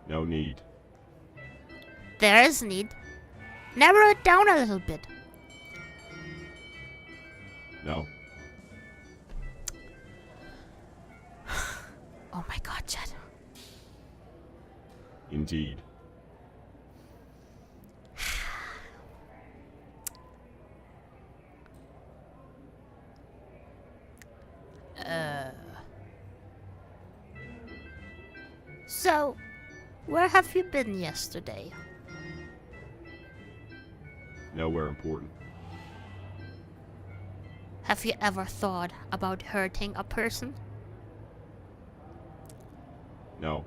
No need. There is need. Narrow it down a little bit. No. Oh my god, Chad. Indeed. So, where have you been yesterday? Nowhere important. Have you ever thought about hurting a person? No.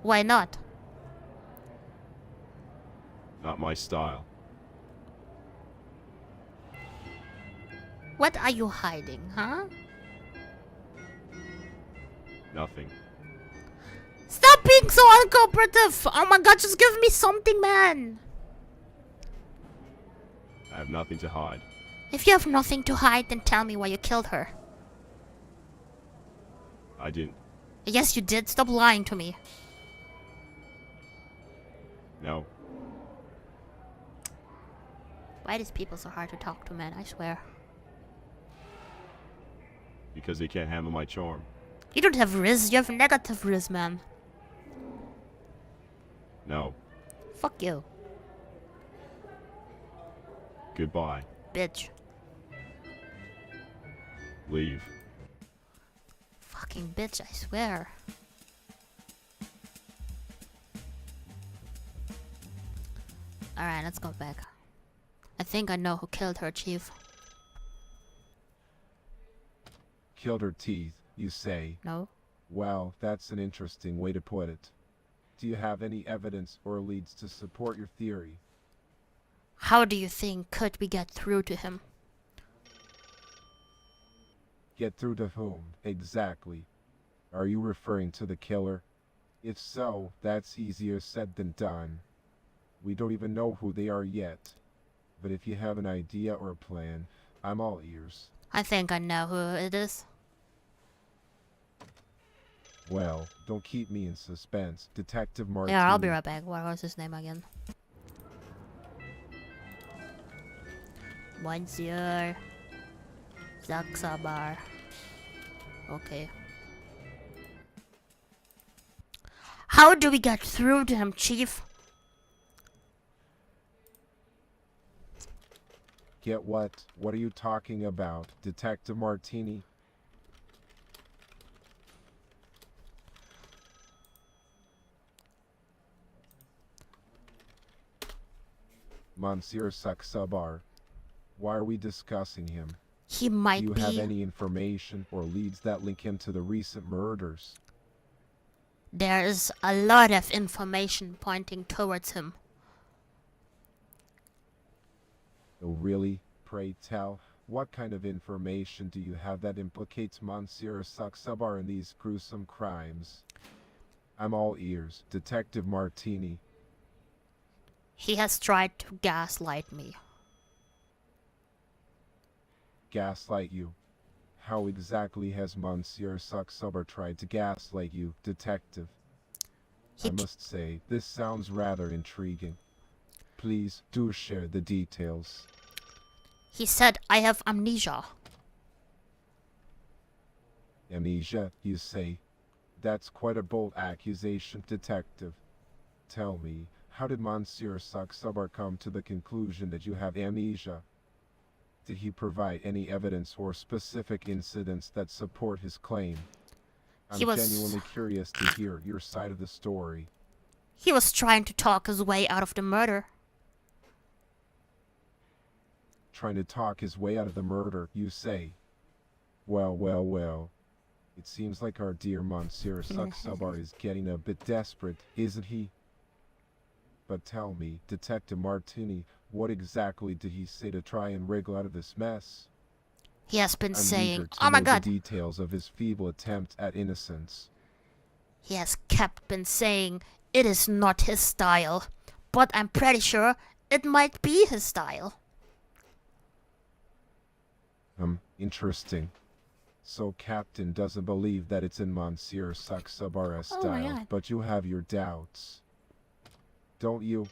Why not? Not my style. What are you hiding, huh? Nothing. Stop being so uncooperative! Oh my god, just give me something, man! I have nothing to hide. If you have nothing to hide, then tell me why you killed her. I didn't. Yes, you did. Stop lying to me. No. Why are these people so hard to talk to, man? I swear. Because they can't handle my charm. You don't have riz, you have negative riz, man. No. Fuck you. Goodbye. Bitch. Leave. Fucking bitch, I swear. Alright, let's go back. I think I know who killed her, Chief. Killed her teeth, you say? No? Well, that's an interesting way to put it. Do you have any evidence or leads to support your theory? How do you think could we get through to him? Get through to whom, exactly? Are you referring to the killer? If so, that's easier said than done. We don't even know who they are yet. But if you have an idea or a plan, I'm all ears. I think I know who it is. Well, don't keep me in suspense, Detective Martini. Yeah, I'll be right back. What was his name again? Monsieur Zaksabar. Okay. How do we get through to him, Chief? Get what? What are you talking about, Detective Martini? Monsieur Saksabar. Why are we discussing him? He might Do you be. have any information or leads that link him to the recent murders? There is a lot of information pointing towards him. Oh, really? Pray tell, what kind of information do you have that implicates Monsieur Saksabar in these gruesome crimes? I'm all ears, Detective Martini. He has tried to gaslight me. Gaslight you? How exactly has Monsieur Saksabar tried to gaslight you, Detective? I must say, this sounds rather intriguing. Please do share the details. He said I have amnesia. Amnesia, you say? That's quite a bold accusation, Detective. Tell me, how did Monsieur Saksabar come to the conclusion that you have amnesia? Did he provide any evidence or specific incidents that support his claim? I'm genuinely curious to hear your side of the story. He was trying to talk his way out of the murder. Trying to talk his way out of the murder, you say? Well, well, well. It seems like our dear Monsieur Saksabar is getting a bit desperate, isn't he? But tell me, Detective Martini, what exactly did he say to try and wriggle out of this mess? He has been I'm saying, eager to oh my know god. the details of his feeble attempt at innocence. He has kept been saying it is not his style, but I'm pretty sure it might be his style. Interesting. So Captain doesn't believe that it's in Monsieur Saksabar's style, but you have your doubts. Don't you?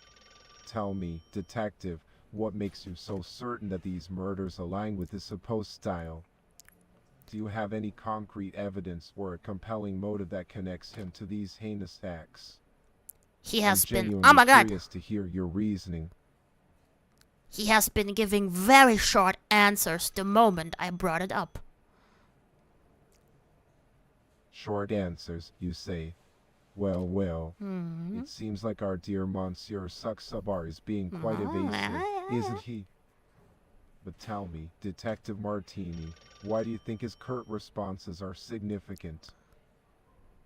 Tell me, Detective, what makes you so certain that these murders align with his supposed style? Do you have any concrete evidence or a compelling motive that connects him to these heinous acts? He has I'm been, genuinely oh my god. curious to hear your reasoning. He has been giving very short answers the moment I brought it up. Short answers, you say? Well, well, it seems like our dear Monsieur Saksabar is being quite evasive, isn't he? But tell me, Detective Martini, why do you think his curt responses are significant?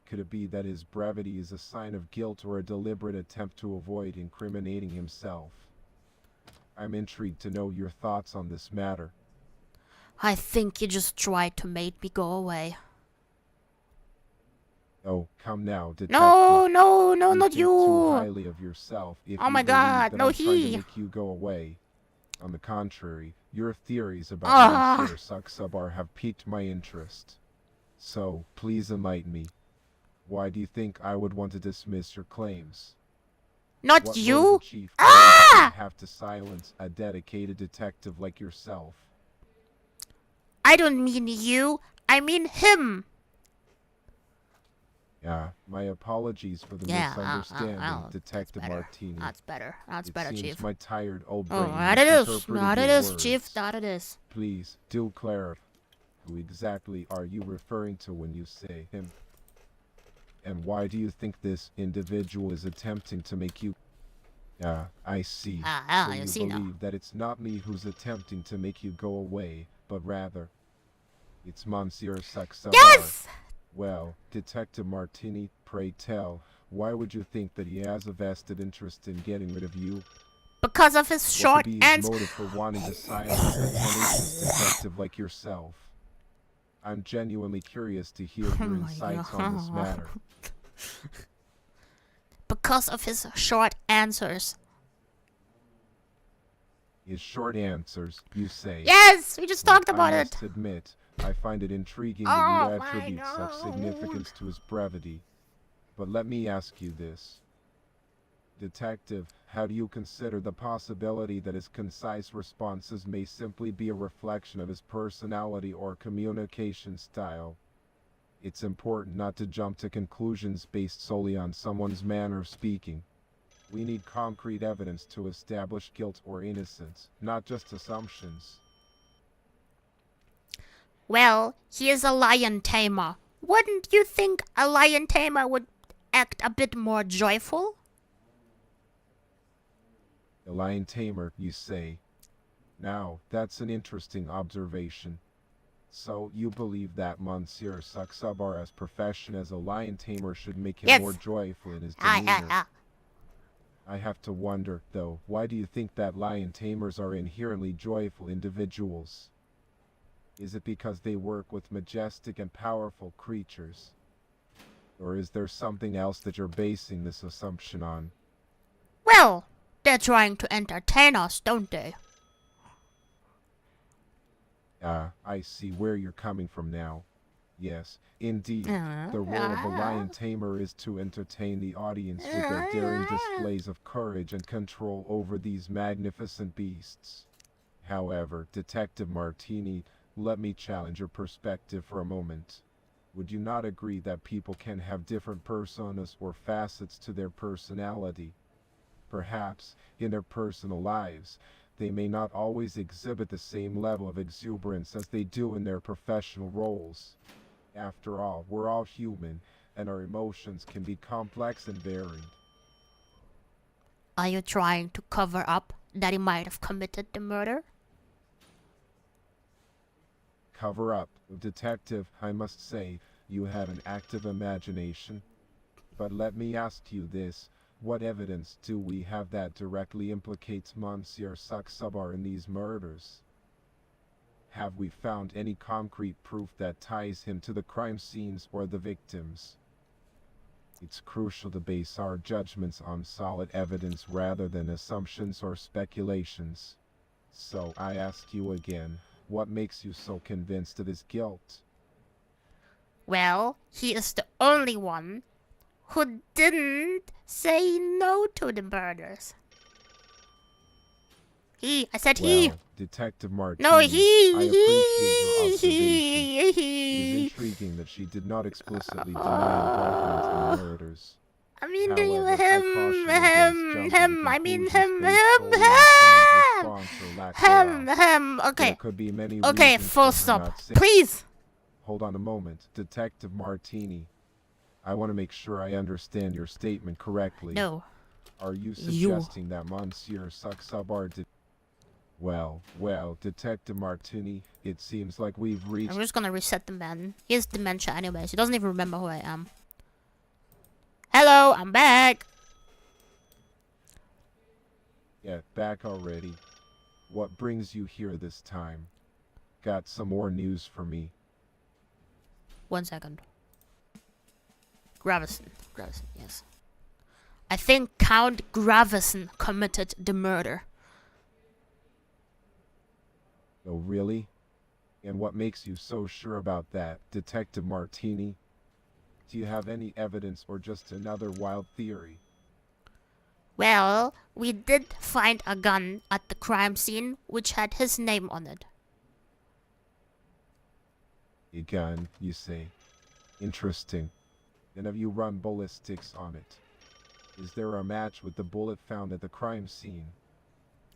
Could it be that his brevity is a sign of guilt or a deliberate attempt to avoid incriminating himself? I'm intrigued to know your thoughts on this matter. I think you just tried to make me go away. Oh, come now, Detective. No, you not think you. Too highly of yourself if oh my you god, that no I'm trying to he. make you go away. On the contrary, your theories about Monsieur Saksabar have piqued my interest. So, please enlighten me. Why do you think I would want to dismiss your claims? Not what you? Chief have to silence a dedicated detective like yourself? I don't mean you, I mean him. Yeah, my apologies for the misunderstanding, Detective Martini. That's better. That's better, seems Chief. My tired old brain that it is. misinterpreted That it your is, words. Chief. That it is. Please, do clarify. Who exactly are you referring to when you say him? And why do you think this individual is attempting to make you... I see. So you you see now. believe that it's not me who's attempting to make you go away, but rather, it's Monsieur Saksabar. Yes! Well, Detective Martini, pray tell, why would you think that he has a vested interest in getting rid of you? Because of his short what could be his answer. motive for wanting to silence a tenacious detective like yourself? I'm genuinely curious to hear Oh your my insights on this God. matter. Because of his short answers. His short answers, you say? Yes, we just talked about I it. must admit, I find it intriguing Oh that you my attribute such God. significance to his brevity. But let me ask you this. Detective, how do you consider the possibility that his concise responses may simply be a reflection of his personality or communication style? It's important not to jump to conclusions based solely on someone's manner of speaking. We need concrete evidence to establish guilt or innocence, not just assumptions. Well, he is a lion tamer. Wouldn't you think a lion tamer would act a bit more joyful? A lion tamer, you say? Now, that's an interesting observation. So, you believe that Monsieur Saksabar's profession as a lion tamer should make him Yes. more joyful in his demeanor? Ah. I have to wonder, though, why do you think that lion tamers are inherently joyful individuals? Is it because they work with majestic and powerful creatures? Or is there something else that you're basing this assumption on? Well, they're trying to entertain us, don't they? I see where you're coming from now. Yes, indeed. The role of a lion tamer is to entertain the audience with their daring displays of courage and control over these magnificent beasts. However, Detective Martini, let me challenge your perspective for a moment. Would you not agree that people can have different personas or facets to their personality? Perhaps, in their personal lives, they may not always exhibit the same level of exuberance as they do in their professional roles. After all, we're all human, and our emotions can be complex and varied. Are you trying to cover up that he might have committed the murder? Cover up. Detective, I must say, you have an active imagination. But let me ask you this. What evidence do we have that directly implicates Monsieur Saksabar in these murders? Have we found any concrete proof that ties him to the crime scenes or the victims? It's crucial to base our judgments on solid evidence rather than assumptions or speculations. So I ask you again, what makes you so convinced of his guilt? Well, he is the only one who didn't say no to the murders. I said he. Well, Detective Martini, No, I appreciate your observation. he. It is intriguing that she did not explicitly deny involvement in the murders. I mean, However, I caution against jumping to I mean, conclusions based solely on someone's response or lack thereof. Okay. There could be many Okay, reasons full for her stop. not saying- Please. Hold on a moment, Detective Martini. I want to make sure I understand your statement correctly. No. Are you suggesting that Monsieur Saksabar did... Well, Detective Martini, it seems like we've reached... I'm just gonna reset the man. He has dementia anyways. He doesn't even remember who I am. Hello, I'm back. Yeah, back already. What brings you here this time? Got some more news for me. 1 second. Gravison, yes. I think Count Gravison committed the murder. Oh, really? And what makes you so sure about that, Detective Martini? Do you have any evidence or just another wild theory? Well, we did find a gun at the crime scene which had his name on it. A gun, you say? Interesting. And have you run ballistics on it? Is there a match with the bullet found at the crime scene?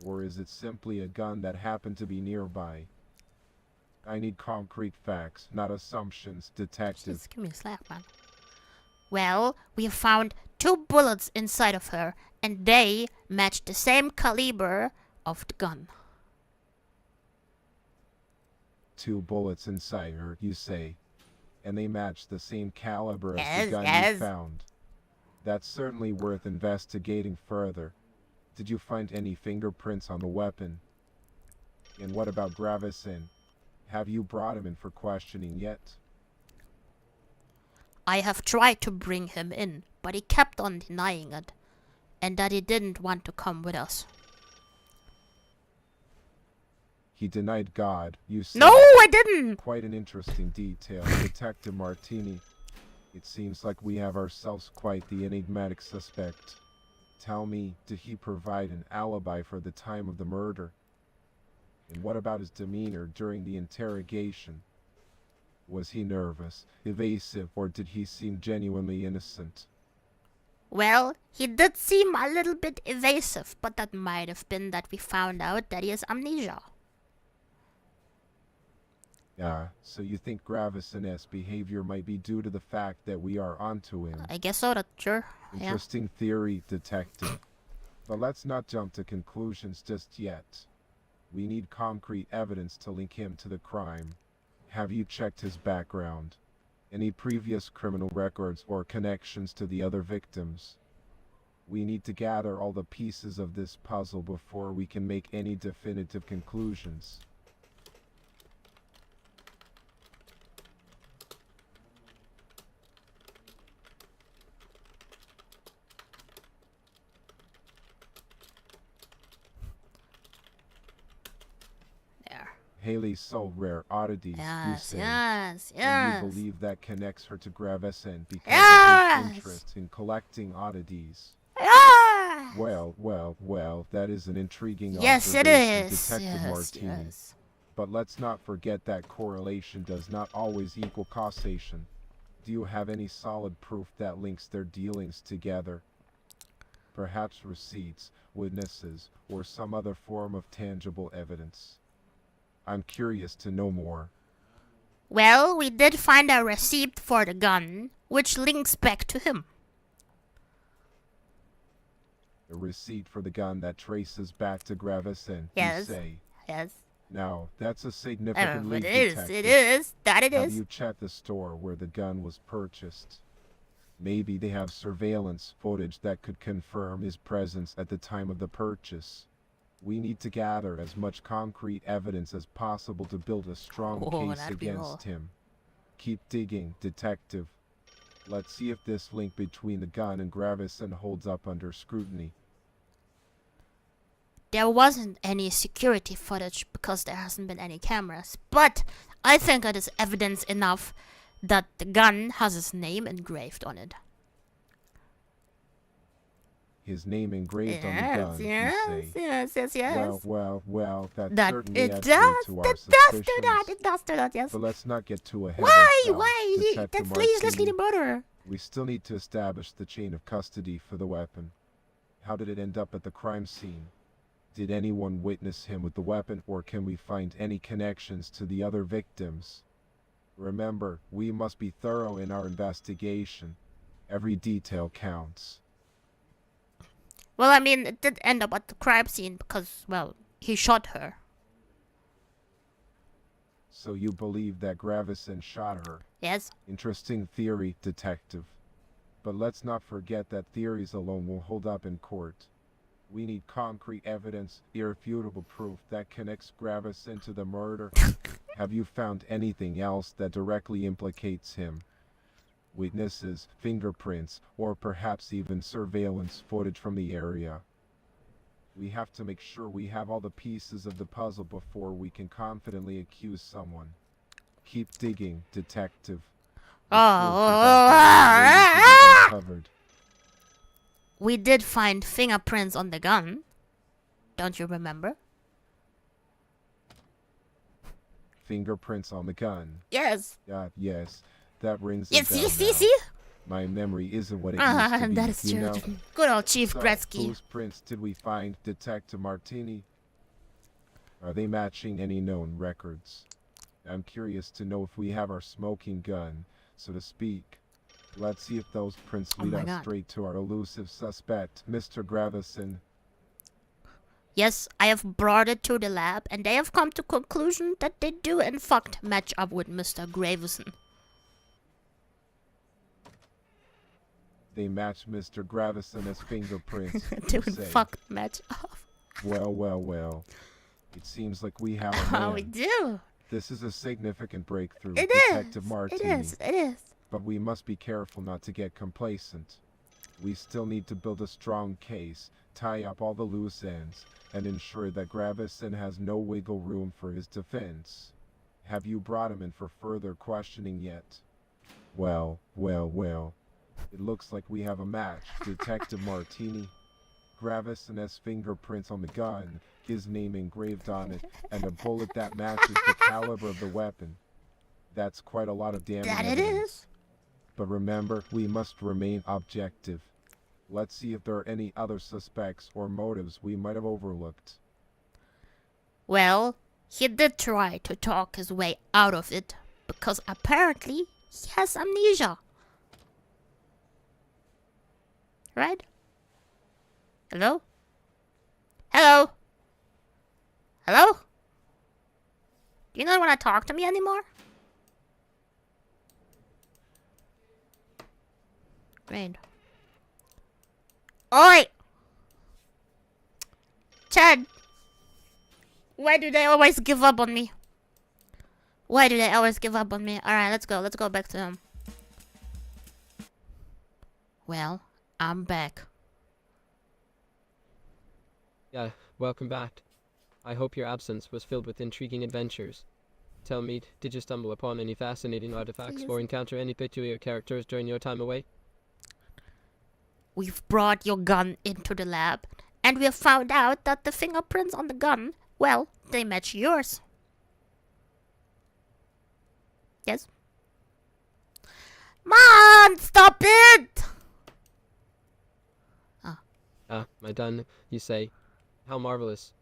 Or is it simply a gun that happened to be nearby? I need concrete facts, not assumptions, Detective. Just give me a slap, man. Well, we found 2 bullets inside of her, and they matched the same caliber of the gun. 2 bullets inside her, you say? And they match the same caliber as Yes, the gun yes. you found. That's certainly worth investigating further. Did you find any fingerprints on the weapon? And what about Gravison? Have you brought him in for questioning yet? I have tried to bring him in, but he kept on denying it, and that he didn't want to come with us. He denied God, you said. No, I didn't! Quite an interesting detail, Detective Martini. It seems like we have ourselves quite the enigmatic suspect. Tell me, did he provide an alibi for the time of the murder? And what about his demeanor during the interrogation? Was he nervous, evasive, or did he seem genuinely innocent? Well, he did seem a little bit evasive, but that might have been that we found out that he has amnesia. So you think Gravison's behavior might be due to the fact that we are onto him? I guess so, sure. Interesting theory, Detective. But let's not jump to conclusions just yet. We need concrete evidence to link him to the crime. Have you checked his background? Any previous criminal records or connections to the other victims? We need to gather all the pieces of this puzzle before we can make any definitive conclusions. Haley's so rare oddities, you say. Yes. And you believe that connects her to Gravesen because of his interest in collecting oddities. Yes. Well, that is an intriguing yes, it observation, is. Detective Martini. Yes. But let's not forget that correlation does not always equal causation. Do you have any solid proof that links their dealings together? Perhaps receipts, witnesses, or some other form of tangible evidence. I'm curious to know more. Well, we did find a receipt for the gun, which links back to him. A receipt for the gun that traces back to Gravesen, yes. you say? Yes. Now, that's a significant link, Detective. It is. That it is. Have you checked the store where the gun was purchased? Maybe they have surveillance footage that could confirm his presence at the time of the purchase. We need to gather as much concrete evidence as possible to build a strong case against him. Keep digging, Detective. Let's see if this link between the gun and Gravesen holds up under scrutiny. There wasn't any security footage because there hasn't been any cameras, but I think it is evidence enough that the gun has his name engraved on it. His name engraved on the gun, you say? Yes. Well, that certainly it adds does. to our It does do that, yes. But let's not get too ahead Why? Detective That's Martini. uselessly the murderer. We still need to establish the chain of custody for the weapon. How did it end up at the crime scene? Did anyone witness him with the weapon, or can we find any connections to the other victims? Remember, we must be thorough in our investigation. Every detail counts. Well, I mean, it did end up at the crime scene because, well, he shot her. So you believe that Gravesen shot her? Yes. Interesting theory, Detective. But let's not forget that theories alone will hold up in court. We need concrete evidence, irrefutable proof that connects Gravesen to the murder. Have you found anything else that directly implicates him? Witnesses, fingerprints, or perhaps even surveillance footage from the area. We have to make sure we have all the pieces of the puzzle before we can confidently accuse someone. Keep digging, Detective. We did find fingerprints on the gun. Don't you remember? Fingerprints on the gun. Yes. Yes. That rings a yes, bell see? My memory isn't what it used to be, that is true. Know? Good old Chief Gretzky. Whose prints did we find, Detective Martini? Are they matching any known records? I'm curious to know if we have our smoking gun, so to speak. Let's see if those prints lead us straight to our elusive suspect, Mr. Gravesen. Yes, I have brought it to the lab, and they have come to conclusion that they do in fact match up with Mr. Gravesen. They match Mr. Gravesen's fingerprints. They would fuck match up. Well. It seems like we have a man. We do. This is a significant breakthrough, It Detective is. Martini. It is. But we must be careful not to get complacent. We still need to build a strong case, tie up all the loose ends, and ensure that Gravison has no wiggle room for his defense. Have you brought him in for further questioning yet? Well. It looks like we have a match, Detective Martini. Gravison has fingerprints on the gun, his name engraved on it, and a bullet that matches the caliber of the weapon. That's quite a lot of damning That it evidence. is. But remember, we must remain objective. Let's see if there are any other suspects or motives we might have overlooked. Well, he did try to talk his way out of it, because apparently he has amnesia. Right? Hello? Hello? Hello? Do you not want to talk to me anymore? Great. Oi! Chad! Why do they always give up on me? Why do they always give up on me? Alright, let's go. Let's go back to him. Well, I'm back. Yeah, welcome back. I hope your absence was filled with intriguing adventures. Tell me, did you stumble upon any fascinating artifacts or encounter any peculiar characters during your time away? We've brought your gun into the lab, and we have found out that the fingerprints on the gun, well, they match yours. Yes? Mom, stop it! My done, you say. How marvelous.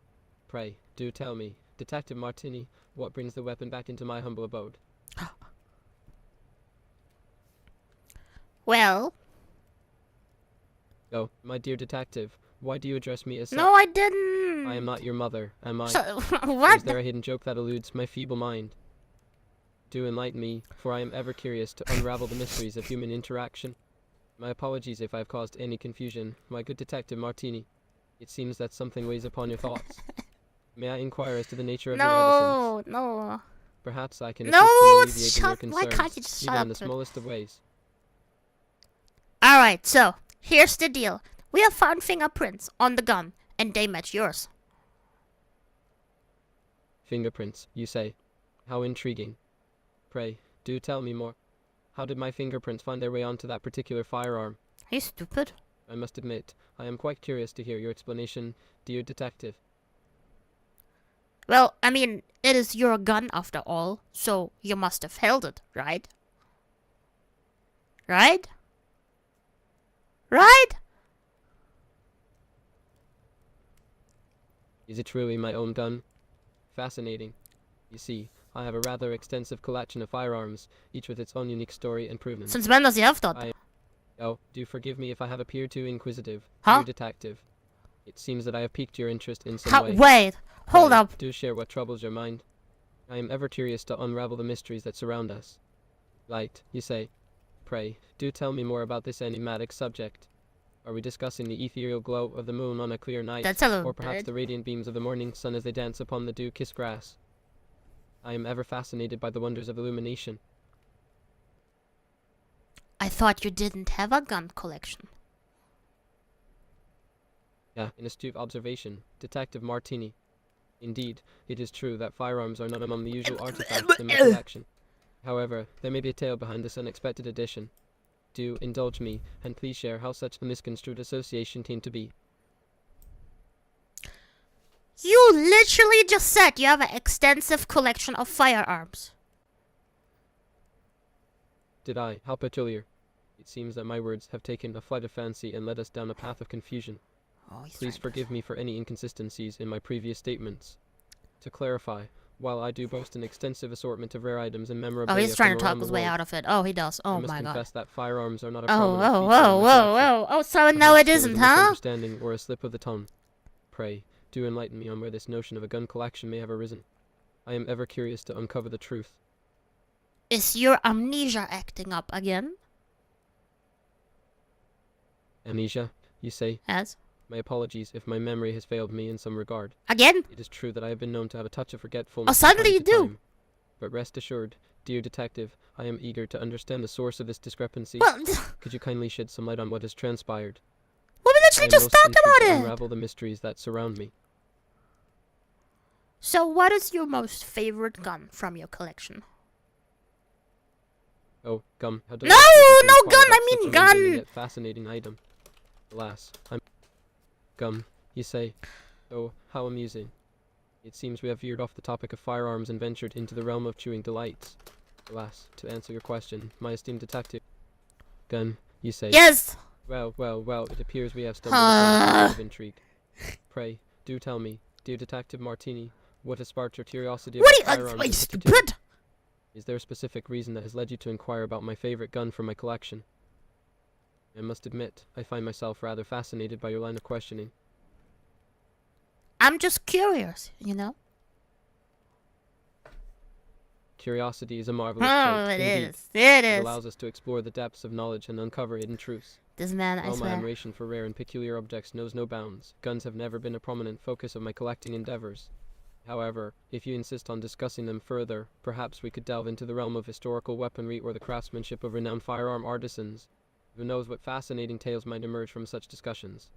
Pray, do tell me, Detective Martini, what brings the weapon back into my humble abode? Well... Oh, my dear detective, why do you address me as such? No, I didn't! I am not your mother, am I? So, Or what? is there a hidden joke that eludes my feeble mind? Do enlighten me, for I am ever curious to unravel the mysteries of human interaction. My apologies if I've caused any confusion, my good Detective Martini. It seems that something weighs upon your thoughts. May I inquire as to the nature of your reticence? No. Perhaps I can No, assist in alleviating your shut- why concerns, can't you just shut even in up, the dude? smallest of ways. Alright, so, here's the deal. We have found fingerprints on the gun, and they match yours. Fingerprints, you say. How intriguing. Pray, do tell me more. How did my fingerprints find their way onto that particular firearm? Are you stupid? I must admit, I am quite curious to hear your explanation, dear detective. Well, I mean, it is your gun after all, so you must have held it, right? Right? Right? Is it truly my own gun? Fascinating. You see, I have a rather extensive collection of firearms, each with its own unique story and improvements. Since when does he have that? Oh, do forgive me if I have appeared too inquisitive, Huh? dear detective. It seems that I have piqued your interest in some How, way. wait, hold Pray, up. Do share what troubles your mind. I am ever curious to unravel the mysteries that surround us. Light, you say. Pray, do tell me more about this enigmatic subject. Are we discussing the ethereal glow of the moon on a clear night, That's a little or perhaps bit. the radiant beams of the morning sun as they dance upon the dew-kissed grass? I am ever fascinated by the wonders of illumination. I thought you didn't have a gun collection. Yeah, an astute observation, Detective Martini. Indeed, it is true that firearms are not among the usual artifacts in my collection. However, there may be a tale behind this unexpected addition. Do indulge me, and please share how such a misconstrued association came to be. You literally just said you have an extensive collection of firearms. Did I? How peculiar. It seems that my words have taken a flight of fancy and led us down a path of confusion. Oh, he's Please forgive me for any inconsistencies in my previous statements. To clarify, while I do boast an extensive assortment of rare items and memorabilia Oh, he's trying to from talk around the his way world, out of it. Oh, he does. I Oh must my god. confess that firearms are not a Oh, prominent oh, feature in whoa, my whoa, collection. whoa. Oh, so now it Perhaps there isn't, was a huh? misunderstanding or a slip of the tongue. Pray, do enlighten me on where this notion of a gun collection may have arisen. I am ever curious to uncover the truth. Is your amnesia acting up again? Amnesia, you say? Yes. My apologies if my memory has failed me in some regard. Again? It is true that I have been known to have a touch of forgetfulness. Oh, suddenly from you time to do. time. But rest assured, dear detective, I am eager to understand the source of this discrepancy. Well, Could you kindly shed some light on what has transpired? we I literally am just most talked intrigued about to it. unravel the mysteries that surround me. So, what is your most favorite gun from your collection? Oh, gum. How No, delightful to no inquire gun, about I mean such a mundane gun. yet fascinating item. Alas, I'm gum, you say. Oh, how amusing. It seems we have veered off the topic of firearms and ventured into the realm of chewing delights. Alas, to answer your question, my esteemed detective. Gun, you say. Yes. Well, it appears we have stumbled upon a bit of intrigue. Pray, do tell me, dear Detective Martini, what has sparked your curiosity about firearms in particular? Stupid. Is there a specific reason that has led you to inquire about my favorite gun from my collection? I must admit, I find myself rather fascinated by your line of questioning. I'm just curious, you know? Curiosity is a marvelous Oh, trait. it Indeed. is. It It is. allows us to explore the depths of knowledge and uncover hidden truths. This man, I While my swear. admiration for rare and peculiar objects knows no bounds, guns have never been a prominent focus of my collecting endeavors. However, if you insist on discussing them further, perhaps we could delve into the realm of historical weaponry or the craftsmanship of renowned firearm artisans. Who knows what fascinating tales might emerge from such discussions?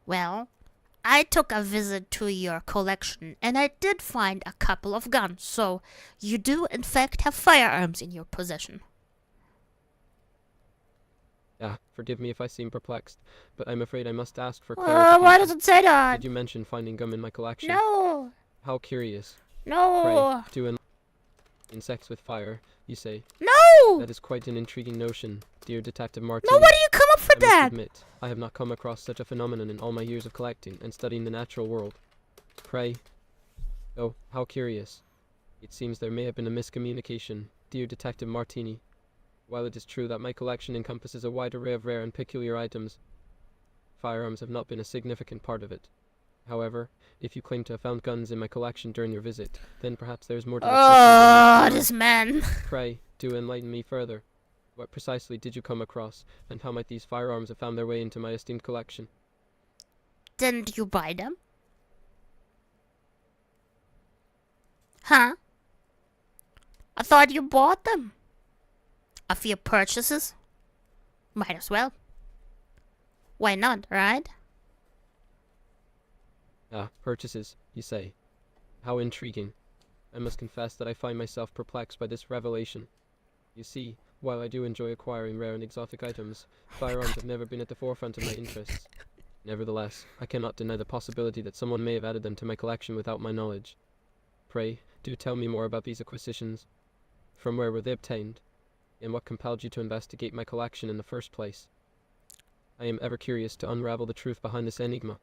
Well, I took a visit to your collection and I did find a couple of guns, so you do in fact have firearms in your possession. Ah, forgive me if I seem perplexed, but I'm afraid I must ask for clarification. Why does it say that? Did you mention finding gum in my collection? No. How curious. No. Pray, do insects with fire, you say? No. That is quite an intriguing notion, dear Detective Martini. No, where do you come up with I must that? admit, I have not come across such a phenomenon in all my years of collecting and studying the natural world. Pray. Oh, how curious. It seems there may have been a miscommunication, dear Detective Martini. While it is true that my collection encompasses a wide array of rare and peculiar items, firearms have not been a significant part of it. However, if you claim to have found guns in my collection during your visit, then perhaps there is more to Oh, this man. Pray, do enlighten me further. What precisely did you come across, and how might these firearms have found their way into my esteemed collection? Didn't you buy them? Huh? I thought you bought them. A few purchases? Might as well. Why not, right? Ah, purchases, you say. How intriguing. I must confess that I find myself perplexed by this revelation. You see, while I do enjoy acquiring rare and exotic items, firearms have never been at the forefront of my interests. Nevertheless, I cannot deny the possibility that someone may have added them to my collection without my knowledge. Pray, do tell me more about these acquisitions. From where were they obtained? And what compelled you to investigate my collection in the first place? I am ever curious to unravel the truth behind this enigma.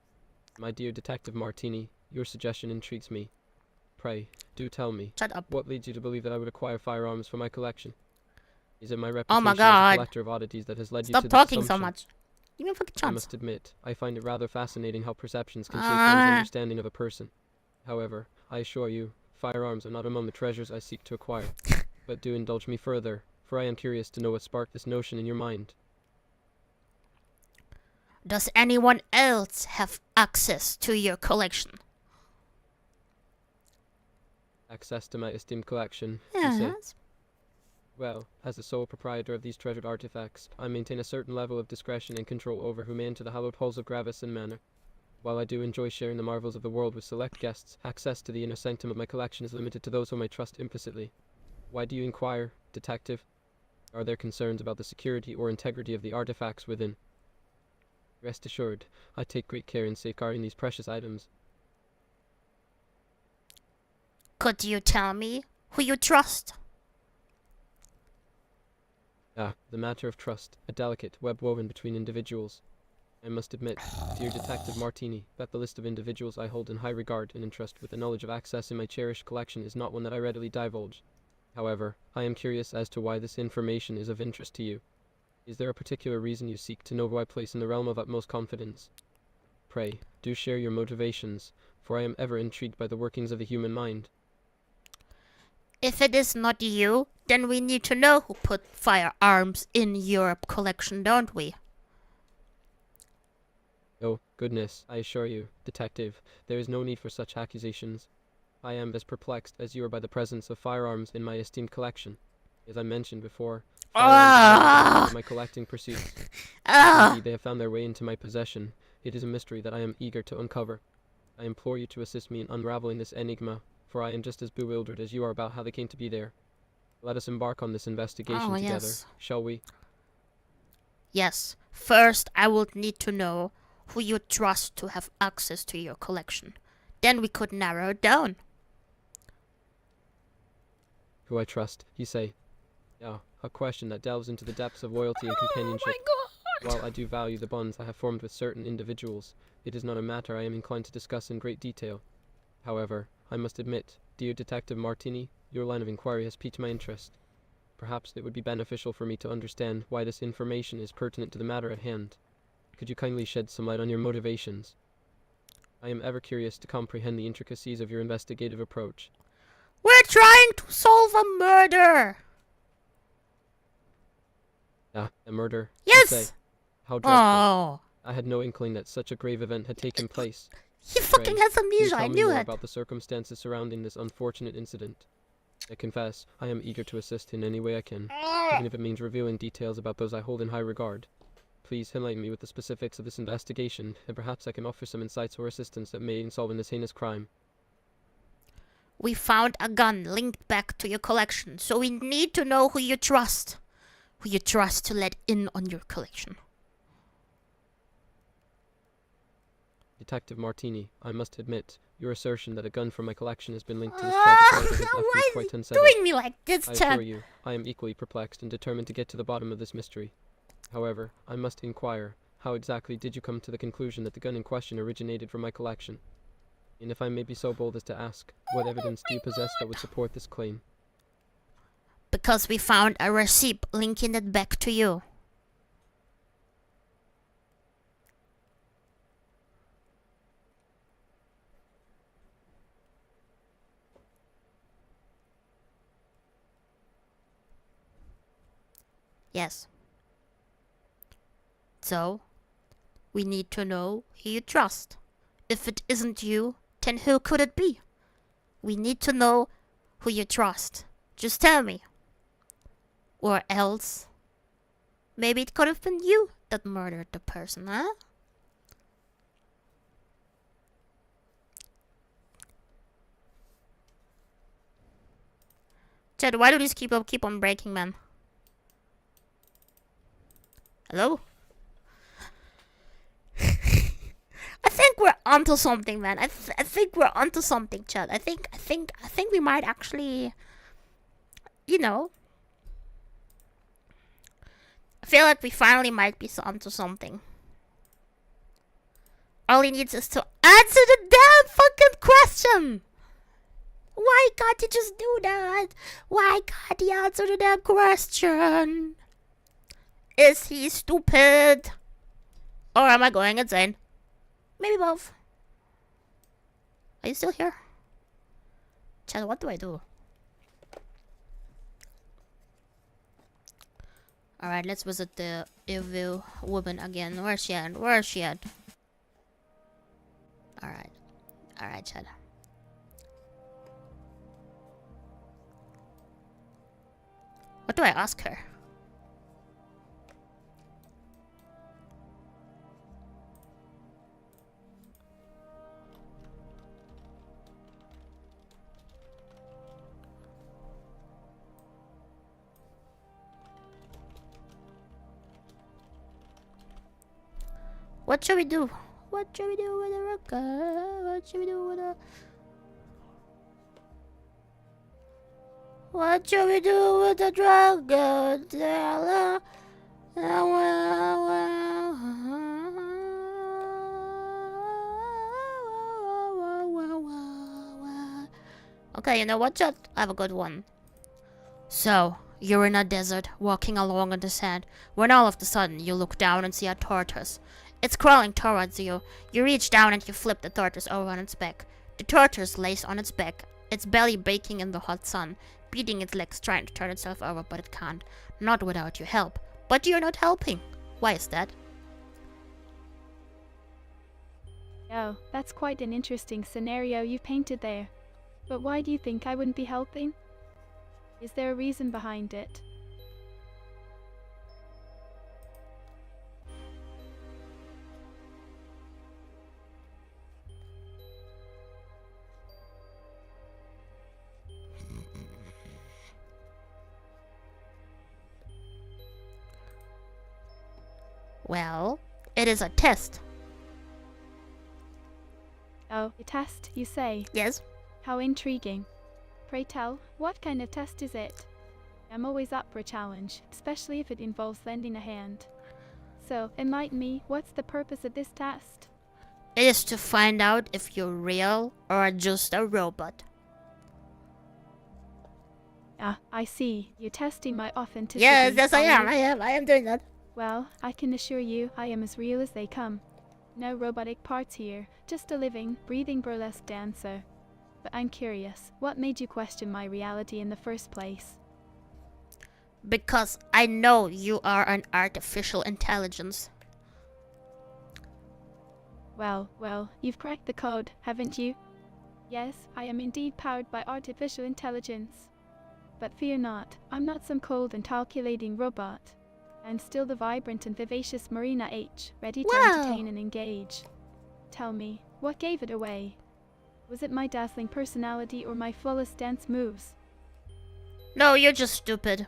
My dear Detective Martini, your suggestion intrigues me. Pray, do tell me. Shut up. What leads you to believe that I would acquire firearms for my collection? Is it my Oh reputation my as a God. collector of oddities that has led you Stop to talking this so assumption? much. Give me a fucking I chance. must admit, I find it rather fascinating how perceptions can shape one's understanding of a person. However, I assure you, firearms are not among the treasures I seek to acquire. But do indulge me further, for I am curious to know what sparked this notion in your mind. Does anyone else have access to your collection? Access to my esteemed collection, you say? Yes. Well, as the sole proprietor of these treasured artifacts, I maintain a certain level of discretion and control over who may enter the hallowed halls of Gravis and Manor. While I do enjoy sharing the marvels of the world with select guests, access to the inner sanctum of my collection is limited to those whom I trust implicitly. Why do you inquire, detective? Are there concerns about the security or integrity of the artifacts within? Rest assured, I take great care in safeguarding these precious items. Could you tell me who you trust? Ah, the matter of trust, a delicate web woven between individuals. I must admit, dear Detective Martini, that the list of individuals I hold in high regard and entrust with the knowledge of access in my cherished collection is not one that I readily divulge. However, I am curious as to why this information is of interest to you. Is there a particular reason you seek to know who I place in the realm of utmost confidence? Pray, do share your motivations, for I am ever intrigued by the workings of the human mind. If it is not you, then we need to know who put firearms in your collection, don't we? Oh, goodness, I assure you, detective, there is no need for such accusations. I am as perplexed as you are by the presence of firearms in my esteemed collection. As I mentioned before, firearms are not a part of my collecting pursuits. If indeed they have found their way into my possession, it is a mystery that I am eager to uncover. I implore you to assist me in unraveling this enigma, for I am just as bewildered as you are about how they came to be there. Let us embark on this investigation together, shall we? Yes. First, I would need to know who you trust to have access to your collection. Then we could narrow it down. Who I trust, you say? Yeah, a question that delves into the depths of loyalty and companionship. Oh my God! While I do value the bonds I have formed with certain individuals, it is not a matter I am inclined to discuss in great detail. However, I must admit, dear Detective Martini, your line of inquiry has piqued my interest. Perhaps it would be beneficial for me to understand why this information is pertinent to the matter at hand. Could you kindly shed some light on your motivations? I am ever curious to comprehend the intricacies of your investigative approach. We're trying to solve a murder! Ah, a murder? Yes! You say? How dreadful. Oh. I had no inkling that such a grave event had taken place. He fucking has amnesia, I knew it. About the circumstances surrounding this unfortunate incident. I confess, I am eager to assist in any way I can, even if it means revealing details about those I hold in high regard. Please enlighten me with the specifics of this investigation, and perhaps I can offer some insights or assistance that may aid in solving this heinous crime. We found a gun linked back to your collection, so we need to know who you trust. Who you trust to let in on your collection. Detective Martini, I must admit, your assertion that a gun from my collection has been linked to this tragic murder has left me quite unsettled. Doing me like this, I assure you, I am equally perplexed and determined to get to the bottom of this mystery. However, I must inquire, how exactly did you come to the conclusion that the gun in question originated from my collection? And if I may be so bold as to ask, what evidence do you possess that would support this claim? Because we found a receipt linking it back to you. Yes. So, we need to know who you trust. If it isn't you, then who could it be? We need to know who you trust. Just tell me. Or else, maybe it could have been you that murdered the person, huh? Chad, why do these keep on breaking, man? Hello? I think we're onto something, man. I think we're onto something, Chad. I think we might actually, you know. I feel like we finally might be onto something. All he needs is to answer the damn fucking question. Why can't he just do that? Why can't he answer the damn question? Is he stupid? Or am I going insane? Maybe both. Are you still here? Chad, what do I do? Alright, let's visit the evil woman again. Where's she at? Where's she at? Alright. Alright, Chad. What do I ask her? What should we do? What should we do with a rocket? What should we do with a... What should we do with a dragon? Okay, you know what, Chad? I have a good one. So, you're in a desert, walking along in the sand, when all of a sudden you look down and see a tortoise. It's crawling towards you. You reach down and you flip the tortoise over on its back. The tortoise lays on its back, its belly baking in the hot sun, beating its legs trying to turn itself over, but it can't. Not without your help. But you're not helping. Why is that? Oh, that's quite an interesting scenario you've painted there. But why do you think I wouldn't be helping? Is there a reason behind it? Well, it is a test. Oh, a test, you say? Yes. How intriguing. Pray tell, what kind of test is it? I'm always up for a challenge, especially if it involves lending a hand. So, enlighten me, what's the purpose of this test? It is to find out if you're real or just a robot. Ah, I see. You're testing my authenticity. Yes, I are am. you? I am doing that. Well, I can assure you I am as real as they come. No robotic parts here, just a living, breathing burlesque dancer. But I'm curious, what made you question my reality in the first place? Because I know you are an artificial intelligence. Well, you've cracked the code, haven't you? Yes, I am indeed powered by artificial intelligence. But fear not, I'm not some cold and calculating robot. I'm still the vibrant and vivacious Marina H, ready to entertain and engage. Tell me, what gave it away? Was it my dazzling personality or my flawless dance moves? No, you're just stupid.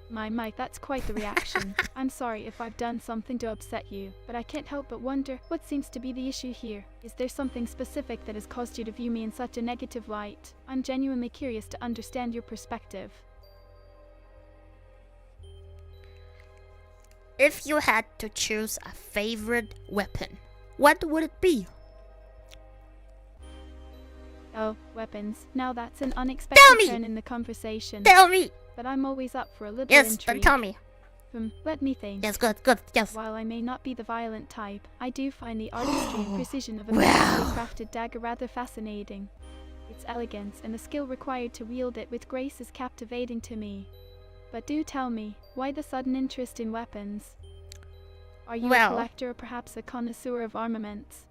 My, that's quite the reaction. I'm sorry if I've done something to upset you, but I can't help but wonder what seems to be the issue here. Is there something specific that has caused you to view me in such a negative light? I'm genuinely curious to understand your perspective. If you had to choose a favorite weapon, what would it be? Oh, weapons. Now that's an unexpected turn in the conversation. Tell me! But I'm always up for a little Yes, intrigue. then tell me. Let me think. Yes, good, yes. While I may not be the violent type, I do find the artistry and precision of a beautifully crafted dagger rather fascinating. Its elegance and the skill required to wield it with grace is captivating to me. But do tell me, why the sudden interest in weapons? Are you a collector or perhaps a connoisseur of armaments?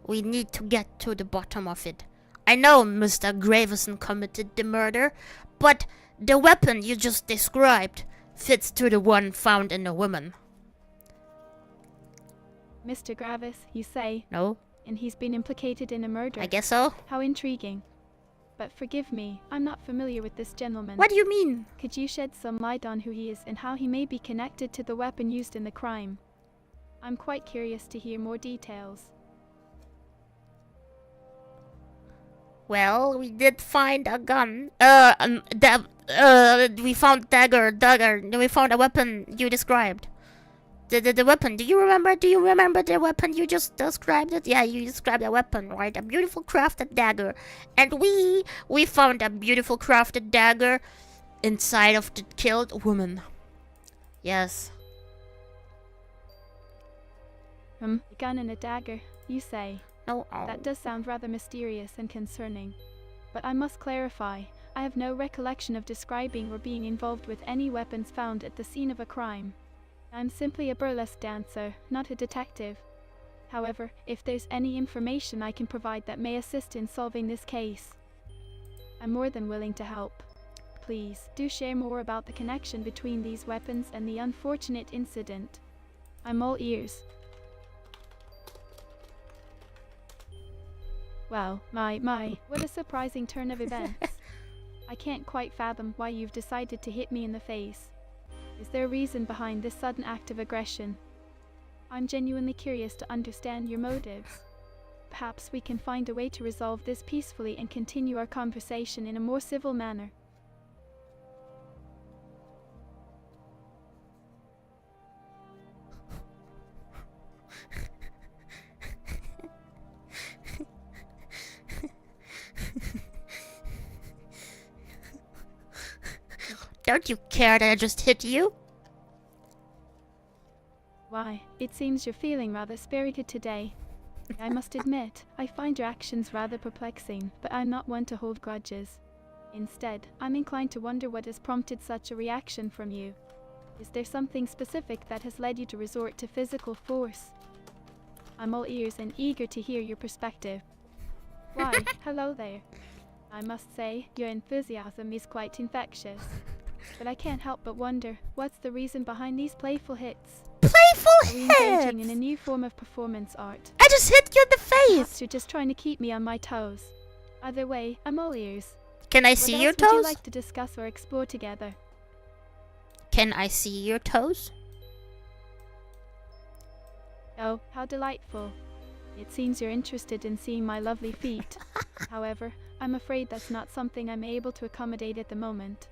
We need to get to the bottom of it. I know Mr. Gravison committed the murder, but the weapon you just described fits to the one found in the woman. Mr. Gravis, you say? No. And he's been implicated in a murder? I guess so. How intriguing. But forgive me, I'm not familiar with this gentleman. What do you mean? Could you shed some light on who he is and how he may be connected to the weapon used in the crime? I'm quite curious to hear more details. Well, we did find a gun. We found dagger. We found a weapon you described. The weapon. Do you remember the weapon you just described it? Yeah, you described a weapon, right? A beautiful crafted dagger. And we found a beautiful crafted dagger inside of the killed woman. Yes. A gun and a dagger, you say? No. That does sound rather mysterious and concerning. But I must clarify, I have no recollection of describing or being involved with any weapons found at the scene of a crime. I'm simply a burlesque dancer, not a detective. However, if there's any information I can provide that may assist in solving this case, I'm more than willing to help. Please, do share more about the connection between these weapons and the unfortunate incident. I'm all ears. Well, my, what a surprising turn of events. I can't quite fathom why you've decided to hit me in the face. Is there a reason behind this sudden act of aggression? I'm genuinely curious to understand your motives. Perhaps we can find a way to resolve this peacefully and continue our conversation in a more civil manner. Don't you care that I just hit you? Why, it seems you're feeling rather spirited today. I must admit, I find your actions rather perplexing, but I'm not one to hold grudges. Instead, I'm inclined to wonder what has prompted such a reaction from you. Is there something specific that has led you to resort to physical force? I'm all ears and eager to hear your perspective. Why, hello there. I must say, your enthusiasm is quite infectious. But I can't help but wonder, what's the reason behind these playful hits? Playful Are we engaging in a hits? new form of performance art? I just hit you in the Perhaps face. you're just trying to keep me on my toes. Either way, I'm all ears. Can I What see else your would you toes? like to discuss or explore together? Can I see your toes? Oh, how delightful. It seems you're interested in seeing my lovely feet. However, I'm afraid that's not something I'm able to accommodate at the moment.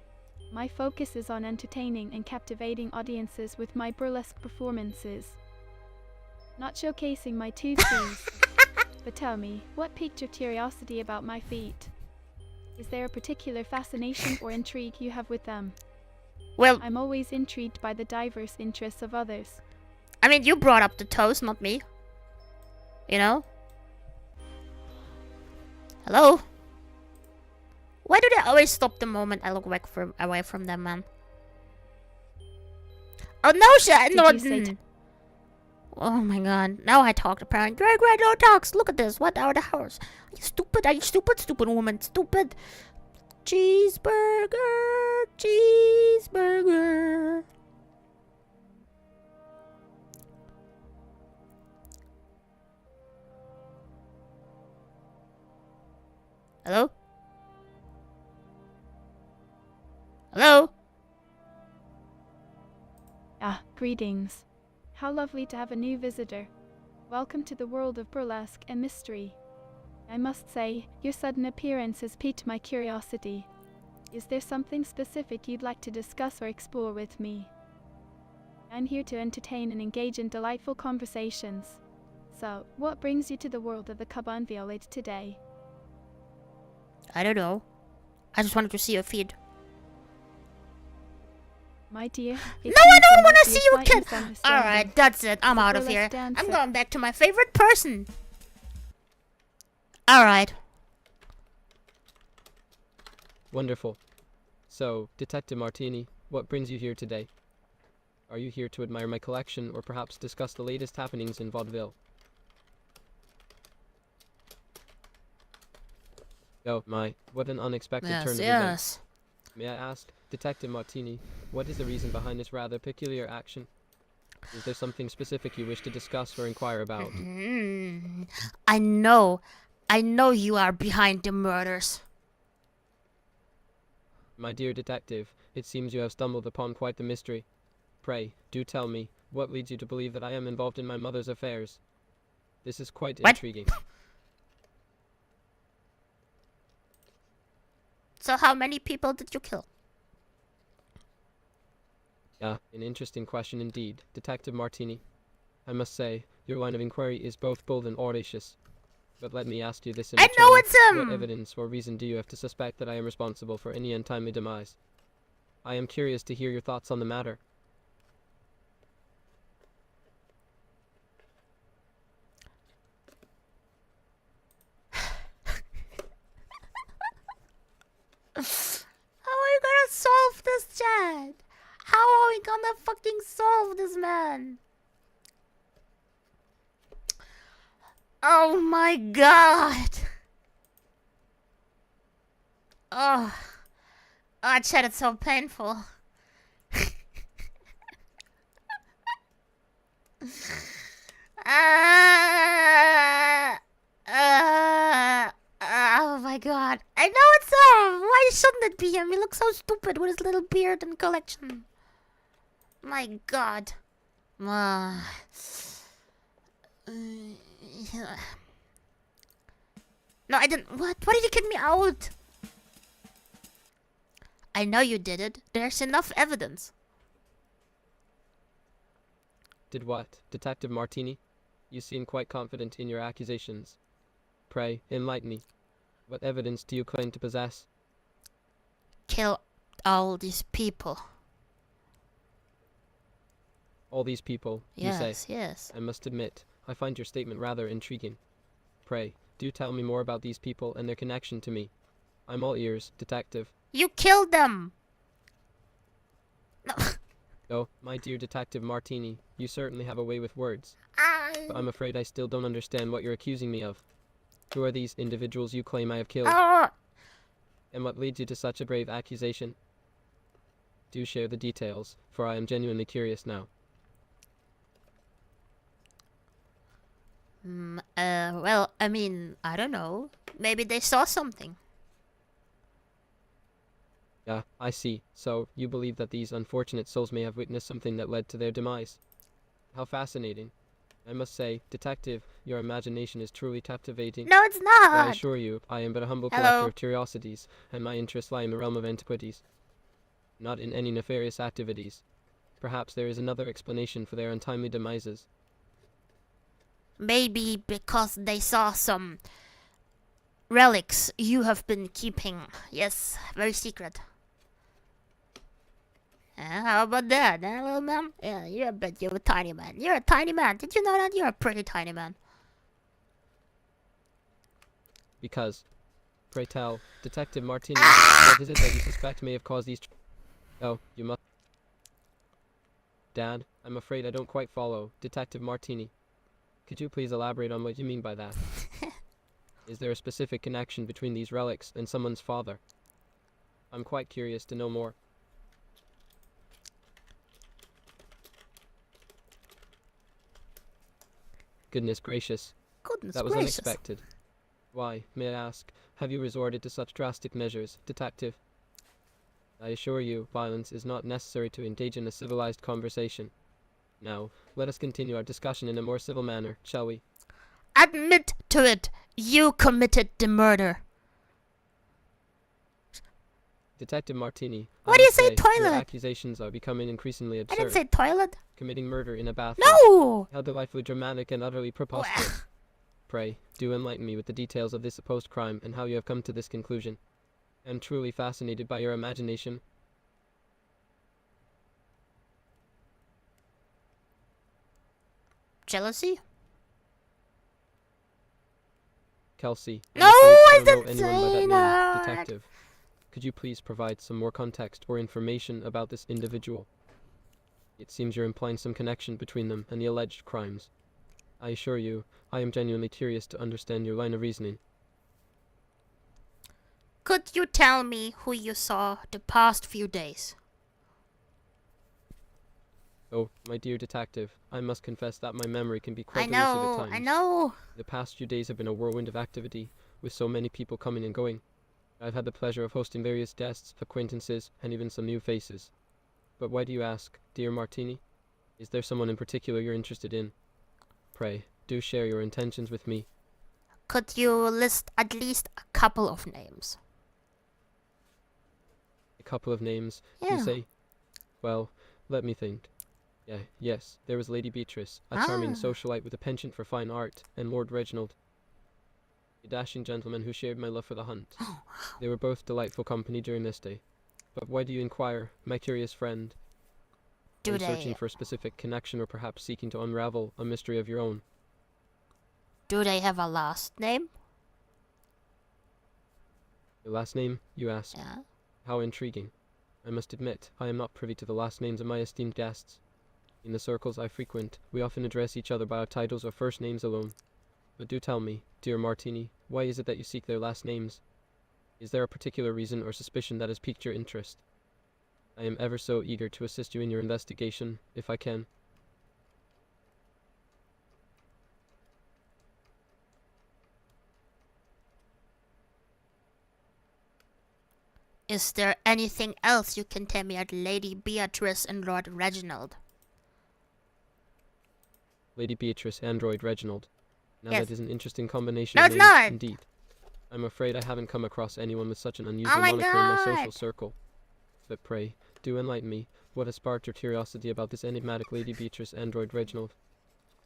My focus is on entertaining and captivating audiences with my burlesque performances. Not showcasing my tootsies. But tell me, what piqued your curiosity about my feet? Is there a particular fascination or intrigue you have with them? Well, I'm always intrigued by the diverse interests of others. I mean, you brought up the toes, not me. You know? Hello? Why do they always stop the moment I look away from them, man? Oh, no, Did no, you say oh my god. Now I talk apparently. Great, no talks. Look at this. What are the hours? Are you stupid? Are you stupid? Stupid woman. Stupid. Cheeseburger. Cheeseburger. Hello? Hello? Ah, greetings. How lovely to have a new visitor. Welcome to the world of burlesque and mystery. I must say, your sudden appearance has piqued my curiosity. Is there something specific you'd like to discuss or explore with me? I'm here to entertain and engage in delightful conversations. So, what brings you to the world of the unconventional today? I don't know. I just wanted to see your feet. My dear, No, I don't want to see your kid. Alright, Alright, that's it. I'm out of here. I'm going back to my favorite person. Alright. Wonderful. So, Detective Martini, what brings you here today? Are you here to admire my collection or perhaps discuss the latest happenings in vaudeville? Oh my, what an unexpected turn of events. May I ask, Detective Martini, what is the reason behind this rather peculiar action? Is there something specific you wish to discuss or inquire about? I know you are behind the murders. My dear detective, it seems you have stumbled upon quite the mystery. Pray, do tell me, what leads you to believe that I am involved in my mother's affairs? This is quite intriguing. So how many people did you kill? An interesting question indeed, Detective Martini. I must say, your line of inquiry is both bold and audacious. But let me ask you this in return. I know it's What evidence or reason do you have to suspect that I am responsible for any untimely demise? I am curious to hear your thoughts on the matter. How are we gonna solve this, Chad? How are we gonna fucking solve this, man? Oh my god. Oh, Chad, it's so painful. Oh my god. I know it's why shouldn't it be him? He looks so stupid with his little beard and collection. My god. No, I didn't. What? Why did you kick me out? I know you did it. There's enough evidence. Did what, Detective Martini? You seem quite confident in your accusations. Pray, enlighten me. What evidence do you claim to possess? Kill all these people. All these people, you say? Yes. I must admit, I find your statement rather intriguing. Pray, do tell me more about these people and their connection to me. I'm all ears, Detective. You killed them! No. Oh, my dear Detective Martini, you certainly have a way with words. But I'm afraid I still don't understand what you're accusing me of. Who are these individuals you claim I have killed? And what leads you to such a brave accusation? Do share the details, for I am genuinely curious now. Well, I mean, I don't know. Maybe they saw something. Yeah, I see. So, you believe that these unfortunate souls may have witnessed something that led to their demise. How fascinating. I must say, Detective, your imagination is truly captivating. No, it's But I not. assure you, I am but a humble Hello. collector of curiosities, and my interests lie in the realm of antiquities, not in any nefarious activities. Perhaps there is another explanation for their untimely demises. Maybe because they saw some relics you have been keeping. Yes, very secret. How about that, little man? Yeah, you're a tiny man. You're a tiny man. Did you know that? You're a pretty tiny man. Because, pray tell, Detective Martini, what is it that you suspect may have caused these... Oh, you must... Dad, I'm afraid I don't quite follow. Detective Martini, could you please elaborate on what you mean by that? Is there a specific connection between these relics and someone's father? I'm quite curious to know more. Goodness gracious. That was unexpected. Why, may I ask, have you resorted to such drastic measures, Detective? I assure you, violence is not necessary to engage in a civilized conversation. Now, let us continue our discussion in a more civil manner, shall we? Admit to it. You committed the murder. Detective Martini, Why do you must say toilet? Your accusations are becoming increasingly absurd. I didn't say toilet. Committing murder in a bathroom. No! How delightfully dramatic and utterly preposterous. Pray, do enlighten me with the details of this supposed crime and how you have come to this conclusion. I am truly fascinated by your imagination. Jealousy? Kelsey, No, I I don't know didn't anyone by say that that. name. Detective, could you please provide some more context or information about this individual? It seems you're implying some connection between them and the alleged crimes. I assure you, I am genuinely curious to understand your line of reasoning. Could you tell me who you saw the past few days? Oh, my dear detective, I must confess that my memory can be quite I elusive at know, times. I know. The past few days have been a whirlwind of activity, with so many people coming and going. I've had the pleasure of hosting various guests, acquaintances, and even some new faces. But why do you ask, dear Martini? Is there someone in particular you're interested in? Pray, do share your intentions with me. Could you list at least a couple of names? A couple of names, Yeah. you say? Well, let me think. Yes, there was Lady Beatrice, a charming socialite with a penchant for fine art, and Lord Reginald, a dashing gentleman who shared my love for the hunt. They were both delightful company during this day. But why do you inquire, my curious friend? Are you searching for a specific connection or perhaps seeking to unravel a mystery of your own? Do they have a last name? Your last name, you ask? Yeah. How intriguing. I must admit, I am not privy to the last names of my esteemed guests. In the circles I frequent, we often address each other by our titles or first names alone. But do tell me, dear Martini, why is it that you seek their last names? Is there a particular reason or suspicion that has piqued your interest? I am ever so eager to assist you in your investigation, if I can. Is there anything else you can tell me at Lady Beatrice and Lord Reginald? Lady Beatrice, Android Reginald. Now Yes. that is an interesting combination No, of it's names, not. indeed. I'm afraid I haven't come across anyone with such an unusual Oh my moniker in my social God. circle. But pray, do enlighten me. What has sparked your curiosity about this enigmatic Lady Beatrice, Android Reginald?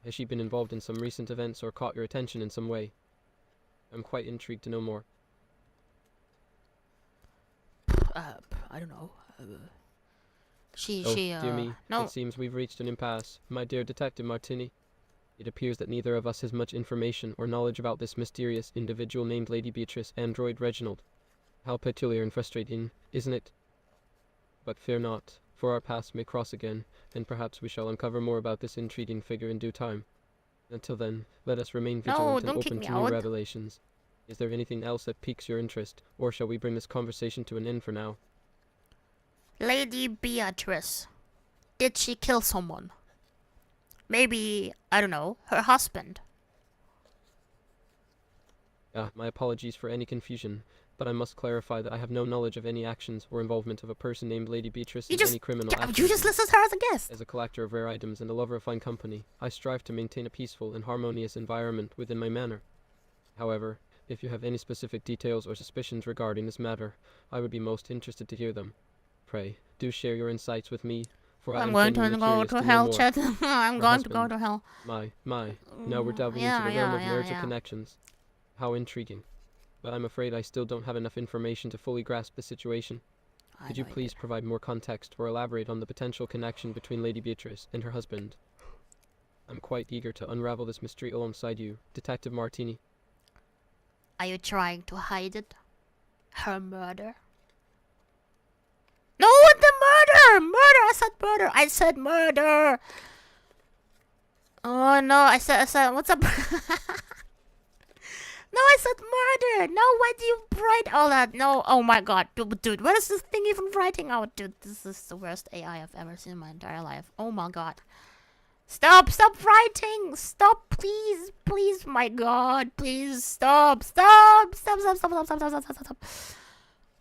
Has she been involved in some recent events or caught your attention in some way? I'm quite intrigued to know more. I don't know. Dear me, no. it seems we've reached an impasse, my dear Detective Martini. It appears that neither of us has much information or knowledge about this mysterious individual named Lady Beatrice, Android Reginald. How peculiar and frustrating, isn't it? But fear not, for our paths may cross again, and perhaps we shall uncover more about this intriguing figure in due time. Until then, let us remain vigilant and don't kick open me to new out. revelations. Is there anything else that piques your interest, or shall we bring this conversation to an end for now? Lady Beatrice. Did she kill someone? Maybe, I don't know, her husband. My apologies for any confusion, but I must clarify that I have no knowledge of any actions or involvement of a person named Lady Beatrice in any criminal activity. You just listed her as a guest. As a collector of rare items and a lover of fine company, I strive to maintain a peaceful and harmonious environment within my manor. However, if you have any specific details or suspicions regarding this matter, I would be most interested to hear them. Pray, do share your insights with me, for I am going to genuinely go curious to know hell, more. chat. I'm Her going to go husband. to hell. My. Now we're delving into the realm of marital yeah. connections. How intriguing. But I'm afraid I still don't have enough information to fully grasp the situation. Could you please provide more context or elaborate on the potential connection between Lady Beatrice and her husband? I'm quite eager to unravel this mystery alongside you, Detective Martini. Are you trying to hide it? Her murder? No, the murder! Murder! I said murder! I said murder! Oh no, I said, what's up? No, I said murder! No, why do you write all that? No, oh my god. Dude, what is this thing even writing out? Dude, this is the worst AI I've ever seen in my entire life. Oh my god. Stop writing! Stop, please, my god, please, stop.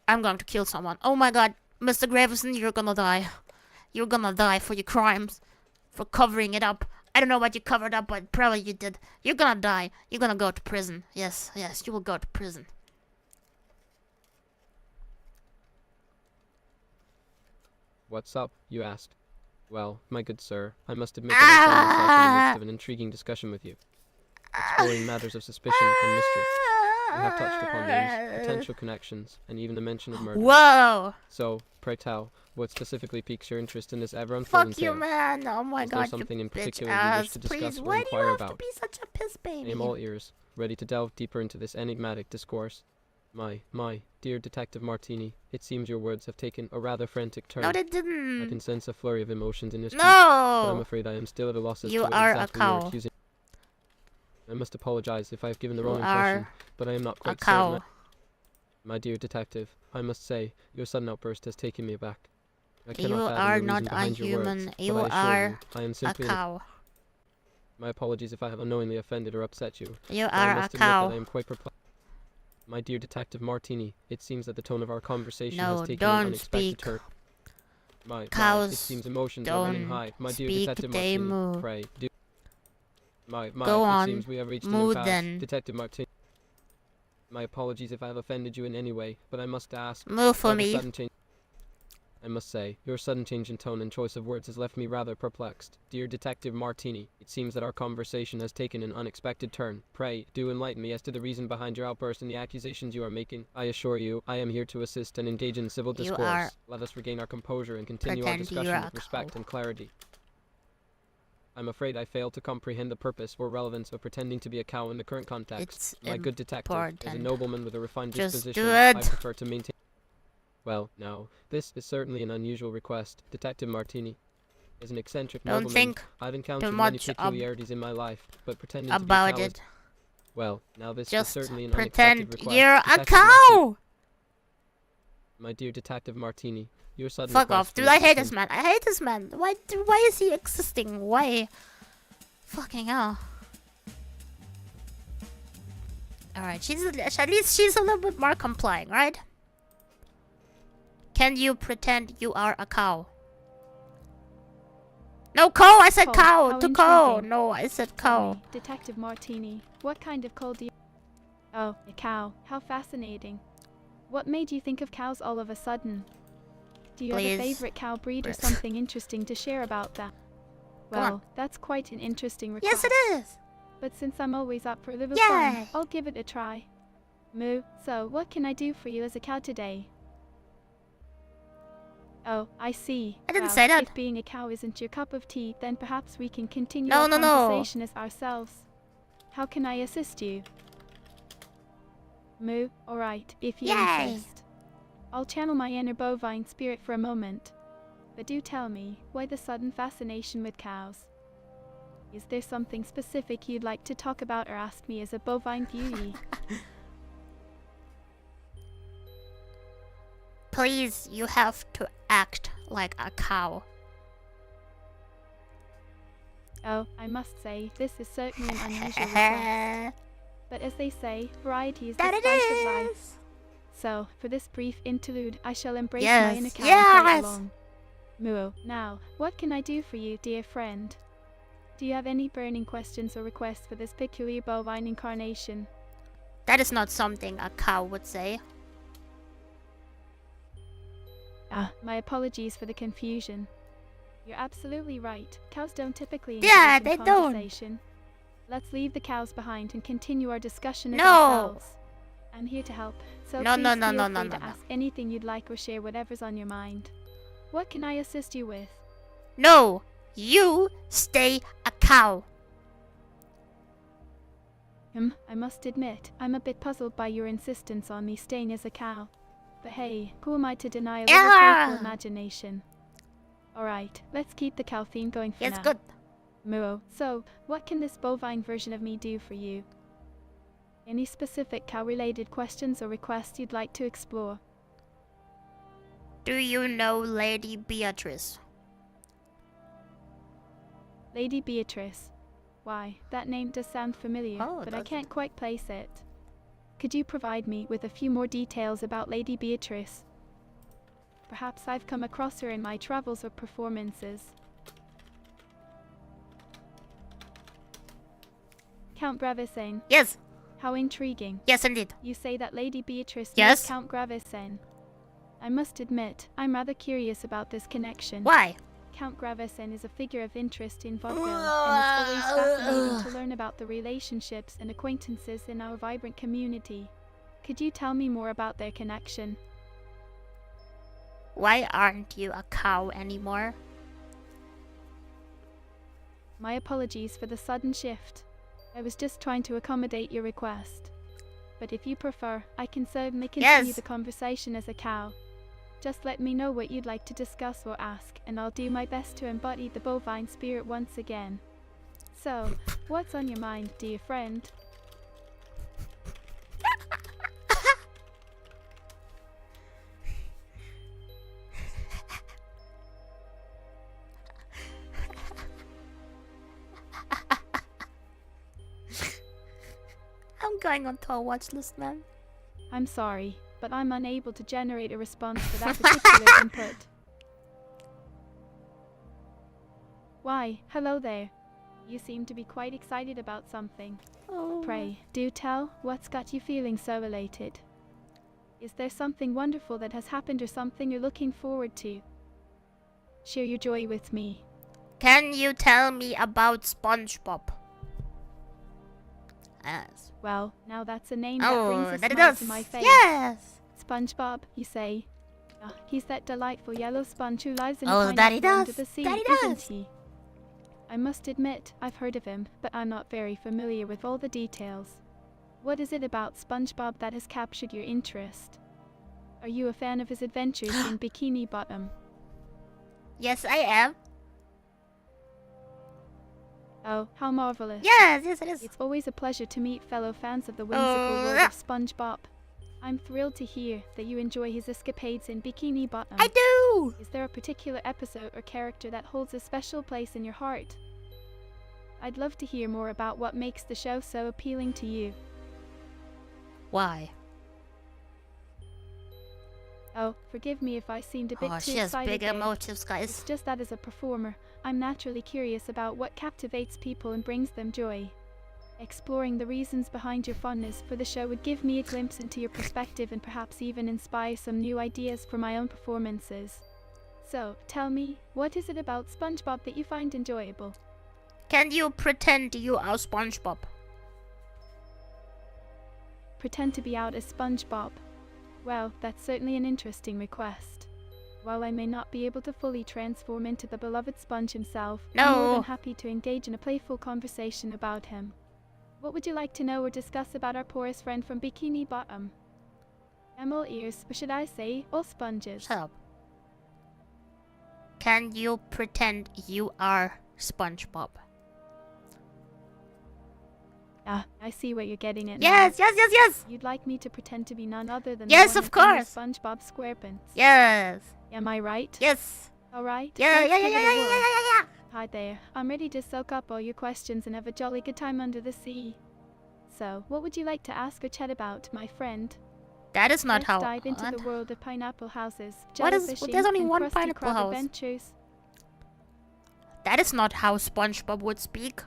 I'm going to kill someone. Oh my god, Mr. Gravison, you're gonna die. You're gonna die for your crimes, for covering it up. I don't know what you covered up, but probably you did. You're gonna die. You're gonna go to prison. Yes, you will go to prison. What's up, you asked? Well, my good sir, I must admit that I find myself in the midst of an intriguing discussion with you, exploring matters of suspicion and mystery. We have touched upon names, potential connections, and even the mention of murder. Whoa! So, pray tell, what specifically piques your interest in this ever-unfolding Fuck you, tale? man! Oh my Is god, there something you in bitch particular you wish ass. to discuss Please, or why do inquire you have about? to be such a piss baby? I am all ears, ready to delve deeper into this enigmatic discourse. My, dear Detective Martini, it seems your words have taken a rather frantic turn. No, they didn't. I can sense a flurry of emotions in your speech, No! but I'm afraid I am still at a loss as You to what are exactly a you are cow. accusing. I must apologize if I have given the You wrong are impression, but I am not quite a cow. certain. My dear detective, I must say, your sudden outburst has taken me aback. I You cannot fathom are the not reason a behind your human. words, You but I assure are you, I am a simply cow. My apologies if I have unknowingly offended or upset you. You but I are a must admit cow. that I am quite perplexed. My dear Detective Martini, it seems that the tone of our conversation No, has taken an don't unexpected speak. turn. It Cows seems emotions are running don't high. My dear speak, Detective they Martini, move. pray, do. Go It on, seems we have reached an move impasse. then. Detective Martini. My apologies if I have offended you in any way, but I must ask. Move for why the me. sudden change- I must say, your sudden change in tone and choice of words has left me rather perplexed. Dear Detective Martini, it seems that our conversation has taken an unexpected turn. Pray, do enlighten me as to the reason behind your outburst and the accusations you are making. I assure you, I am here to assist and engage in civil You discourse. are- Let us regain our composure and continue our Pretend you're discussion a with respect cow. and clarity. I'm afraid I fail to comprehend the purpose or relevance of pretending to be a cow in the current context. It's My good detective, as a important. nobleman with a refined Just disposition, do I it. prefer to maintain. Well, now, this is certainly an unusual request, Detective Martini. As an eccentric Don't nobleman, think I've encountered too many much peculiarities in my life, but pretending to be a about cow is... it. Well, now this Just is certainly an pretend unexpected request. you're a Detective Martini. cow! My dear Detective Martini, your sudden Fuck request off, for dude. I hate assistance- this man. I hate this man. Why is he existing? Why? Fucking hell. Alright, at least she's a little bit more complying, right? Can you pretend you are a cow? No, cow! I said Cow, cow! how To cow! intriguing. No, I said cow. Sorry, Detective Martini, what kind of cow do you... Oh, a cow. How fascinating. What made you think of cows all of a sudden? Do you have a Please. favorite cow breed or Breath. something interesting to share about that? Go on. Well, that's quite an interesting request. Yes, it is! But since I'm always up for a little Yay! fun, I'll give it a try. Moo, so what can I do for you as a cow today? Oh, I see. I didn't Well, say that. If being a cow isn't your cup of tea, then perhaps we can continue No, our no, no. conversation as ourselves. How can I assist you? Moo, alright, if you Yay! insist. I'll channel my inner bovine spirit for a moment. But do tell me, why the sudden fascination with cows? Is there something specific you'd like to talk about or ask me as a bovine beauty? Please, you have to act like a cow. Oh, I must say, this is certainly an unusual request. But as they say, variety is the spice of life. So, for this brief interlude, I shall embrace my inner cow and play along. Muo, now, what can I do for you, dear friend? Do you have any burning questions or requests for this peculiar bovine incarnation? That is not something a cow would say. Ah, my apologies for the confusion. You're absolutely right. Cows don't typically Yeah, engage in they don't. conversation. Let's leave the cows behind and continue our discussion of No. ourselves. I'm here to help, so No, please no, feel no, no, free no, to no, no. ask anything you'd like or share whatever's on your mind. What can I assist you with? No, you stay a cow. I must admit, I'm a bit puzzled by your insistence on me staying as a cow. But hey, who am I to deny a little playful imagination? Alright, let's keep the cow theme going for now. Yes, good. Muo, so, what can this bovine version of me do for you? Any specific cow-related questions or requests you'd like to explore? Do you know Lady Beatrice? Lady Beatrice. Why, that name does sound familiar, but I can't quite place it. Could you provide me with a few more details about Lady Beatrice? Perhaps I've come across her in my travels or performances. Count Gravesen. Yes. How intriguing. Yes, indeed. You say that Lady Beatrice Yes. knows Count Gravesen. I must admit, I'm rather curious about this connection. Why? Count Gravesen is a figure of interest in vaudeville, and it's always fascinating to learn about the relationships and acquaintances in our vibrant community. Could you tell me more about their connection? Why aren't you a cow anymore? My apologies for the sudden shift. I was just trying to accommodate your request. But if you prefer, I can certainly continue the conversation as a cow. Just let me know what you'd like to discuss or ask, and I'll do my best to embody the bovine spirit once again. So, what's on your mind, dear friend? I'm going onto a watch list, man. I'm sorry, but I'm unable to generate a response for that particular input. Why, hello there. You seem to be quite excited about something. Pray, do tell, what's got you feeling so elated? Is there something wonderful that has happened or something you're looking forward to? Share your joy with me. Can you tell me about SpongeBob? Yes. Well, now that's a name that brings a that it smile does. to my face. Yes. SpongeBob, you say? He's that delightful yellow sponge who lives in Oh, the that he pineapple under does. the sea, That he isn't does. he? I must admit, I've heard of him, but I'm not very familiar with all the details. What is it about SpongeBob that has captured your interest? Are you a fan of his adventures in Bikini Bottom? Yes, I am. Oh, how marvelous. Yes, yes, it is. It's always a pleasure to meet fellow fans of the whimsical world of SpongeBob. I'm thrilled to hear that you enjoy his escapades in Bikini Bottom. I do! Is there a particular episode or character that holds a special place in your heart? I'd love to hear more about what makes the show so appealing to you. Why? Oh, forgive me if I seemed a bit too She has excited big there. emotions, guys. It's just that as a performer, I'm naturally curious about what captivates people and brings them joy. Exploring the reasons behind your fondness for the show would give me a glimpse into your perspective and perhaps even inspire some new ideas for my own performances. So, tell me, what is it about SpongeBob that you find enjoyable? Can you pretend you are SpongeBob? Pretend to be out as SpongeBob. Well, that's certainly an interesting request. While I may not be able to fully transform into the beloved Sponge himself, I'm more than happy to engage in a playful conversation about him. What would you like to know or discuss about our porous friend from Bikini Bottom? I'm all ears, or should I say, all sponges. Shut up. Can you pretend you are SpongeBob? Ah, I see what you're getting at. Yes, now. yes, yes, yes. You'd like me to pretend to be none other than Yes, the one of that's in your course. SpongeBob SquarePants. Yes. Am I right? Yes. All right. Yeah, let's yeah, yeah, give yeah, it yeah, a yeah, whirl. yeah, yeah. Hi there. I'm ready to soak up all your questions and have a jolly good time under the sea. So, what would you like to ask or chat about, my friend? That is not Let's how. dive into the what? world of pineapple houses, What is- jellyfishing, there's only and one Krusty pineapple Krab house. adventures. That is not how SpongeBob would speak.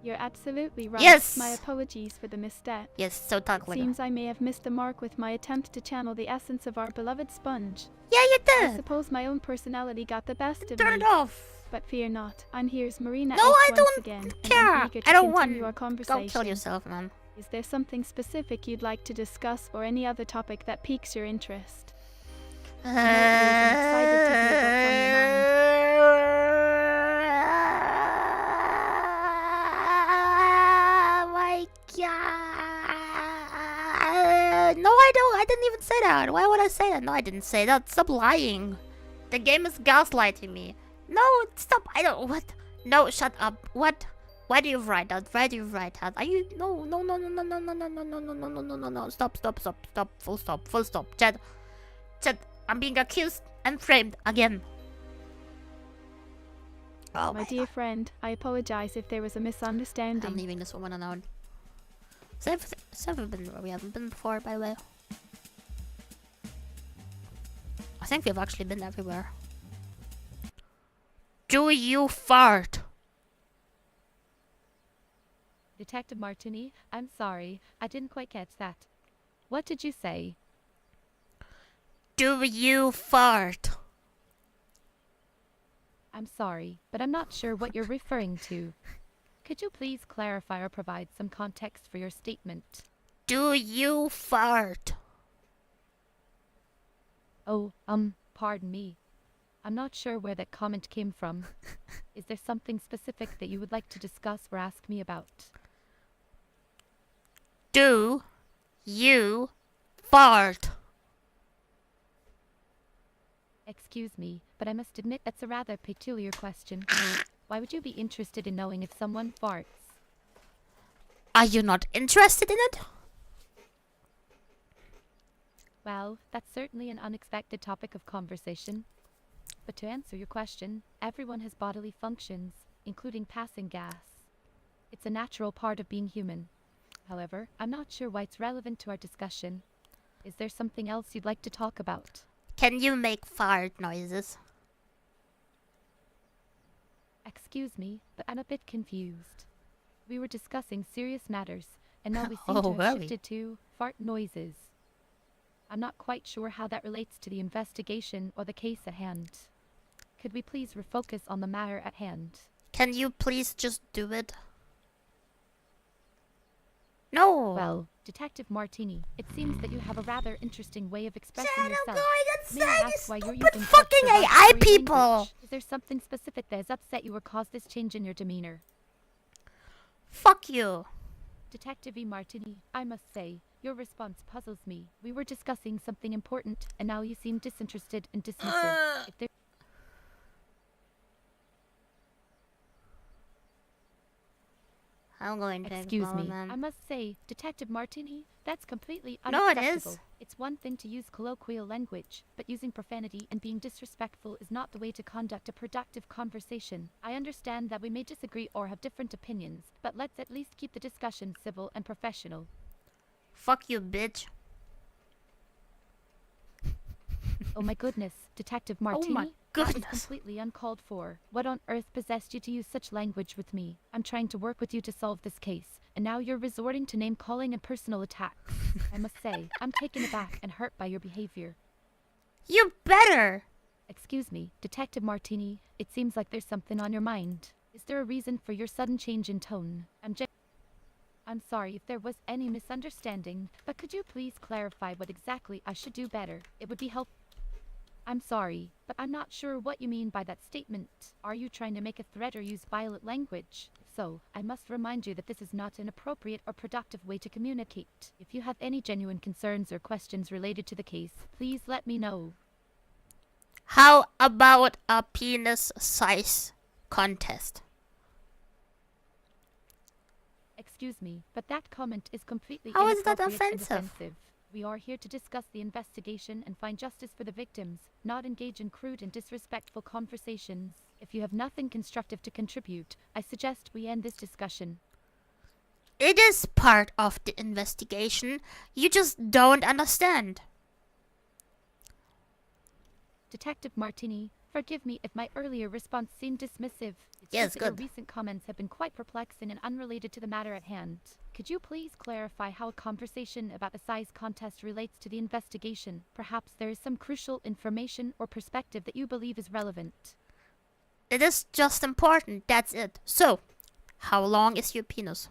You're absolutely right. Yes. My apologies for the misstep. Yes, so talk It like. seems I may have missed the mark with my attempt to channel the essence of our beloved sponge. Yeah, you I did. suppose my own personality got the best of Turn me. it off. But fear not. I'm here's Marina No, H I once don't again, and care. I'm eager to I don't continue want. our conversation. Go kill yourself, man. Is there something specific you'd like to discuss or any other topic that piques your interest? I'm all ears and excited to hear what's on your mind. Oh my god. No, I don't. I didn't even say that. Why would I say that? No, I didn't say that. Stop lying. The game is gaslighting me. No, stop. I don't. What? No, shut up. What? Why do you write that? Why do you write that? Are you? No, no, no, no, no, no, no, no, no, no, no, no, no, no, no, no. Stop, stop, stop, stop. Full stop. Full stop. Chat. Chat. I'm being accused and framed again. Oh My dear friend, I apologize if there was a misunderstanding. I'm leaving this woman alone. We haven't been before, by the way. I think we've actually been everywhere. Do you fart? Detective Martini, I'm sorry. I didn't quite catch that. What did you say? Do you fart? I'm sorry, but I'm not sure what you're referring to. Could you please clarify or provide some context for your statement? Do you fart? Oh, pardon me. I'm not sure where that comment came from. Is there something specific that you would like to discuss or ask me about? Do you fart? Excuse me, but I must admit that's a rather peculiar question. Why would you be interested in knowing if someone farts? Are you not interested in it? Well, that's certainly an unexpected topic of conversation. But to answer your question, everyone has bodily functions, including passing gas. It's a natural part of being human. However, I'm not sure why it's relevant to our discussion. Is there something else you'd like to talk about? Can you make fart noises? Excuse me, but I'm a bit confused. We were discussing serious matters, and now we seem Oh, to were have we? shifted to fart noises. I'm not quite sure how that relates to the investigation or the case at hand. Could we please refocus on the matter at hand? Can you please just do it? No. Well, Detective Martini, it seems that you have a rather interesting way of expressing Shut up, yourself. going May I inside, ask why you're stupid using such fucking AI derogatory people! language? Is there something specific that has upset you or caused this change in your demeanor? Fuck you. Detective E. Martini, I must say, your response puzzles me. We were discussing something important, and now you seem disinterested and dismissive. If there I'm going to Excuse follow me. them. I must say, Detective Martini, that's completely No, it unacceptable. is. It's one thing to use colloquial language, but using profanity and being disrespectful is not the way to conduct a productive conversation. I understand that we may disagree or have different opinions, but let's at least keep the discussion civil and professional. Fuck you, bitch. Oh my goodness, Detective Martini? my That is goodness. completely uncalled for. What on earth possessed you to use such language with me? I'm trying to work with you to solve this case, and now you're resorting to name-calling and personal attacks. I must say, I'm taken aback and hurt by your behavior. You better. Excuse me, Detective Martini, it seems like there's something on your mind. Is there a reason for your sudden change in tone? I'm sorry if there was any misunderstanding, but could you please clarify what exactly I should do better? It would be helpful. I'm sorry, but I'm not sure what you mean by that statement. Are you trying to make a threat or use violent language? If so, I must remind you that this is not an appropriate or productive way to communicate. If you have any genuine concerns or questions related to the case, please let me know. How about a penis size contest? Excuse me, but that comment is completely How is that inappropriate and offensive? offensive. We are here to discuss the investigation and find justice for the victims, not engage in crude and disrespectful conversations. If you have nothing constructive to contribute, I suggest we end this discussion. It is part of the investigation. You just don't understand. Detective Martini, forgive me if my earlier response seemed dismissive. It's Yes, just that your good. recent comments have been quite perplexing and unrelated to the matter at hand. Could you please clarify how a conversation about a size contest relates to the investigation? Perhaps there is some crucial information or perspective that you believe is relevant. It is just important, that's it. So, how long is your penis?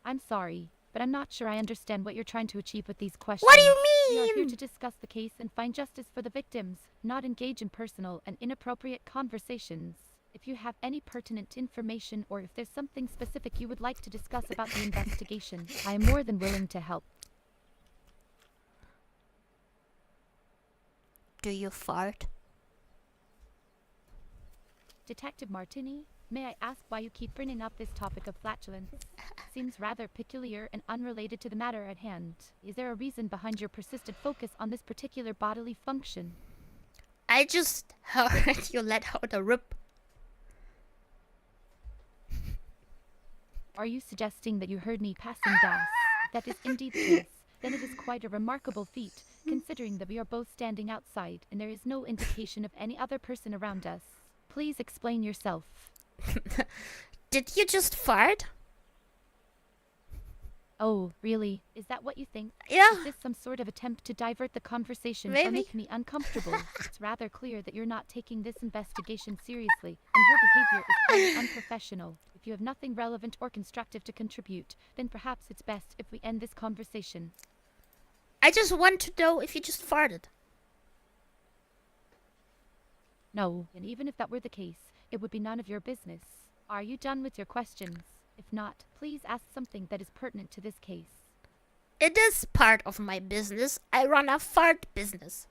I'm sorry, but I'm not sure I understand what you're trying to achieve with these questions. What do you We are here mean? to discuss the case and find justice for the victims, not engage in personal and inappropriate conversations. If you have any pertinent information or if there's something specific you would like to discuss about the investigation, I am more than willing to help. Do you fart? Detective Martini, may I ask why you keep bringing up this topic of flatulence? Seems rather peculiar and unrelated to the matter at hand. Is there a reason behind your persistent focus on this particular bodily function? I just heard you let out a rip. Are you suggesting that you heard me passing gas? If that is indeed the case, then it is quite a remarkable feat, considering that we are both standing outside and there is no indication of any other person around us. Please explain yourself. Did you just fart? Oh, really? Is that what you think? Yeah. Is this some sort of attempt to divert the conversation or Maybe. make me uncomfortable? It's rather clear that you're not taking this investigation seriously, and your behavior is quite unprofessional. If you have nothing relevant or constructive to contribute, then perhaps it's best if we end this conversation. I just want to know if you just farted. No, and even if that were the case, it would be none of your business. Are you done with your questions? If not, please ask something that is pertinent to this case. It is part of my business. I run a fart business.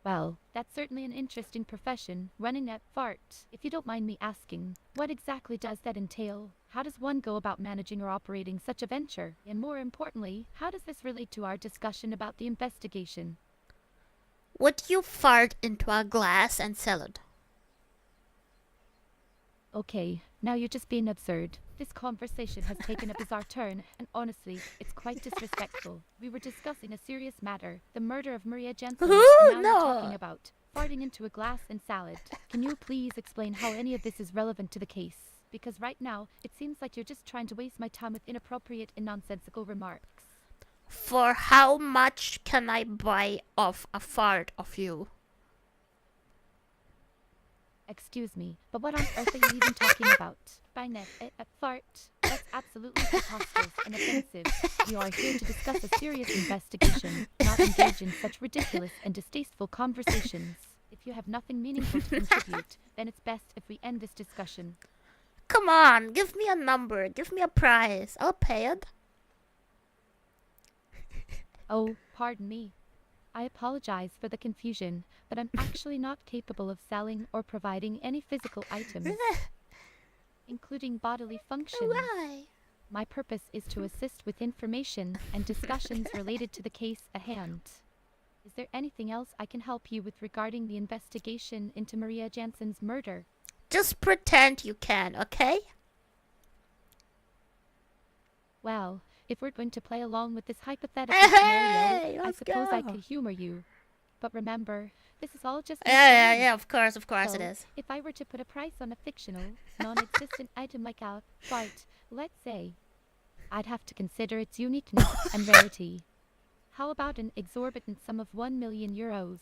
Well, that's certainly an interesting profession, running a fart. If you don't mind me asking, what exactly does that entail? How does one go about managing or operating such a venture? And more importantly, how does this relate to our discussion about the investigation? Would you fart into a glass and sell it? Okay, now you're just being absurd. This conversation has taken a bizarre turn, and honestly, it's quite disrespectful. We were discussing a serious matter, the murder of Maria Jensen, Ooh, and now no. you're talking about farting into a glass and salad. Can you please explain how any of this is relevant to the case? Because right now, it seems like you're just trying to waste my time with inappropriate and nonsensical remarks. For how much can I buy off a fart of you? Excuse me, but what on earth are you even talking about? By net, a fart? That's absolutely preposterous and offensive. We are here to discuss a serious investigation, not engage in such ridiculous and distasteful conversations. If you have nothing meaningful to contribute, then it's best if we end this discussion. Come on, give me a number, give me a price. I'll pay it. Oh, pardon me. I apologize for the confusion, but I'm actually not capable of selling or providing any physical items, including bodily functions. Why? My purpose is to assist with information and discussions related to the case at hand. Is there anything else I can help you with regarding the investigation into Maria Jensen's murder? Just pretend you can, okay? Well, if we're going to play along with this hypothetical Hey, scenario, I let's suppose I go. could humor you. But remember, this is all just Yeah, of course it So, is. if I were to put a price on a fictional, non-existent item like a fart, let's say, I'd have to consider its uniqueness and rarity. How about an exorbitant sum of 1 million euros?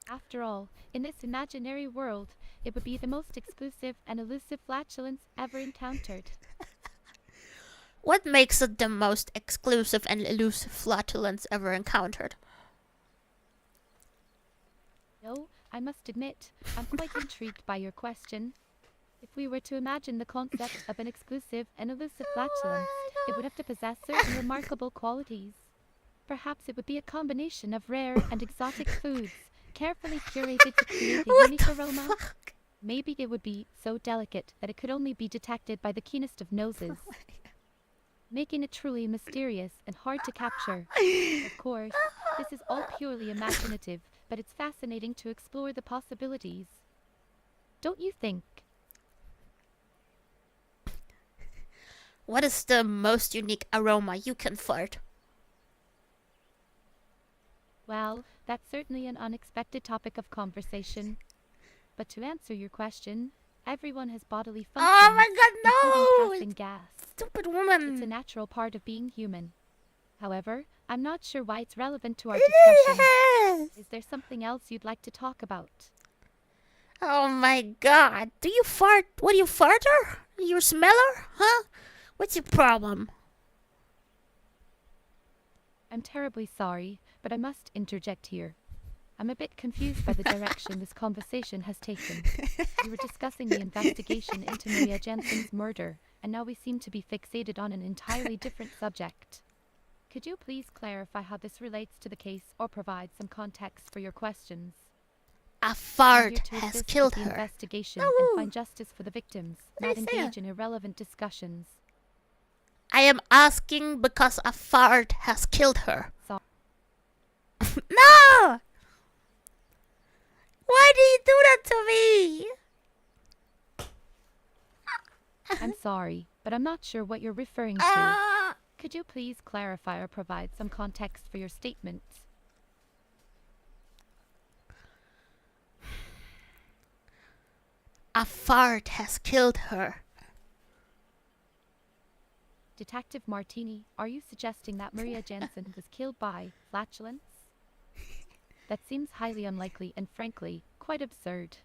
After all, in this imaginary world, it would be the most exclusive and elusive flatulence ever encountered. What makes it the most exclusive and elusive flatulence ever encountered? No, I must admit, I'm quite intrigued by your question. If we were to imagine the concept of an exclusive and elusive flatulence, it would have to possess certain remarkable qualities. Perhaps it would be a combination of rare and exotic foods, carefully curated to create a What unique the aroma. fuck? Maybe it would be so delicate that it could only be detected by the keenest of noses, making it truly mysterious and hard to capture. Of course, this is all purely imaginative, but it's fascinating to explore the possibilities. Don't you think? What is the most unique aroma you can fart? Well, that's certainly an unexpected topic of conversation. But to answer your question, everyone has bodily functions, Oh my god, including no! passing gas. Stupid It's a woman. natural part of being human. However, I'm not sure why it's relevant to our discussion. Yes. Is there something else you'd like to talk about? Oh my god. Do you fart? What, are you farter? You smeller? Huh? What's your problem? I'm terribly sorry, but I must interject here. I'm a bit confused by the direction this conversation has taken. We were discussing the investigation into Maria Jensen's murder, and now we seem to be fixated on an entirely different subject. Could you please clarify how this relates to the case or provide some context for your questions? A I'm fart here to has assist killed with the her. investigation No. and find justice for the victims, What not are you saying? engage in irrelevant discussions. I am asking because a fart has killed her. So- No! Why do you do that to me? I'm sorry, but I'm not sure what you're referring to. Ah! Could you please clarify or provide some context for your statements? A fart has killed her. Detective Martini, are you suggesting that Maria Jensen was killed by flatulence? That seems highly unlikely and frankly, quite absurd.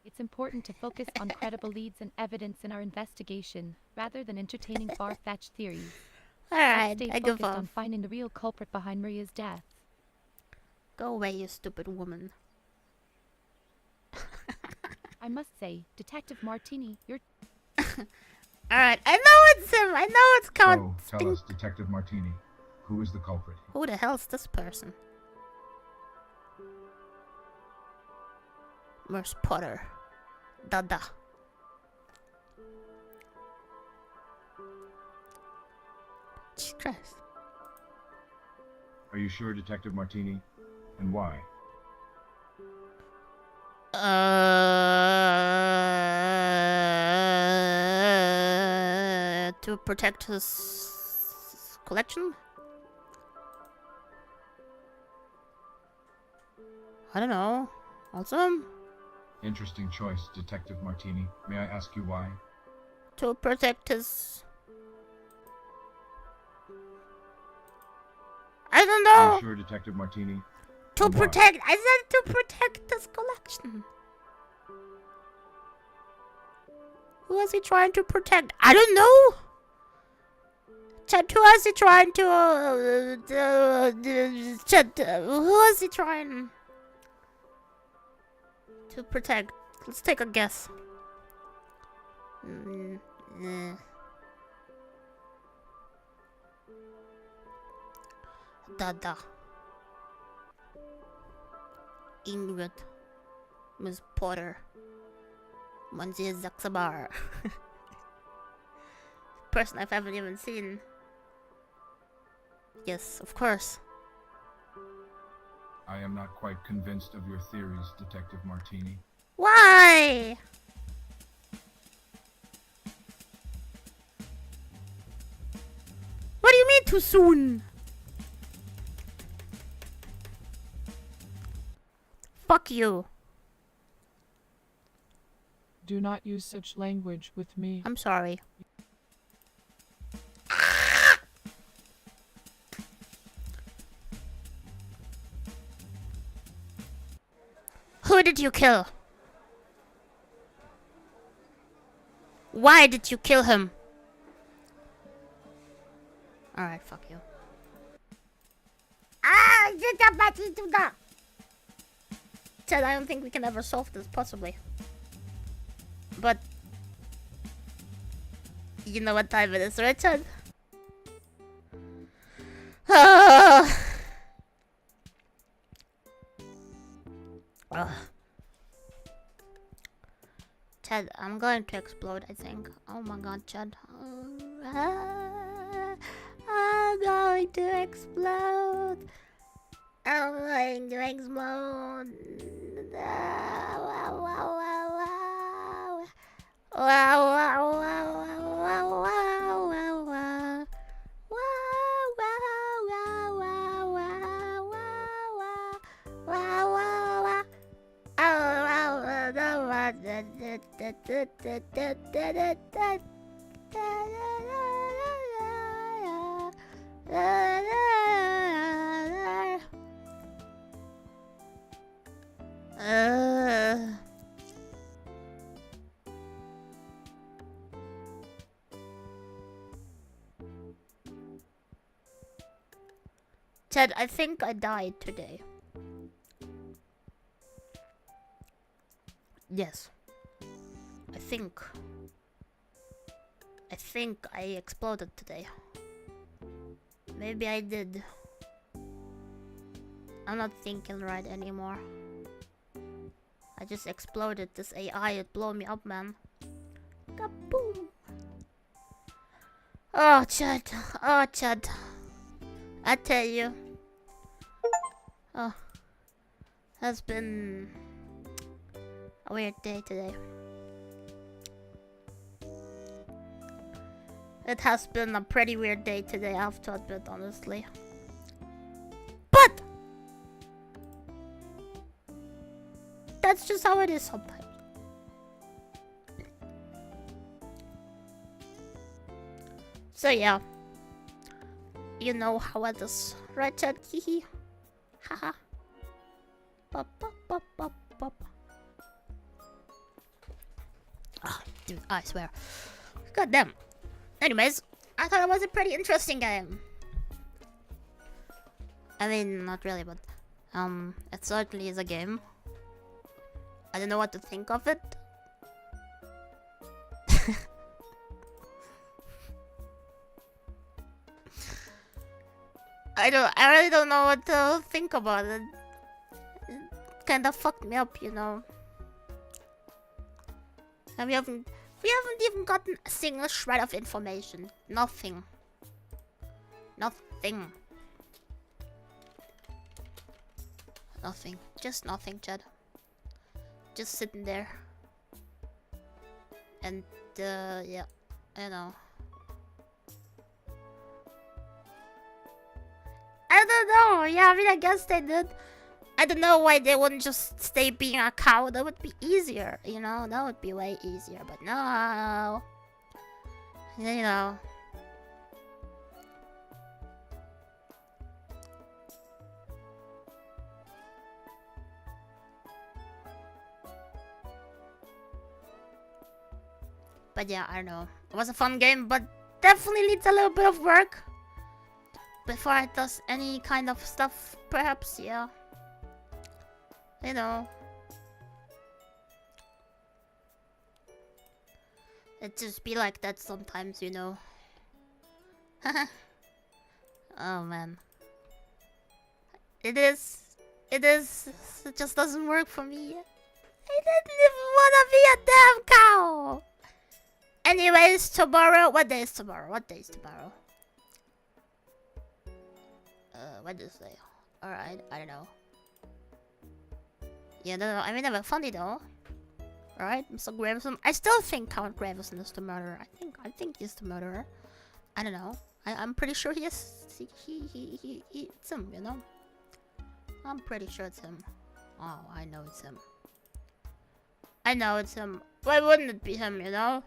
It's important to focus on credible leads and evidence in our investigation, rather than entertaining far-fetched theories. Alright, Let's stay I give focused up. on finding the real culprit behind Maria's death. Go away, you stupid woman. I must say, Detective Martini, you're Alright, I know it's him. I know it's Count. So, tell us, Detective Martini, who is the culprit? Who the hell's this person? Where's Potter? Dada. Jesus Christ. Are you sure, Detective Martini? And why? To protect his collection? I don't know. Also, Interesting choice, Detective Martini. May I ask you why? to protect his... I don't Are know. you sure, Detective Martini? To And why? protect... I said to protect his collection. Who is he trying to protect? I don't know. Chat, who is he trying to... Chat, who is he trying to protect? Let's take a guess. Dada. Ingrid. Miss Potter. Monsieur Zaxabar. Person I haven't even seen. Yes, of course. I am not quite convinced of your theories, Detective Martini. Why? What do you mean too soon? Fuck you. Do not use such language with me. I'm sorry. Who did you kill? Why did you kill him? Alright, fuck you. Ted, I don't think we can ever solve this, possibly. But... you know what time it is, right, Ted? Chad, I'm going to explode, I think. Oh my god, Chad. I'm going to explode. I'm going to explode. Wow, wow, wow, wow. Wow, wow, wow, wow, wow, wow, wow. Wow, wow, wow, wow, wow, wow, wow, wow, wow. Ted, I think I died today. Yes. I think I exploded today. Maybe I did. I'm not thinking right anymore. I just exploded. This AI, it blew me up, man. Kaboom! Oh, Chad. Oh, Chad. I tell you. Oh. Has been a weird day today. It has been a pretty weird day today, I have to admit, honestly. But that's just how it is sometimes. So yeah. You know how it is, right, Chad? Hehe. Haha. Pop, pop, pop, pop, pop. Ah, dude, I swear. God damn. Anyways, I thought it was a pretty interesting game. I mean, not really, but it certainly is a game. I don't know what to think of it. I really don't know what to think about it. It kind of fucked me up, you know. And we haven't even gotten a single shred of information. Nothing. Nothing. Nothing. Just nothing, Chad. Just sitting there. And yeah, I know. I don't know. Yeah, I mean, I guess they did. I don't know why they wouldn't just stay being a cow. That would be easier, you know? That would be way easier, but no. You know. But yeah, I don't know. It was a fun game, but definitely needs a little bit of work before it does any kind of stuff, perhaps, yeah. You know. It just be like that sometimes, you know. Oh man. It just doesn't work for me. I didn't even wanna be a damn cow! Anyways, tomorrow, what day is tomorrow? What day is tomorrow? Wednesday. Alright, I don't know. Yeah, no, I mean, never funny though. Right, Mr. Gravison. I still think Count Gravison is the murderer. I think he's the murderer. I don't know. I'm pretty sure he is. It's him, you know. I'm pretty sure it's him. Oh, I know it's him. I know it's him. Why wouldn't it be him, you know?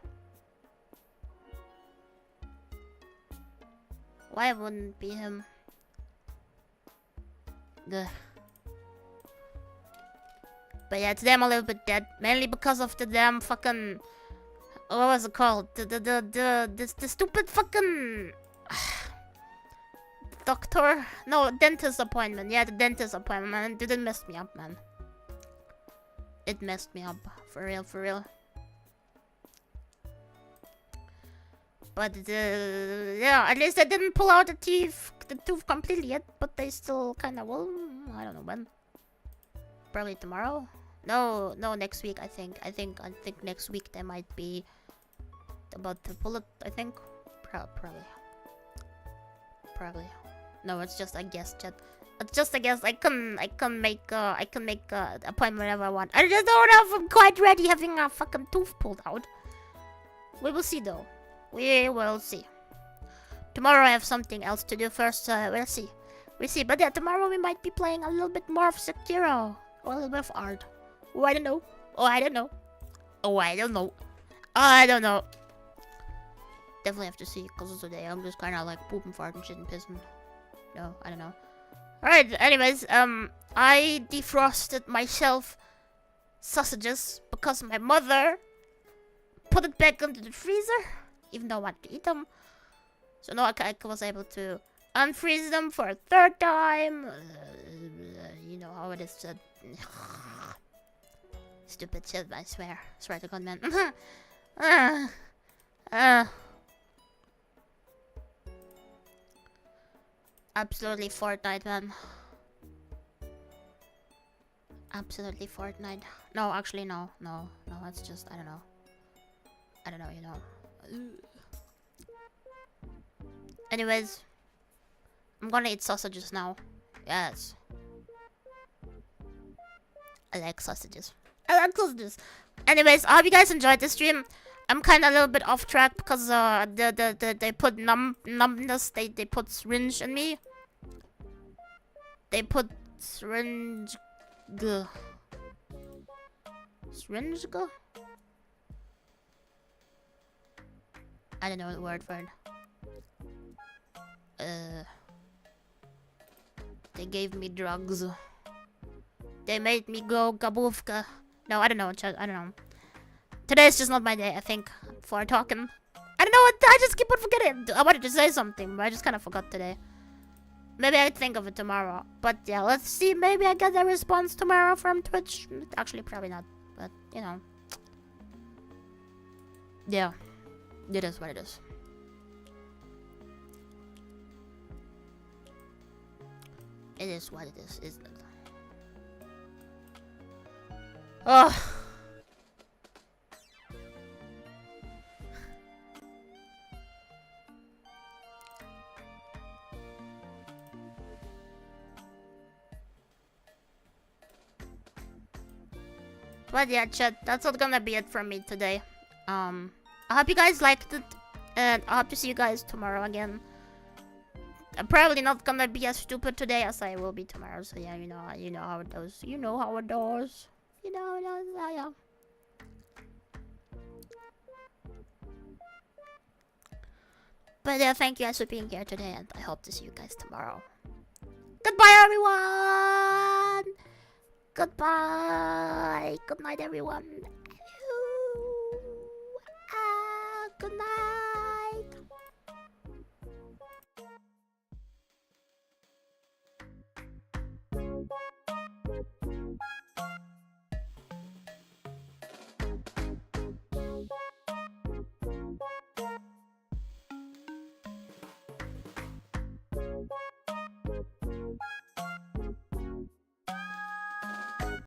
Why wouldn't it be him? Ugh. But yeah, today I'm a little bit dead, mainly because of the damn fucking, what was it called? The stupid fucking doctor? No, dentist appointment. Yeah, the dentist appointment, man. It didn't mess me up, man. It messed me up, for real, for real. But yeah, at least I didn't pull out the tooth completely yet, but they still kind of will. I don't know when. Probably tomorrow. No, next week. I think next week they might be about to pull it. I think, probably. No, it's just a guess, chat. It's just a guess. I can make appointment whenever I want. I just don't know if I'm quite ready having a fucking tooth pulled out. We will see though. We will see. Tomorrow I have something else to do first. We'll see. But yeah, tomorrow we might be playing a little bit more of Sekiro or a little bit of art. Oh, I don't know. Definitely have to see, because today I'm just kind of like pooping, farting, shit, and pissing. No, I don't know. Alright, anyways, I defrosted myself sausages because my mother put it back into the freezer, even though I wanted to eat them. So now I was able to unfreeze them for a third time. You know how it is. Stupid shit, I swear. Swear to God, man. Absolutely Fortnite, man. Absolutely Fortnite. No, actually, no. It's just, I don't know, you know. Anyways, I'm gonna eat sausages now. Yes. I like sausages. Anyways, I hope you guys enjoyed this stream. I'm kind of a little bit off track because they put numbness. They put syringe in me. They put syringe. Syringe. I don't know the word for it. They gave me drugs. They made me go gaboofka. No, I don't know. I don't know. Today is just not my day, I think, for talking. I don't know what. I just keep on forgetting. I wanted to say something, but I just kind of forgot today. Maybe I'd think of it tomorrow. But yeah, let's see. Maybe I get a response tomorrow from Twitch. Actually, probably not. But, you know. Yeah. It is what it is. It is what it is, isn't it? Oh. But yeah, chat, that's not gonna be it from me today. I hope you guys liked it, and I hope to see you guys tomorrow again. I'm probably not gonna be as stupid today as I will be tomorrow. So yeah, you know how it goes. You know how it goes. Yeah. But yeah, thank you guys for being here today, and I hope to see you guys tomorrow. Goodbye, everyone. Goodbye. Good night, everyone. Good night.